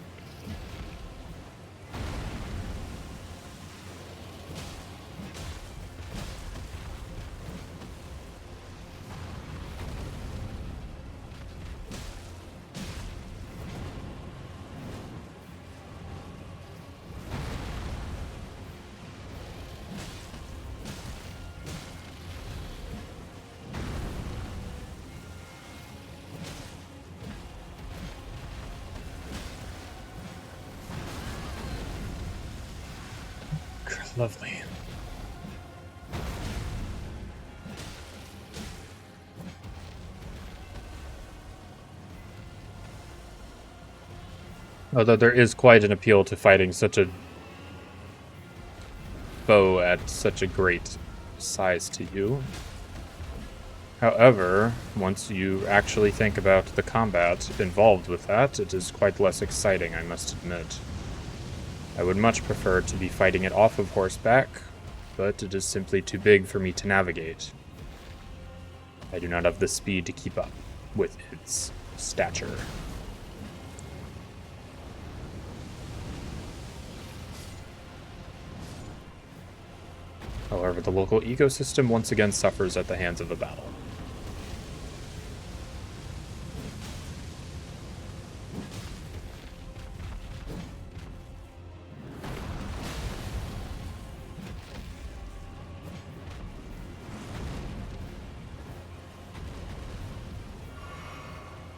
Lovely. Although there is quite an appeal to fighting such a foe at such a great size to you. However, once you actually think about the combat involved with that, it is quite less exciting, I must admit. I would much prefer to be fighting it off of horseback, but it is simply too big for me to navigate. I do not have the speed to keep up with its stature. However, the local ecosystem once again suffers at the hands of a battle.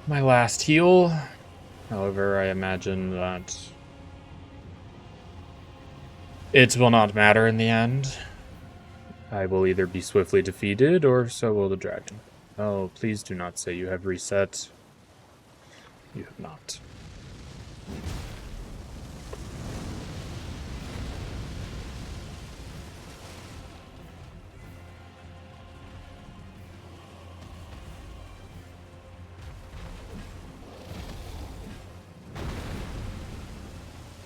My last heal. However, I imagine that it will not matter in the end. I will either be swiftly defeated, or so will the dragon. Oh, please do not say you have reset. You have not.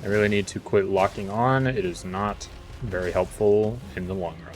I really need to quit locking on. It is not very helpful in the long run.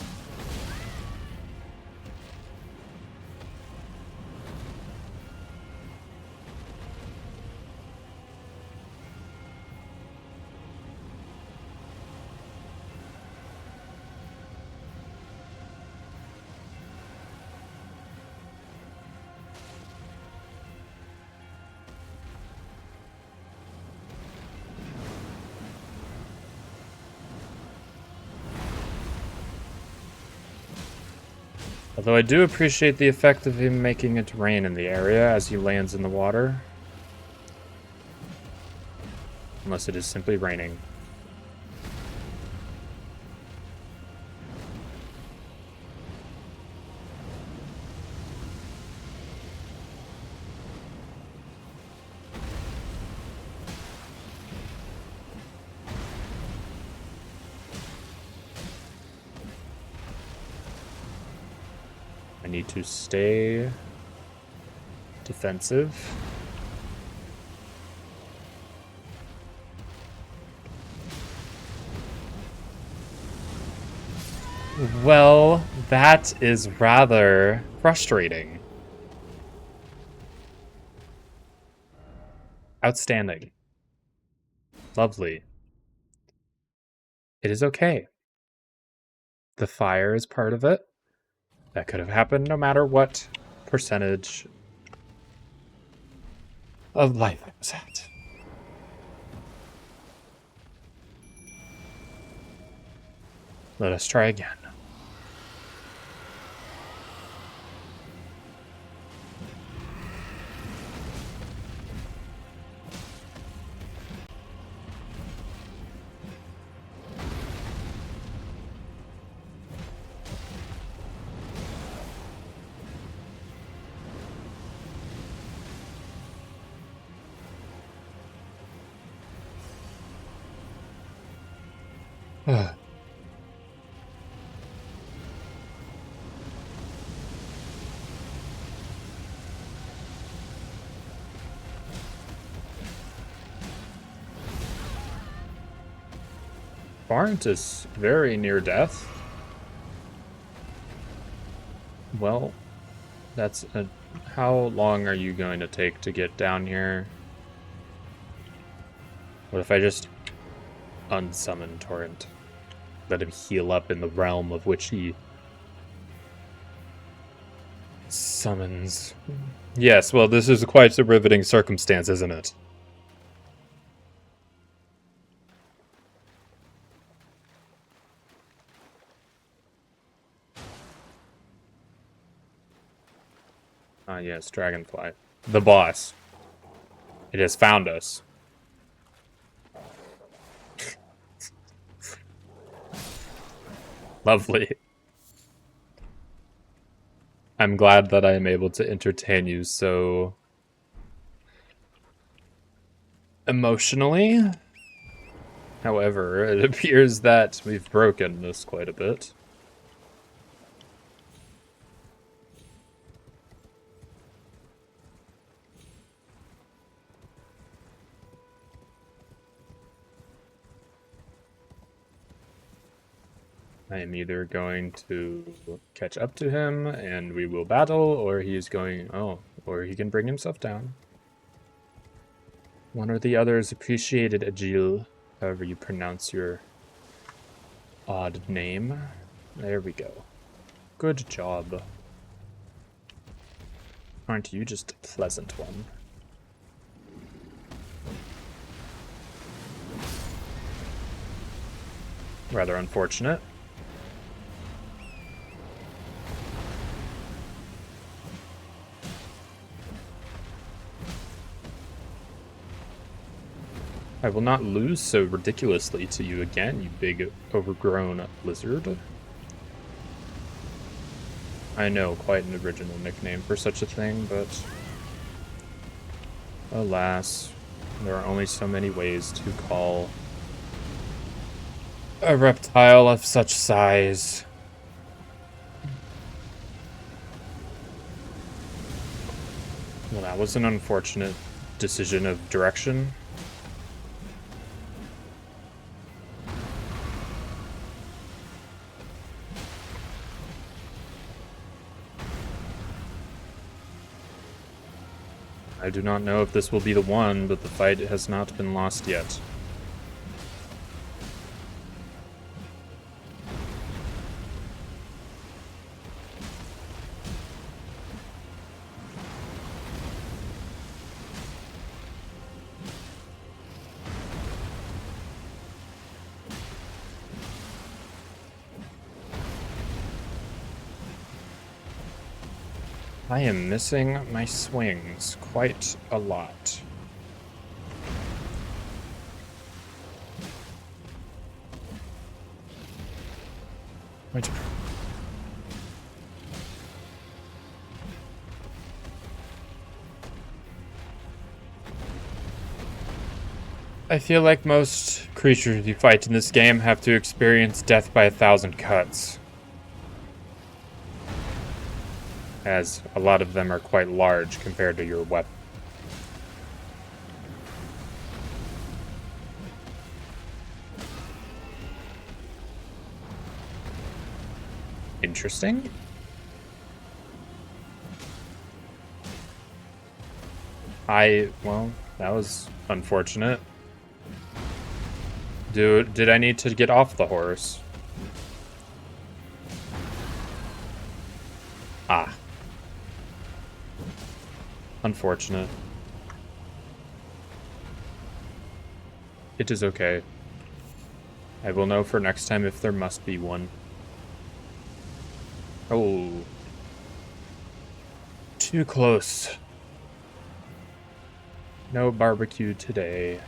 Although I do appreciate the effect of him making it rain in the area as he lands in the water. Unless it is simply raining. I need to stay defensive. Well, that is rather frustrating. Outstanding. Lovely. It is okay. The fire is part of it. That could have happened no matter what percentage of life I was at. Let us try again. Barnes is very near death. Well, that's a... How long are you going to take to get down here? What if I just unsummon Torrent? Let him heal up in the realm of which he summons. Yes, well, this is quite a riveting circumstance, isn't it? Ah, yes, Dragonfly. The boss. It has found us. Lovely. I'm glad that I am able to entertain you so emotionally. However, it appears that we've broken this quite a bit. I am either going to catch up to him and we will battle, or he's going... Oh, or he can bring himself down. One or the other is appreciated, Agil, however you pronounce your odd name. There we go. Good job. Aren't you just a pleasant one? Rather unfortunate. I will not lose so ridiculously to you again, you big overgrown lizard. I know, quite an original nickname for such a thing, but alas, there are only so many ways to call a reptile of such size. Well, that was an unfortunate decision of direction. I do not know if this will be the one, but the fight has not been lost yet. I am missing my swings quite a lot. Which... I feel like most creatures you fight in this game have to experience death by 1,000 cuts, as a lot of them are quite large compared to your weapon. Interesting. Well, that was unfortunate. Did I need to get off the horse? Ah. Unfortunate. It is okay. I will know for next time if there must be one. Oh. Too close. No barbecue today.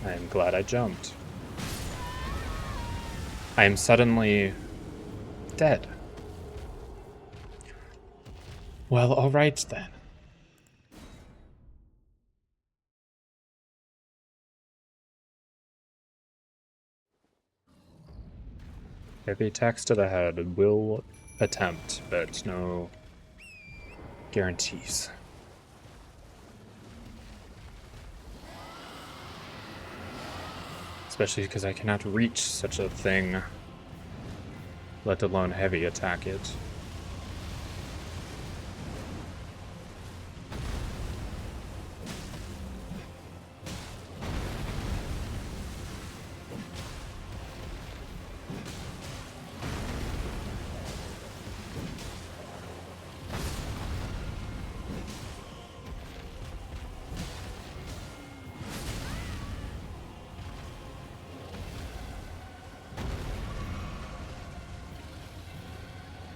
I am glad I jumped. I am suddenly dead. Well, alright then. Heavy attacks to the head will attempt, but no guarantees. Especially because I cannot reach such a thing, let alone heavy attack it.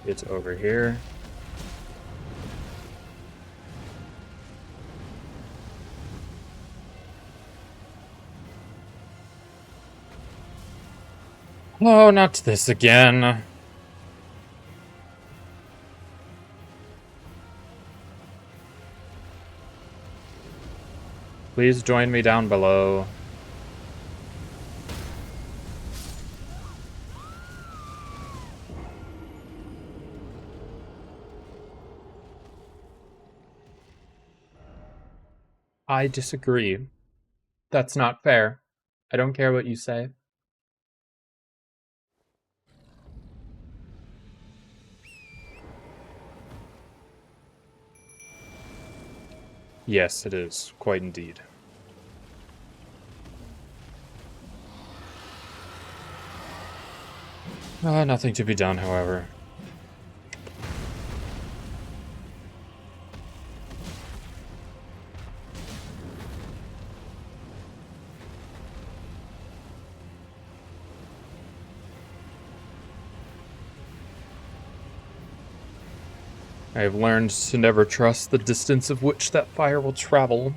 It's over here. Oh, not this again. Please join me down below. I disagree. That's not fair. I don't care what you say. Yes, it is. Quite indeed. Nothing to be done, however. I have learned to never trust the distance of which that fire will travel,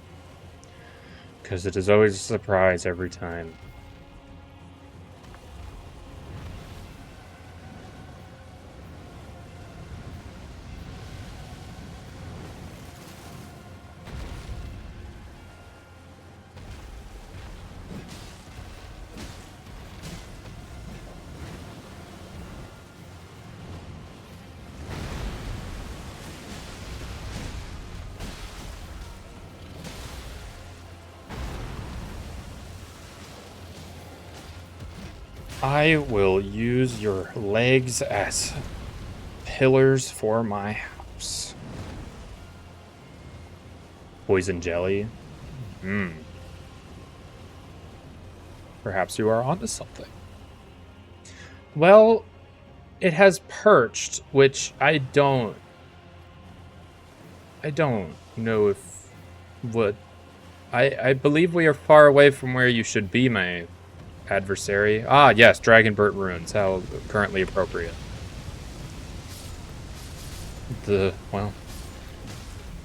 because it is always a surprise every time. I will use your legs as pillars for my house. Poison jelly? Perhaps you are onto something. Well, it has perched, which I don't know if would. I believe we are far away from where you should be, my adversary. Ah, yes, Dragonburt Ruins. How currently appropriate. Well,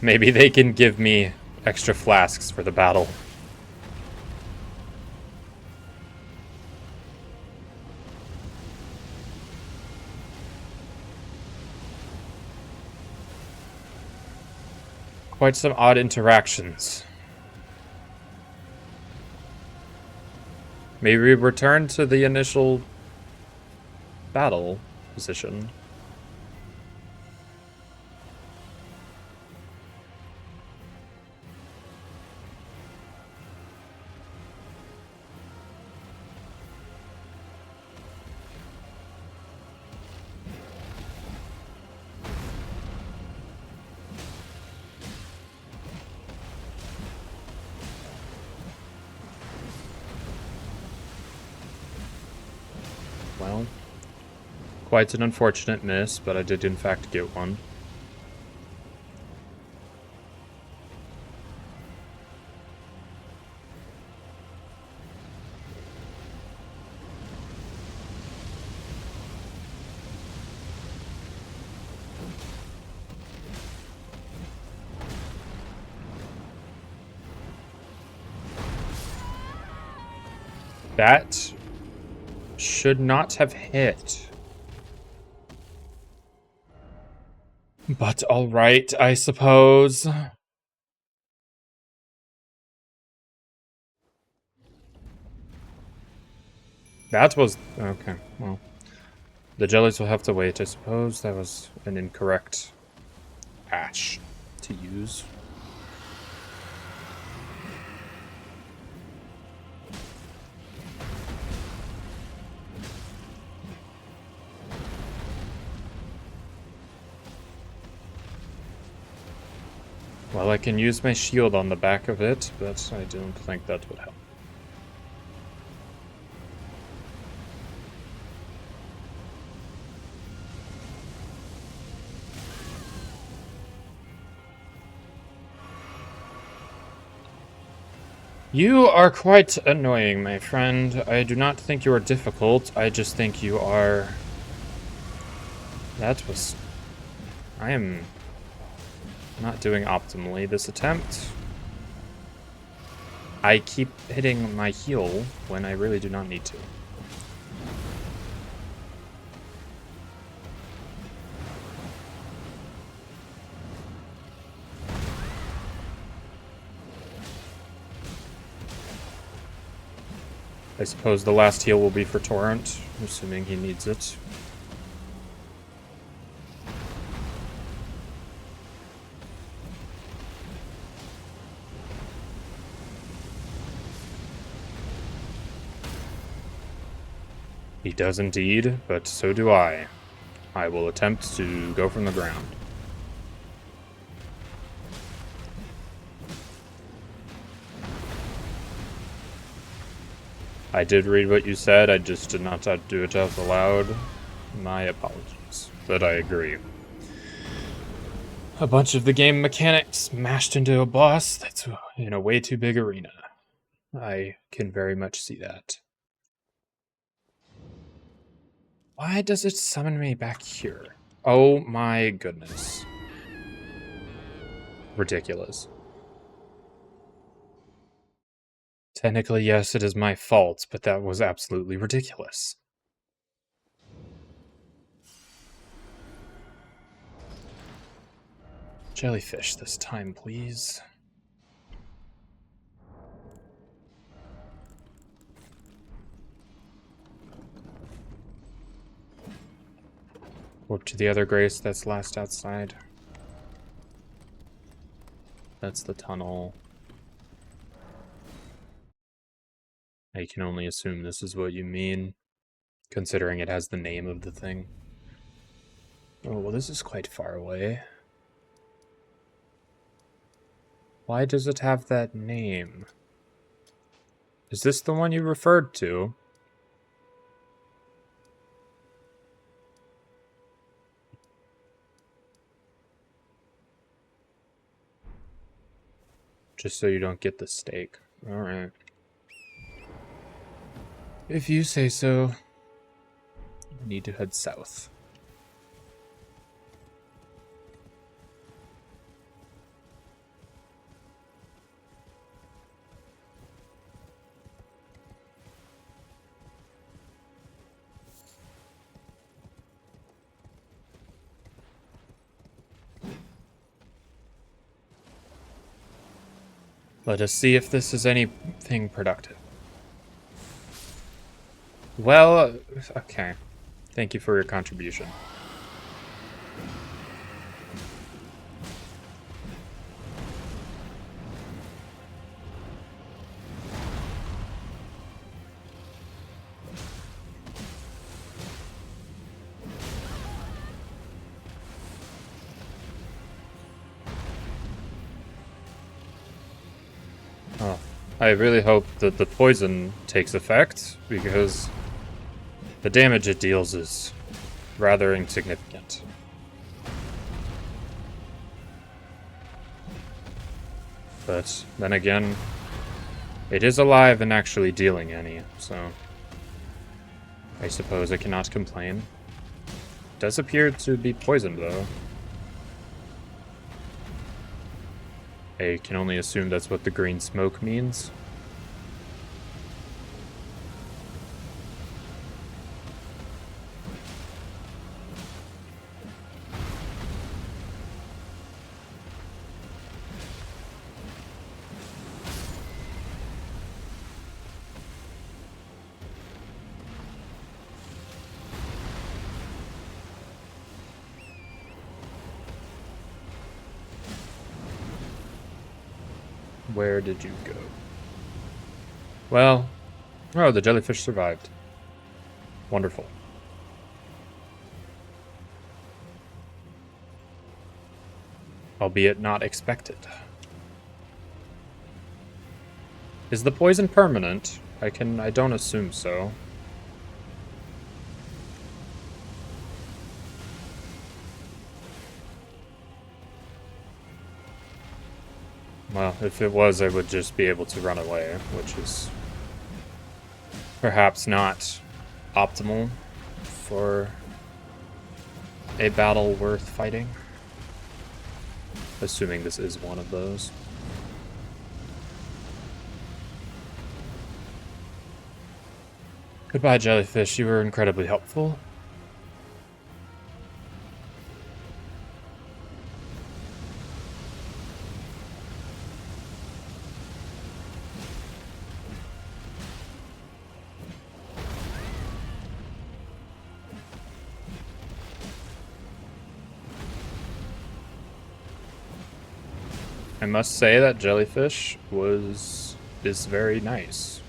maybe they can give me extra flasks for the battle. Quite some odd interactions. Maybe we return to the initial battle position. Well, quite an unfortunate miss, but I did in fact get one. That should not have hit. But alright, I suppose. That was... okay, well. The jellies will have to wait, I suppose. That was an incorrect patch to use. Well, I can use my shield on the back of it, but I don't think that would help. You are quite annoying, my friend. I do not think you are difficult. I just think you are... That was... I am not doing optimally this attempt. I keep hitting my heel when I really do not need to. I suppose the last heal will be for Torrent, assuming he needs it. He does indeed, but so do I. I will attempt to go from the ground. I did read what you said, I just did not do it out loud. My apologies, but I agree. A bunch of the game mechanics smashed into a boss that's in a way too big arena. I can very much see that. Why does it summon me back here? Oh my goodness. Ridiculous. Technically, yes, it is my fault, but that was absolutely ridiculous. Jellyfish this time, please. Warp to the other Grace that's last outside. That's the tunnel. I can only assume this is what you mean, considering it has the name of the thing. Oh, well, this is quite far away. Why does it have that name? Is this the one you referred to? Just so you don't get the steak. Alright. If you say so. I need to head south. Let us see if this is anything productive. Well, okay. Thank you for your contribution. Oh, I really hope that the poison takes effect, because the damage it deals is rather insignificant. But then again, it is alive and actually dealing any, so I suppose I cannot complain. It does appear to be poisoned, though. I can only assume that's what the green smoke means. Where did you go? Well, oh, the jellyfish survived. Wonderful. Albeit not expected. Is the poison permanent? I don't assume so. Well, if it was, I would just be able to run away, which is perhaps not optimal for a battle worth fighting. Assuming this is one of those. Goodbye, jellyfish. You were incredibly helpful. I must say that jellyfish is very nice.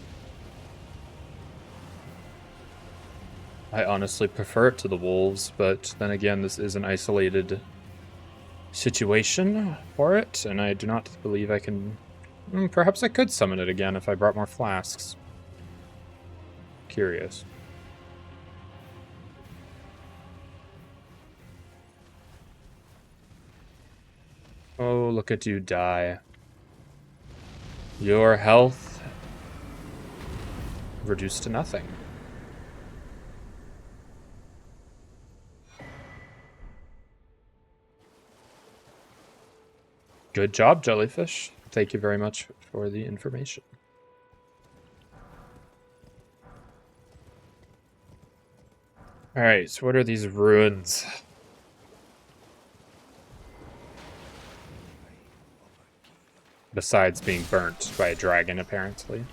I honestly prefer it to the wolves, but then again, this is an isolated situation for it, and I do not believe I can... perhaps I could summon it again if I brought more flasks. Curious. Oh, look at you die. Your health reduced to nothing. Good job, jellyfish. Thank you very much for the information. Alright, so what are these ruins? Besides being burnt by a dragon, apparently.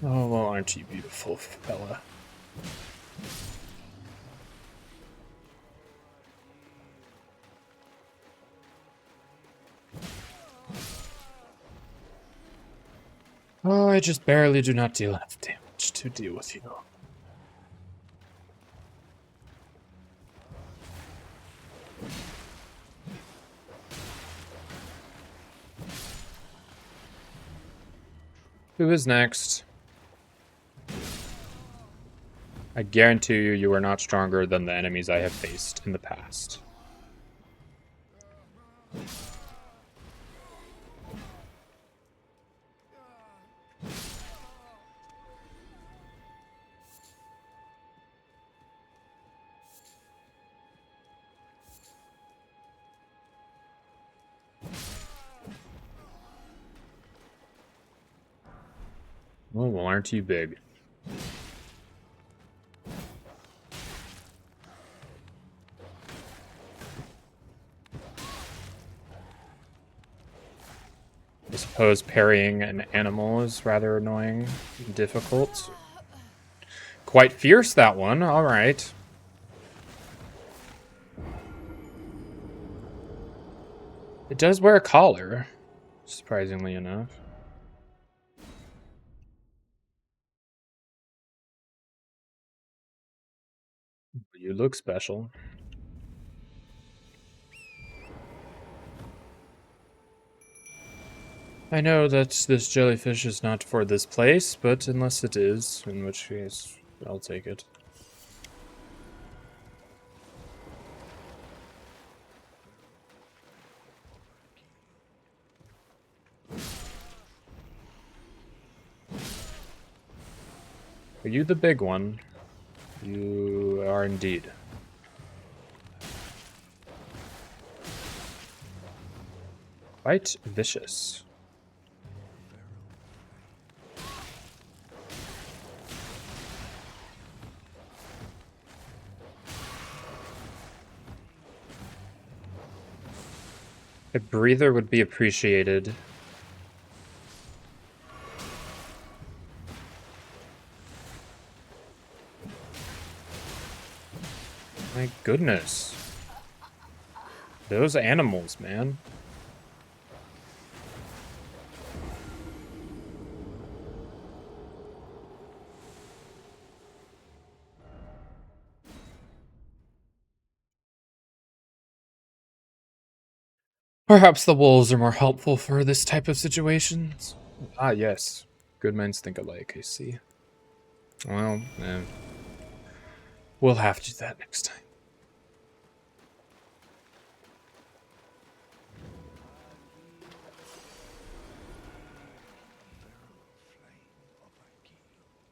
Oh, well, aren't you beautiful, fella? Oh, I just barely do not deal enough damage to deal with you. Who is next? I guarantee you, you are not stronger than the enemies I have faced in the past. Oh, well, aren't you big? I suppose parrying an animal is rather annoying and difficult. Quite fierce, that one. All right. It does wear a collar, surprisingly enough. You look special. I know that this jellyfish is not for this place, but unless it is, in which case, I'll take it. Are you the big one? You are indeed. Quite vicious. A breather would be appreciated. My goodness. Those animals, man. Perhaps the wolves are more helpful for this type of situations. Ah, yes. Good minds think alike, I see. Well, we'll have to do that next time.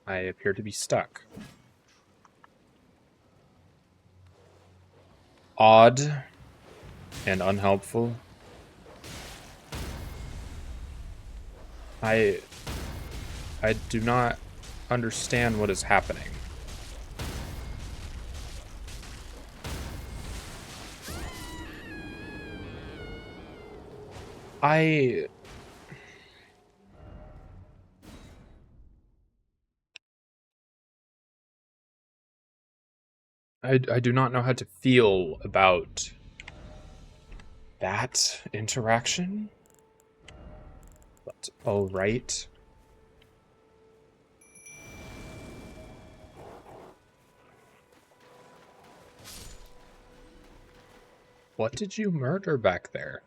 I appear to be stuck. Odd and unhelpful. I do not understand what is happening. I do not know how to feel about that interaction. But all right. What did you murder back there?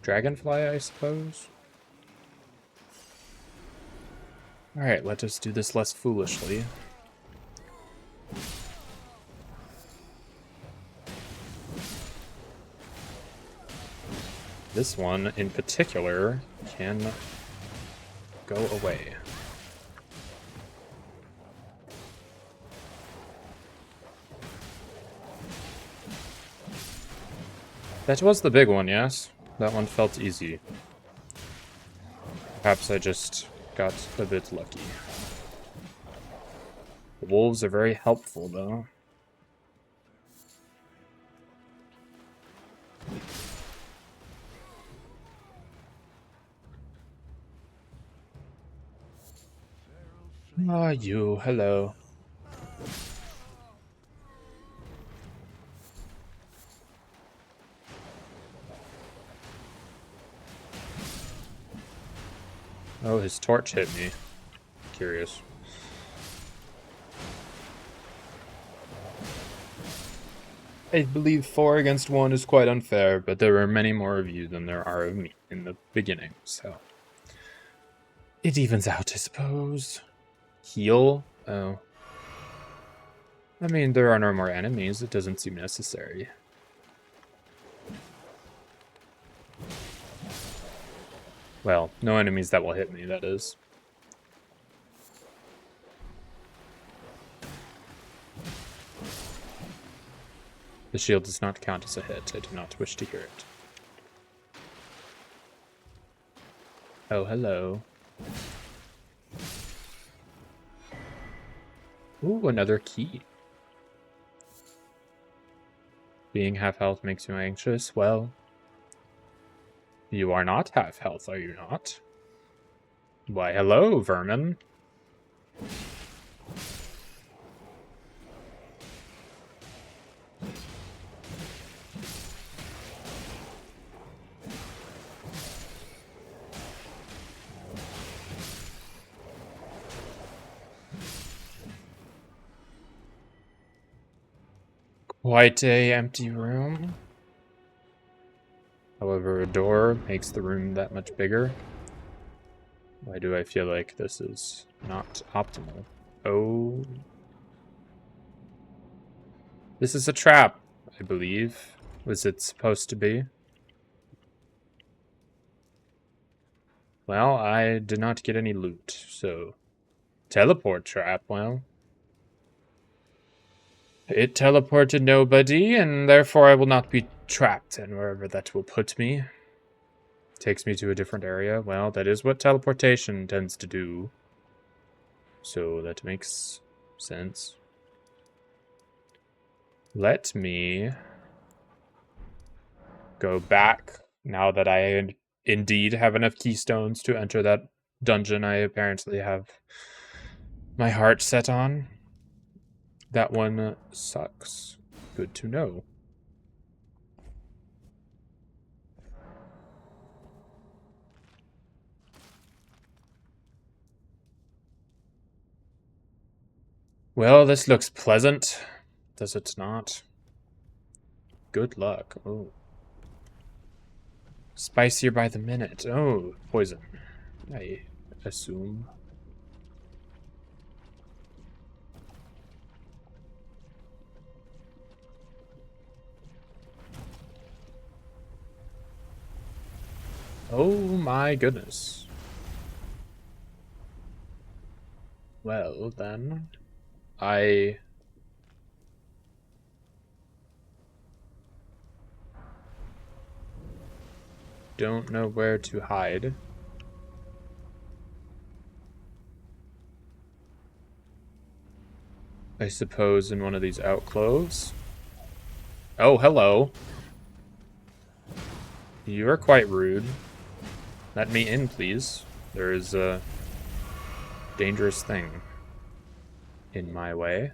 Dragonfly, I suppose? Alright, let us do this less foolishly. This one, in particular, can go away. That was the big one, yes? That one felt easy. Perhaps I just got a bit lucky. The wolves are very helpful, though. Ah, you, hello. Oh, his torch hit me. Curious. I believe 4 against 1 is quite unfair, but there are many more of you than there are of me in the beginning, so... It evens out, I suppose. Heal? Oh. I mean, there are no more enemies. It doesn't seem necessary. Well, no enemies that will hit me, that is. The shield does not count as a hit. I do not wish to hear it. Oh, hello. Ooh, another key. Being half health makes you anxious. Well, you are not half health, are you not? Why, hello, vermin. Quite a empty room. However, a door makes the room that much bigger. Why do I feel like this is not optimal? Oh. This is a trap, I believe. Was it supposed to be? Well, I did not get any loot, so... Teleport trap, well... It teleported nobody, and therefore I will not be trapped in wherever that will put me. Takes me to a different area. Well, that is what teleportation tends to do. So that makes sense. Let me go back now that I indeed have enough keystones to enter that dungeon I apparently have my heart set on. That one sucks. Good to know. Well, this looks pleasant. Does it not? Good luck. Oh. Spicier by the minute. Oh, poison. I assume. Oh my goodness. Well, then, I don't know where to hide. I suppose in one of these outcloves. Oh, hello. You are quite rude. Let me in, please. There is a dangerous thing in my way.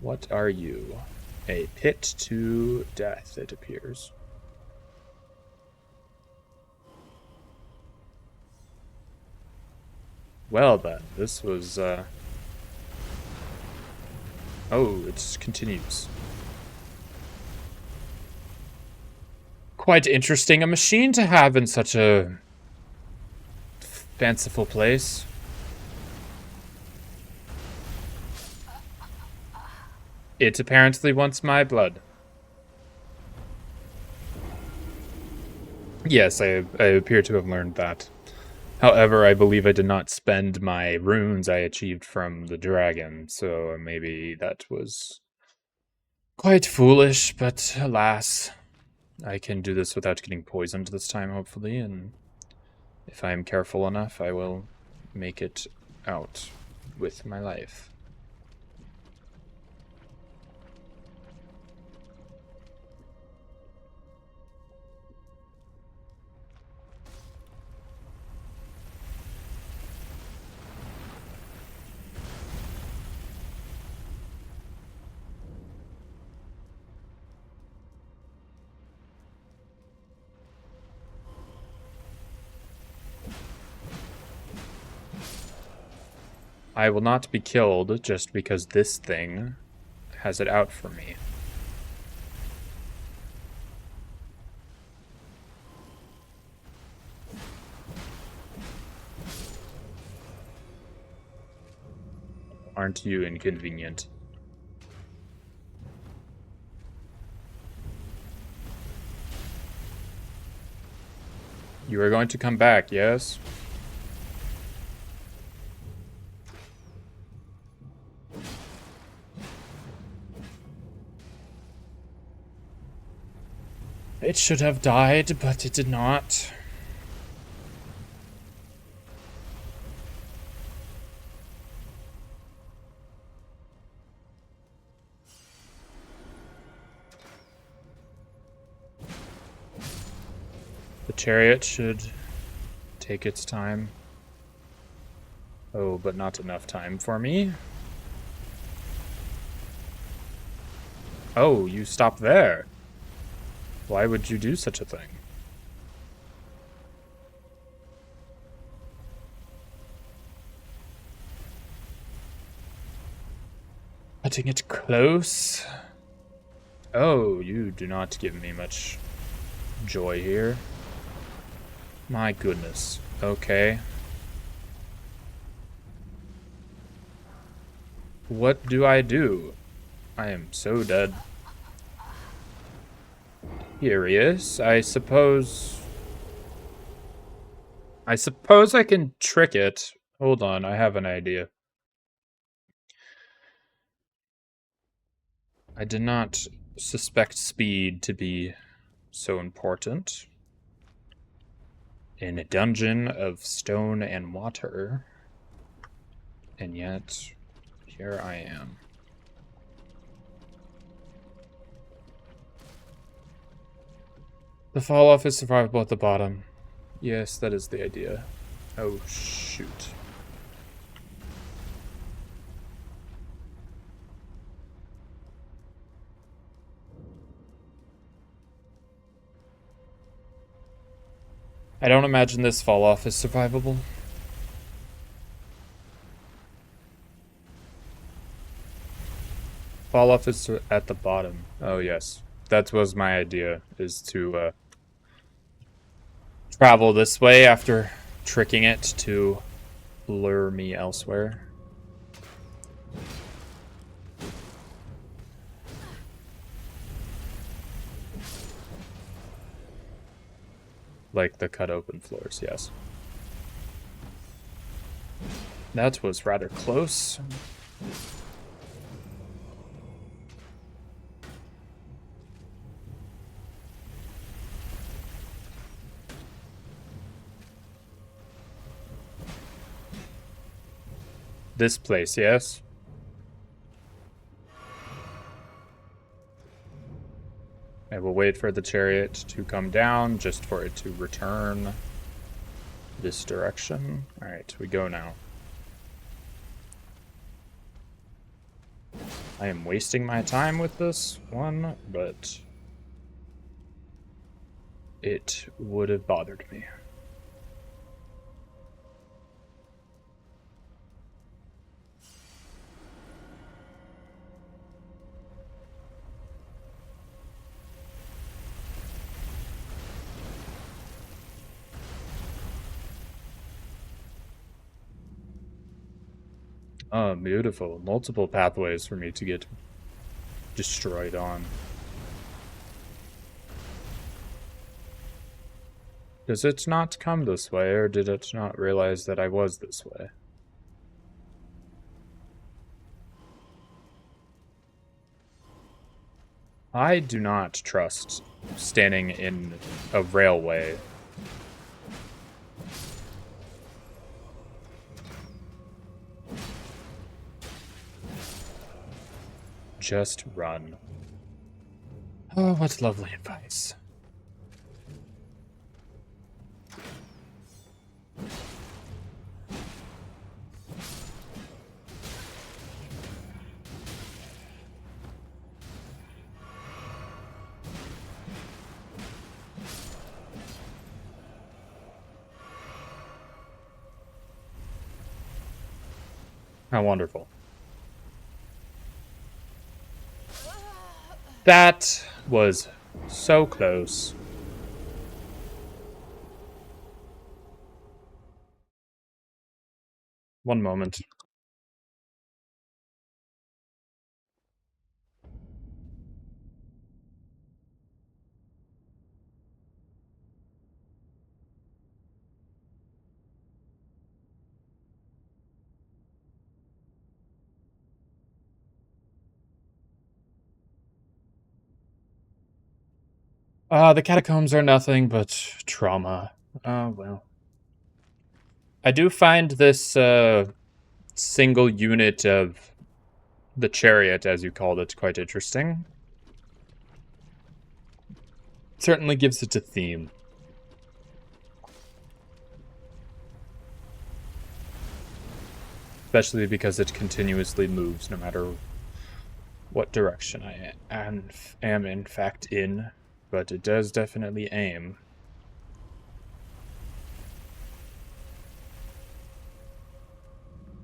What are you? A pit to death, it appears. Well then, this was, Oh, it continues. Quite interesting a machine to have in such a fanciful place. It apparently wants my blood. Yes, I appear to have learned that. However, I believe I did not spend my runes I achieved from the dragon, so maybe that was quite foolish, but alas, I can do this without getting poisoned this time, hopefully, and if I am careful enough, I will make it out with my life. I will not be killed just because this thing has it out for me. Aren't you inconvenient? You are going to come back, yes? It should have died, but it did not. The chariot should take its time. Oh, but not enough time for me. Oh, you stop there. Why would you do such a thing? Cutting it close. Oh, you do not give me much joy here. My goodness. Okay. What do? I am so dead. Curious. I suppose I can trick it. Hold on, I have an idea. I did not suspect speed to be so important. In a dungeon of stone and water. And yet, here I am. The fall off is survivable at the bottom. Yes, that is the idea. Oh, shoot. I don't imagine this fall off is survivable. Fall off is at the bottom. Oh, yes. That was my idea, is to travel this way after tricking it to lure me elsewhere. Like the cut open floors, yes. That was rather close. This place, yes? I will wait for the chariot to come down, just for it to return this direction. Alright, we go now. I am wasting my time with this one, but it would have bothered me. Oh, beautiful. Multiple pathways for me to get destroyed on. Does it not come this way, or did it not realize that I was this way? I do not trust standing in a railway. Just run. Oh, what lovely advice. How wonderful. That was so close. One moment. The catacombs are nothing but trauma. Oh, well. I do find this single unit of the chariot, as you called it, quite interesting. Certainly gives it a theme. Especially because it continuously moves no matter what direction I am in fact in. But it does definitely aim.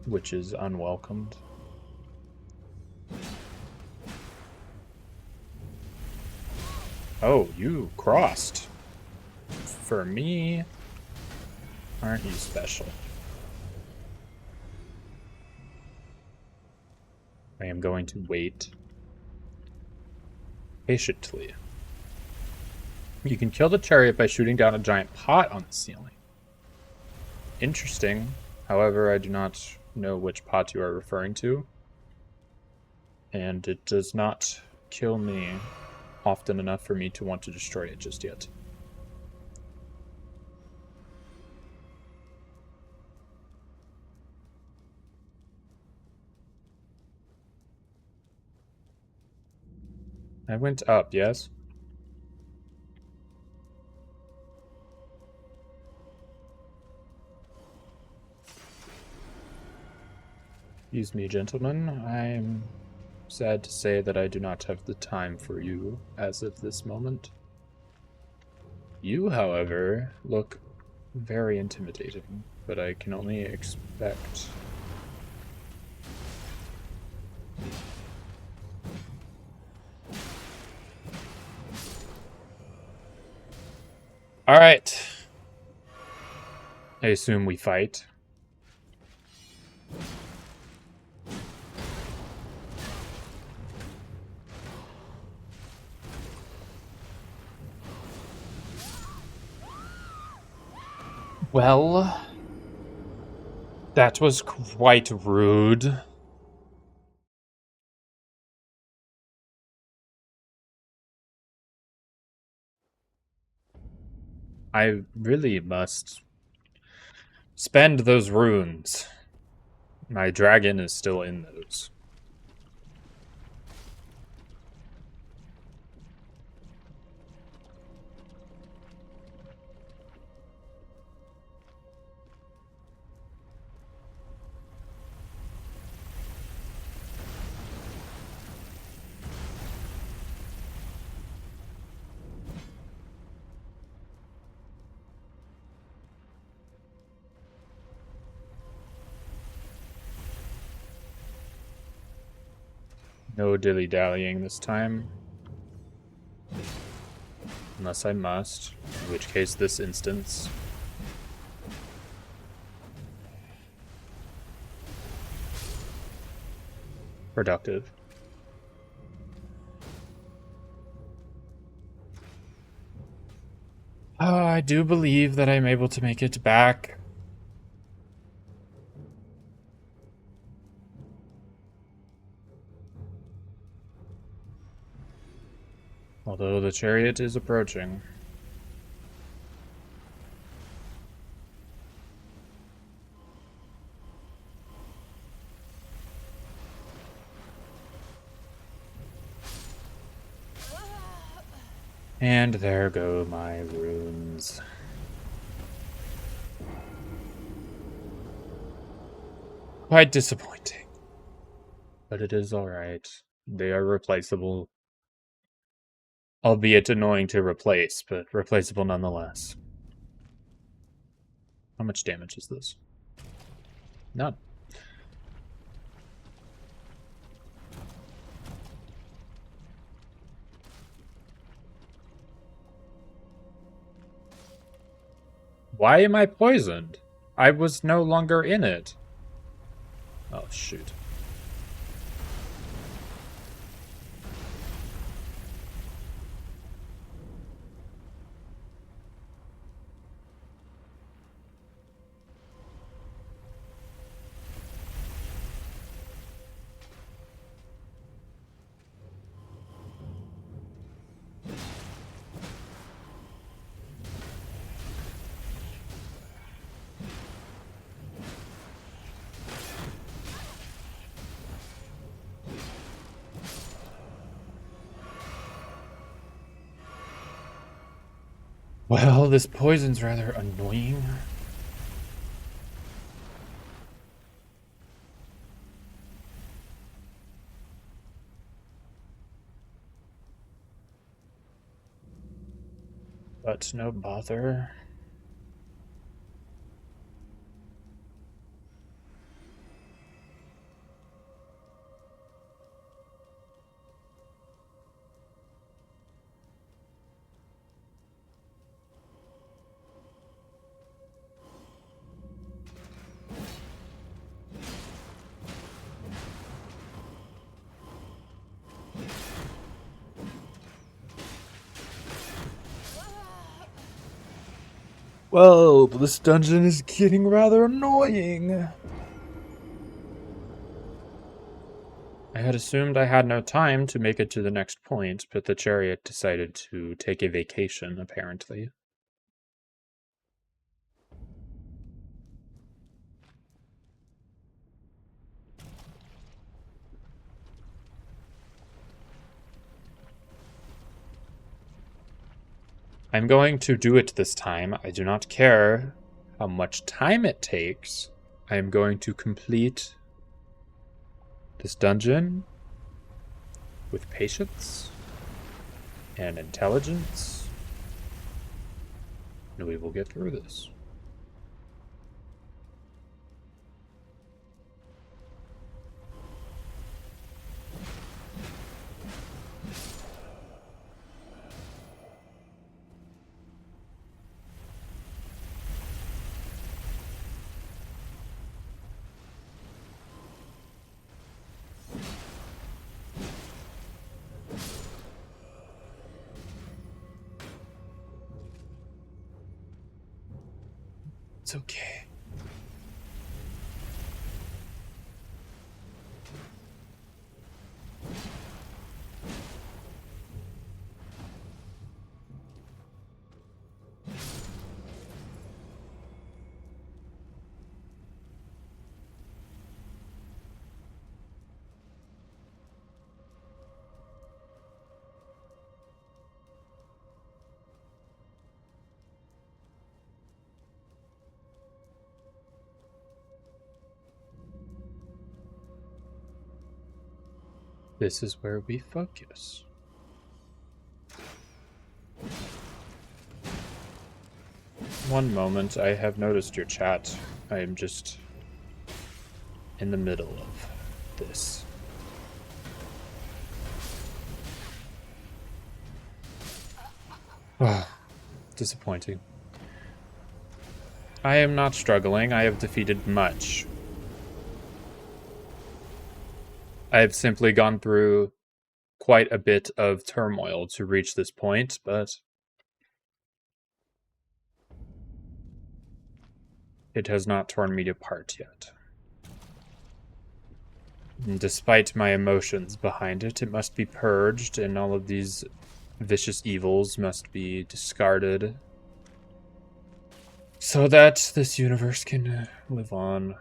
Which is unwelcomed. Oh, you crossed. For me, aren't you special? I am going to wait patiently. You can kill the chariot by shooting down a giant pot on the ceiling. Interesting. However, I do not know which pot you are referring to. And it does not kill me often enough for me to want to destroy it just yet. I went up, yes? Excuse me, gentlemen. I'm sad to say that I do not have the time for you as of this moment. You, however, look very intimidating, but I can only expect... Alright. I assume we fight. Well, that was quite rude. I really must spend those runes. My dragon is still in those. No dilly-dallying this time. Unless I must, in which case this instance. Productive. I do believe that I'm able to make it back. Although the chariot is approaching. And there go my runes. Quite disappointing. But it is alright. They are replaceable. Albeit annoying to replace, but replaceable nonetheless. How much damage is this? None. Why am I poisoned? I was no longer in it. Oh, shoot. Well, this poison's rather annoying. But no bother. Well, this dungeon is getting rather annoying. I had assumed I had no time to make it to the next point, but the chariot decided to take a vacation, apparently. I'm going to do it this time. I do not care how much time it takes. I am going to complete this dungeon with patience and intelligence, and we will get through this. It's okay. This is where we focus. One moment, I have noticed your chat. I am just in the middle of this. Disappointing. I am not struggling. I have defeated much. I have simply gone through quite a bit of turmoil to reach this point, but it has not torn me apart yet. And despite my emotions behind it, it must be purged, and all of these vicious evils must be discarded so that this universe can live on.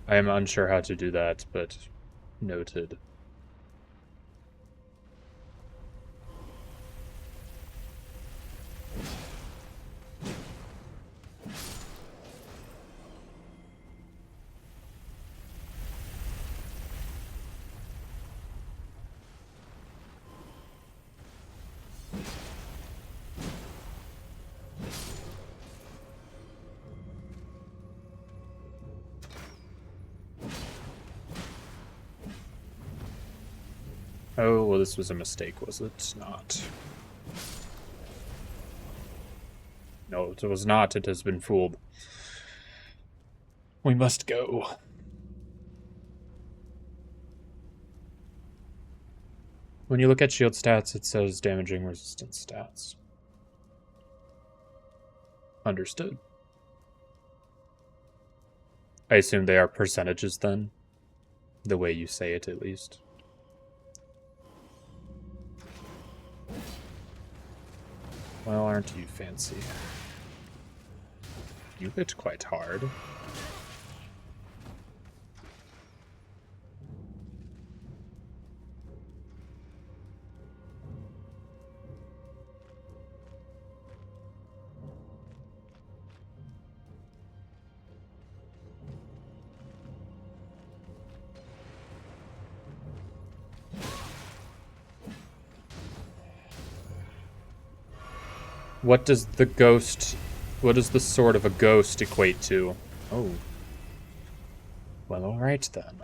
I am unsure how to do that, but noted. Oh, well, this was a mistake, was it not? No, it was not. It has been fooled. We must go. When you look at shield stats, it says damaging resistance stats. Understood. I assume they are percentages then? The way you say it, at least. Well, aren't you fancy? You hit quite hard. What does the sword of a ghost equate to? Oh. Well, alright then.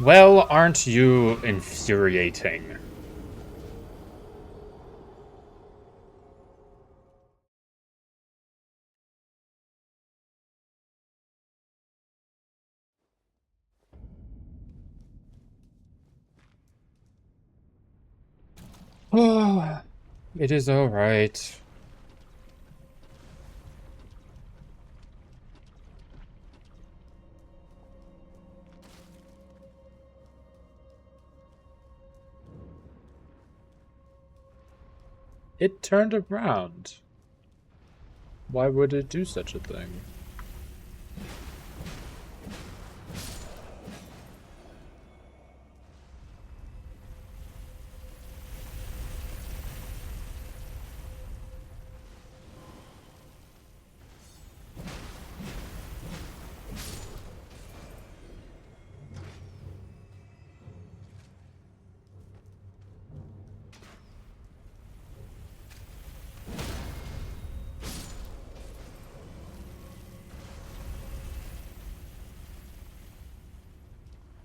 Well, aren't you infuriating? Oh, it is alright. It turned around. Why would it do such a thing?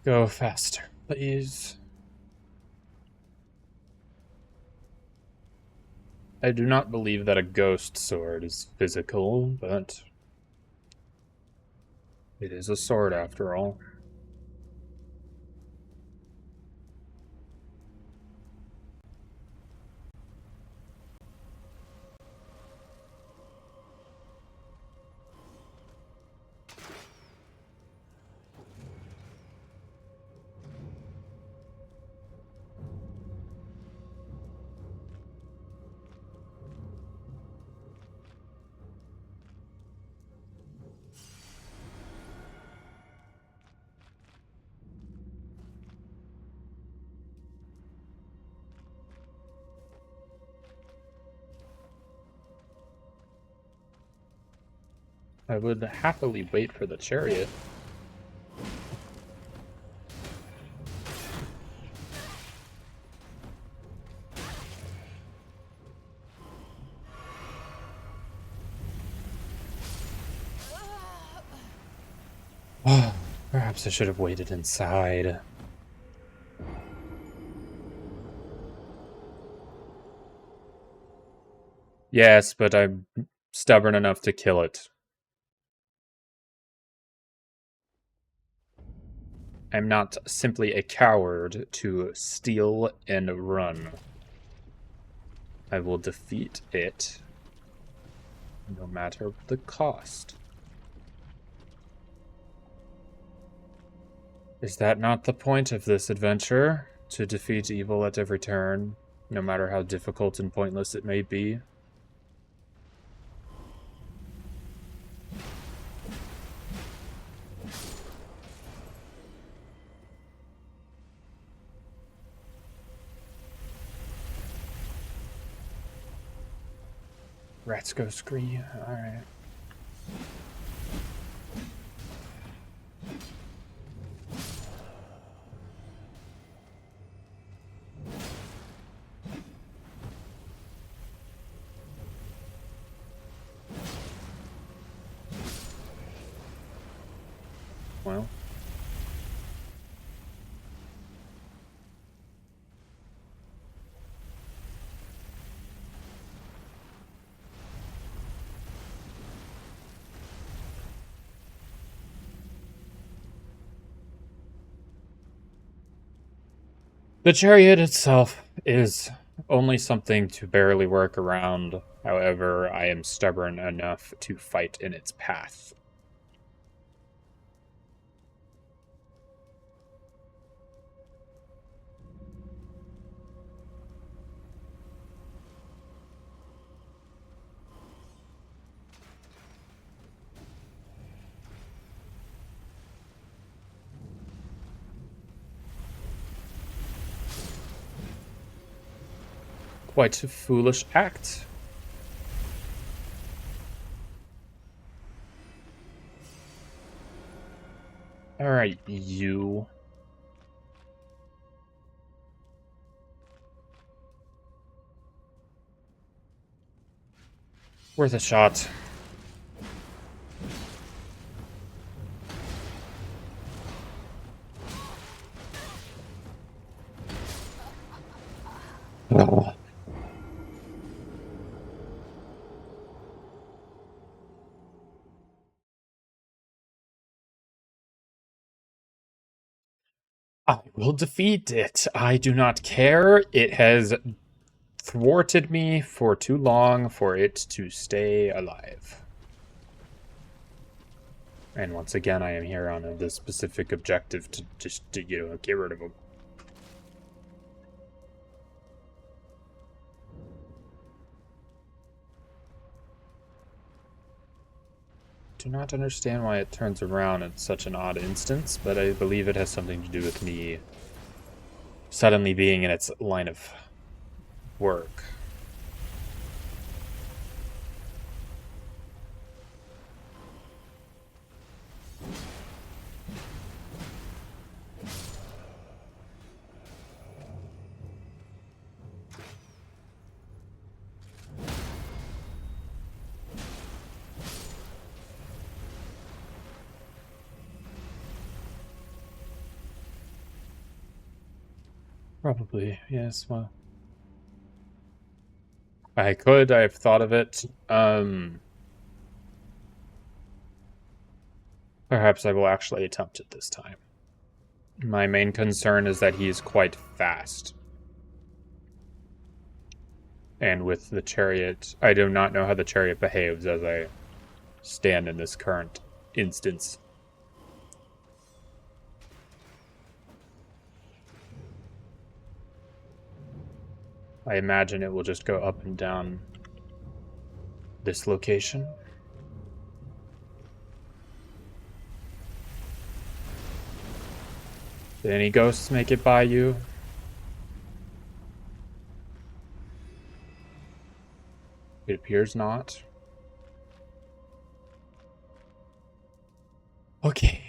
Go faster, please. I do not believe that a ghost sword is physical, but it is a sword after all. I would happily wait for the chariot. Oh, perhaps I should have waited inside. Yes, but I'm stubborn enough to kill it. I'm not simply a coward to steal and run. I will defeat it, no matter the cost. Is that not the point of this adventure? To defeat evil at every turn, no matter how difficult and pointless it may be? Rats go scree. Alright. Well. The chariot itself is only something to barely work around. However, I am stubborn enough to fight in its path. quite a foolish act. Alright, you. Worth a shot. Oh. I will defeat it. I do not care. It has thwarted me for too long for it to stay alive. And once again, I am here on this specific objective to just, get rid of him. Do not understand why it turns around at such an odd instance, but I believe it has something to do with me suddenly being in its line of work. Probably, yes, well. I've thought of it. Perhaps I will actually attempt it this time. My main concern is that he is quite fast. And with the chariot, I do not know how the chariot behaves as I stand in this current instance. I imagine it will just go up and down this location. Did any ghosts make it by you? It appears not. Okay.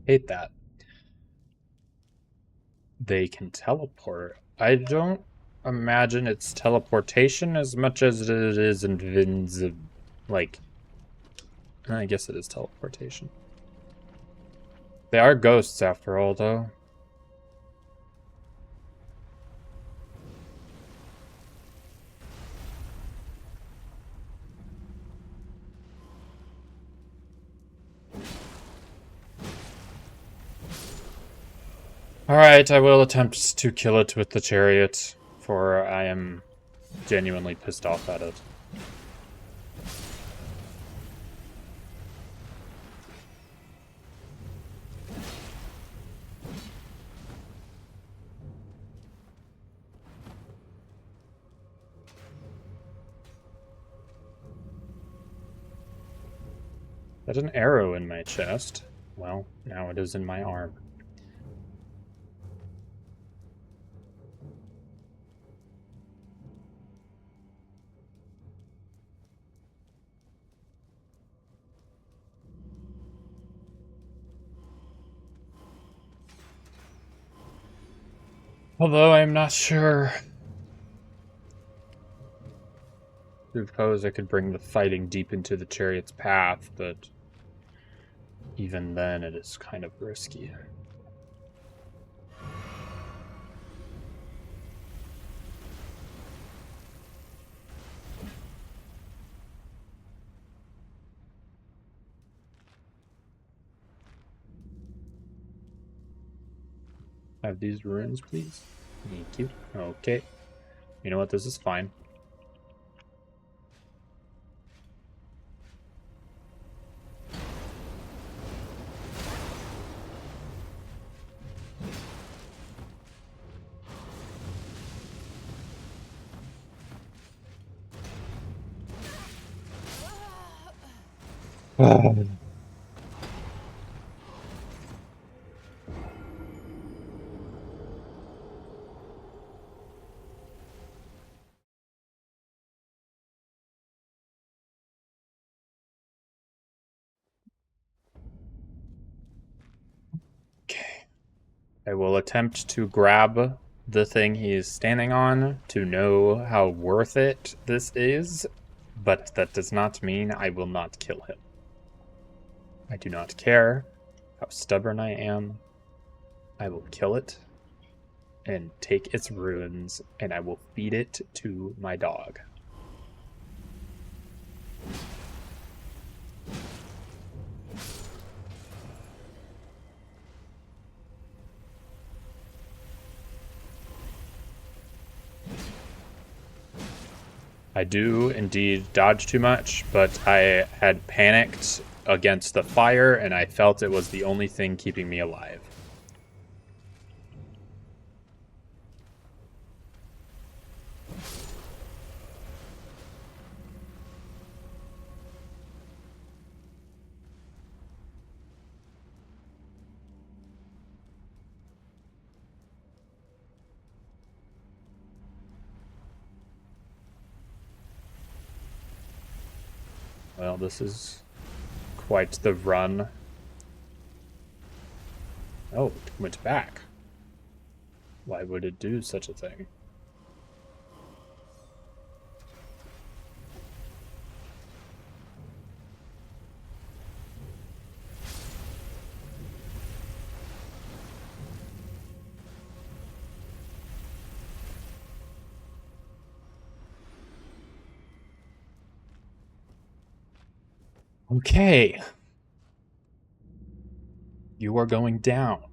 Hate that. They can teleport. I don't imagine it's teleportation as much as it is invincible. Like, I guess it is teleportation. They are ghosts after all, though. Alright, I will attempt to kill it with the chariot, for I am genuinely pissed off at it. That's an arrow in my chest. Well, now it is in my arm. Although I'm not sure. I suppose I could bring the fighting deep into the chariot's path, but even then it is kind of risky. Have these runes, please? Thank you. Okay. You know what? This is fine. Okay. I will attempt to grab the thing he is standing on to know how worth it this is, but that does not mean I will not kill him. I do not care how stubborn I am. I will kill it and take its ruins, and I will feed it to my dog. I do indeed dodge too much, but I had panicked against the fire, and I felt it was the only thing keeping me alive. Well, this is quite the run. Oh, it went back. Why would it do such a thing? Okay. You are going down.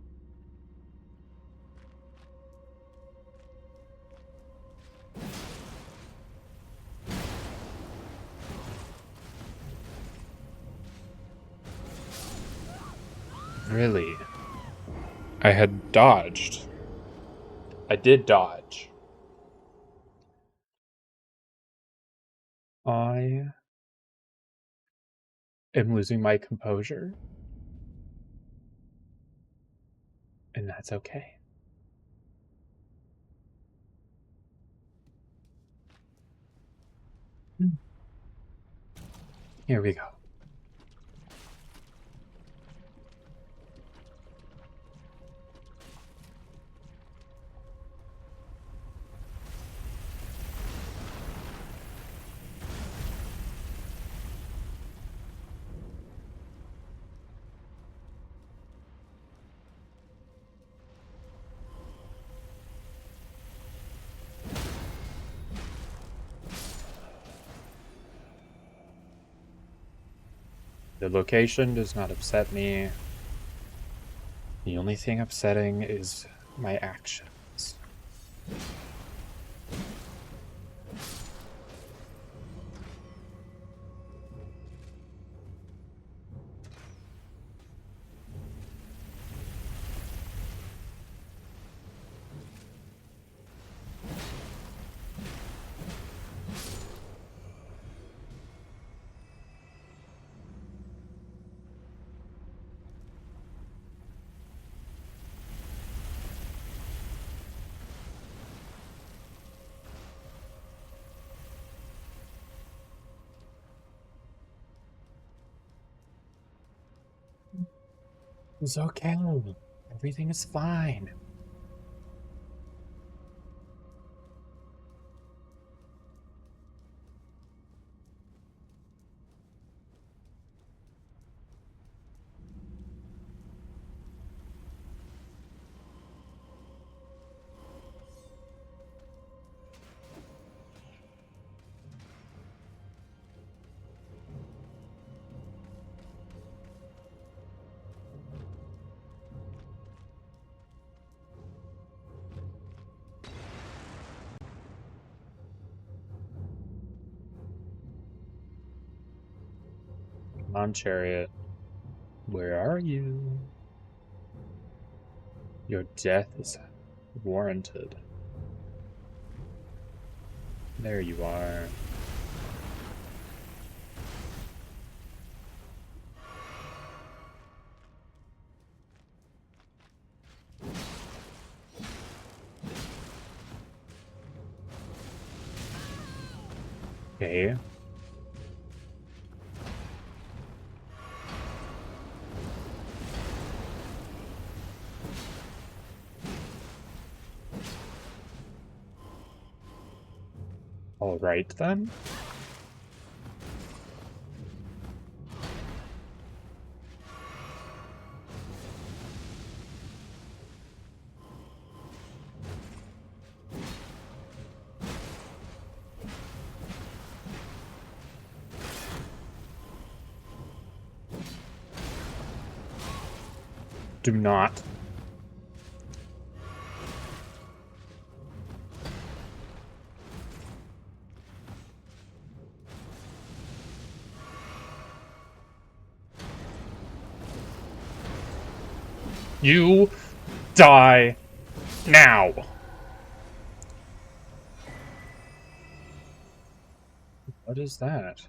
Really? I had dodged. I did dodge. I am losing my composure. And that's okay. Here we go. The location does not upset me. The only thing upsetting is my actions. It's okay. Everything is fine. Come on, chariot. Where are you? Your death is warranted. There you are. Okay. All right then. Do not. You die now. What is that?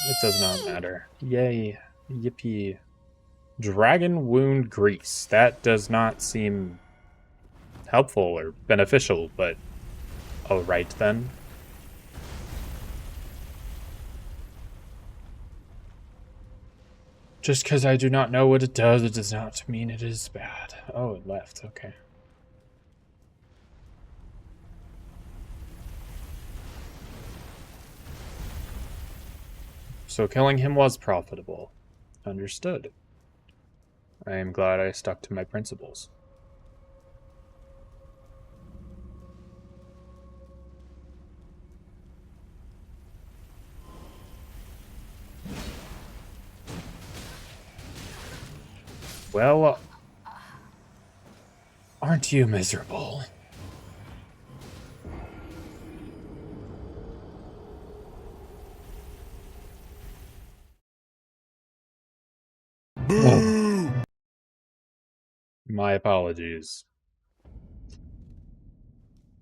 It does not matter. Yay. Yippee. Dragon wound grease. That does not seem helpful or beneficial, but alright then. Just because I do not know what it does not mean it is bad. Oh, it left. Okay. So killing him was profitable. Understood. I am glad I stuck to my principles. Well, aren't you miserable? Oh. My apologies.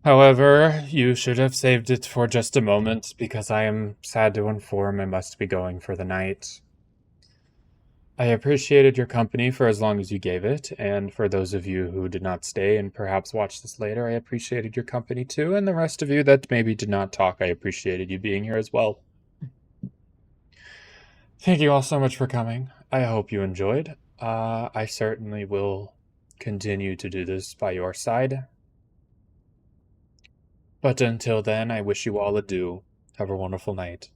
However, you should have saved it for just a moment, because I am sad to inform I must be going for the night. I appreciated your company for as long as you gave it, and for those of you who did not stay and perhaps watch this later, I appreciated your company too, and the rest of you that maybe did not talk, I appreciated you being here as well. Thank you all so much for coming. I hope you enjoyed. I certainly will continue to do this by your side. But until then, I wish you all adieu. Have a wonderful night.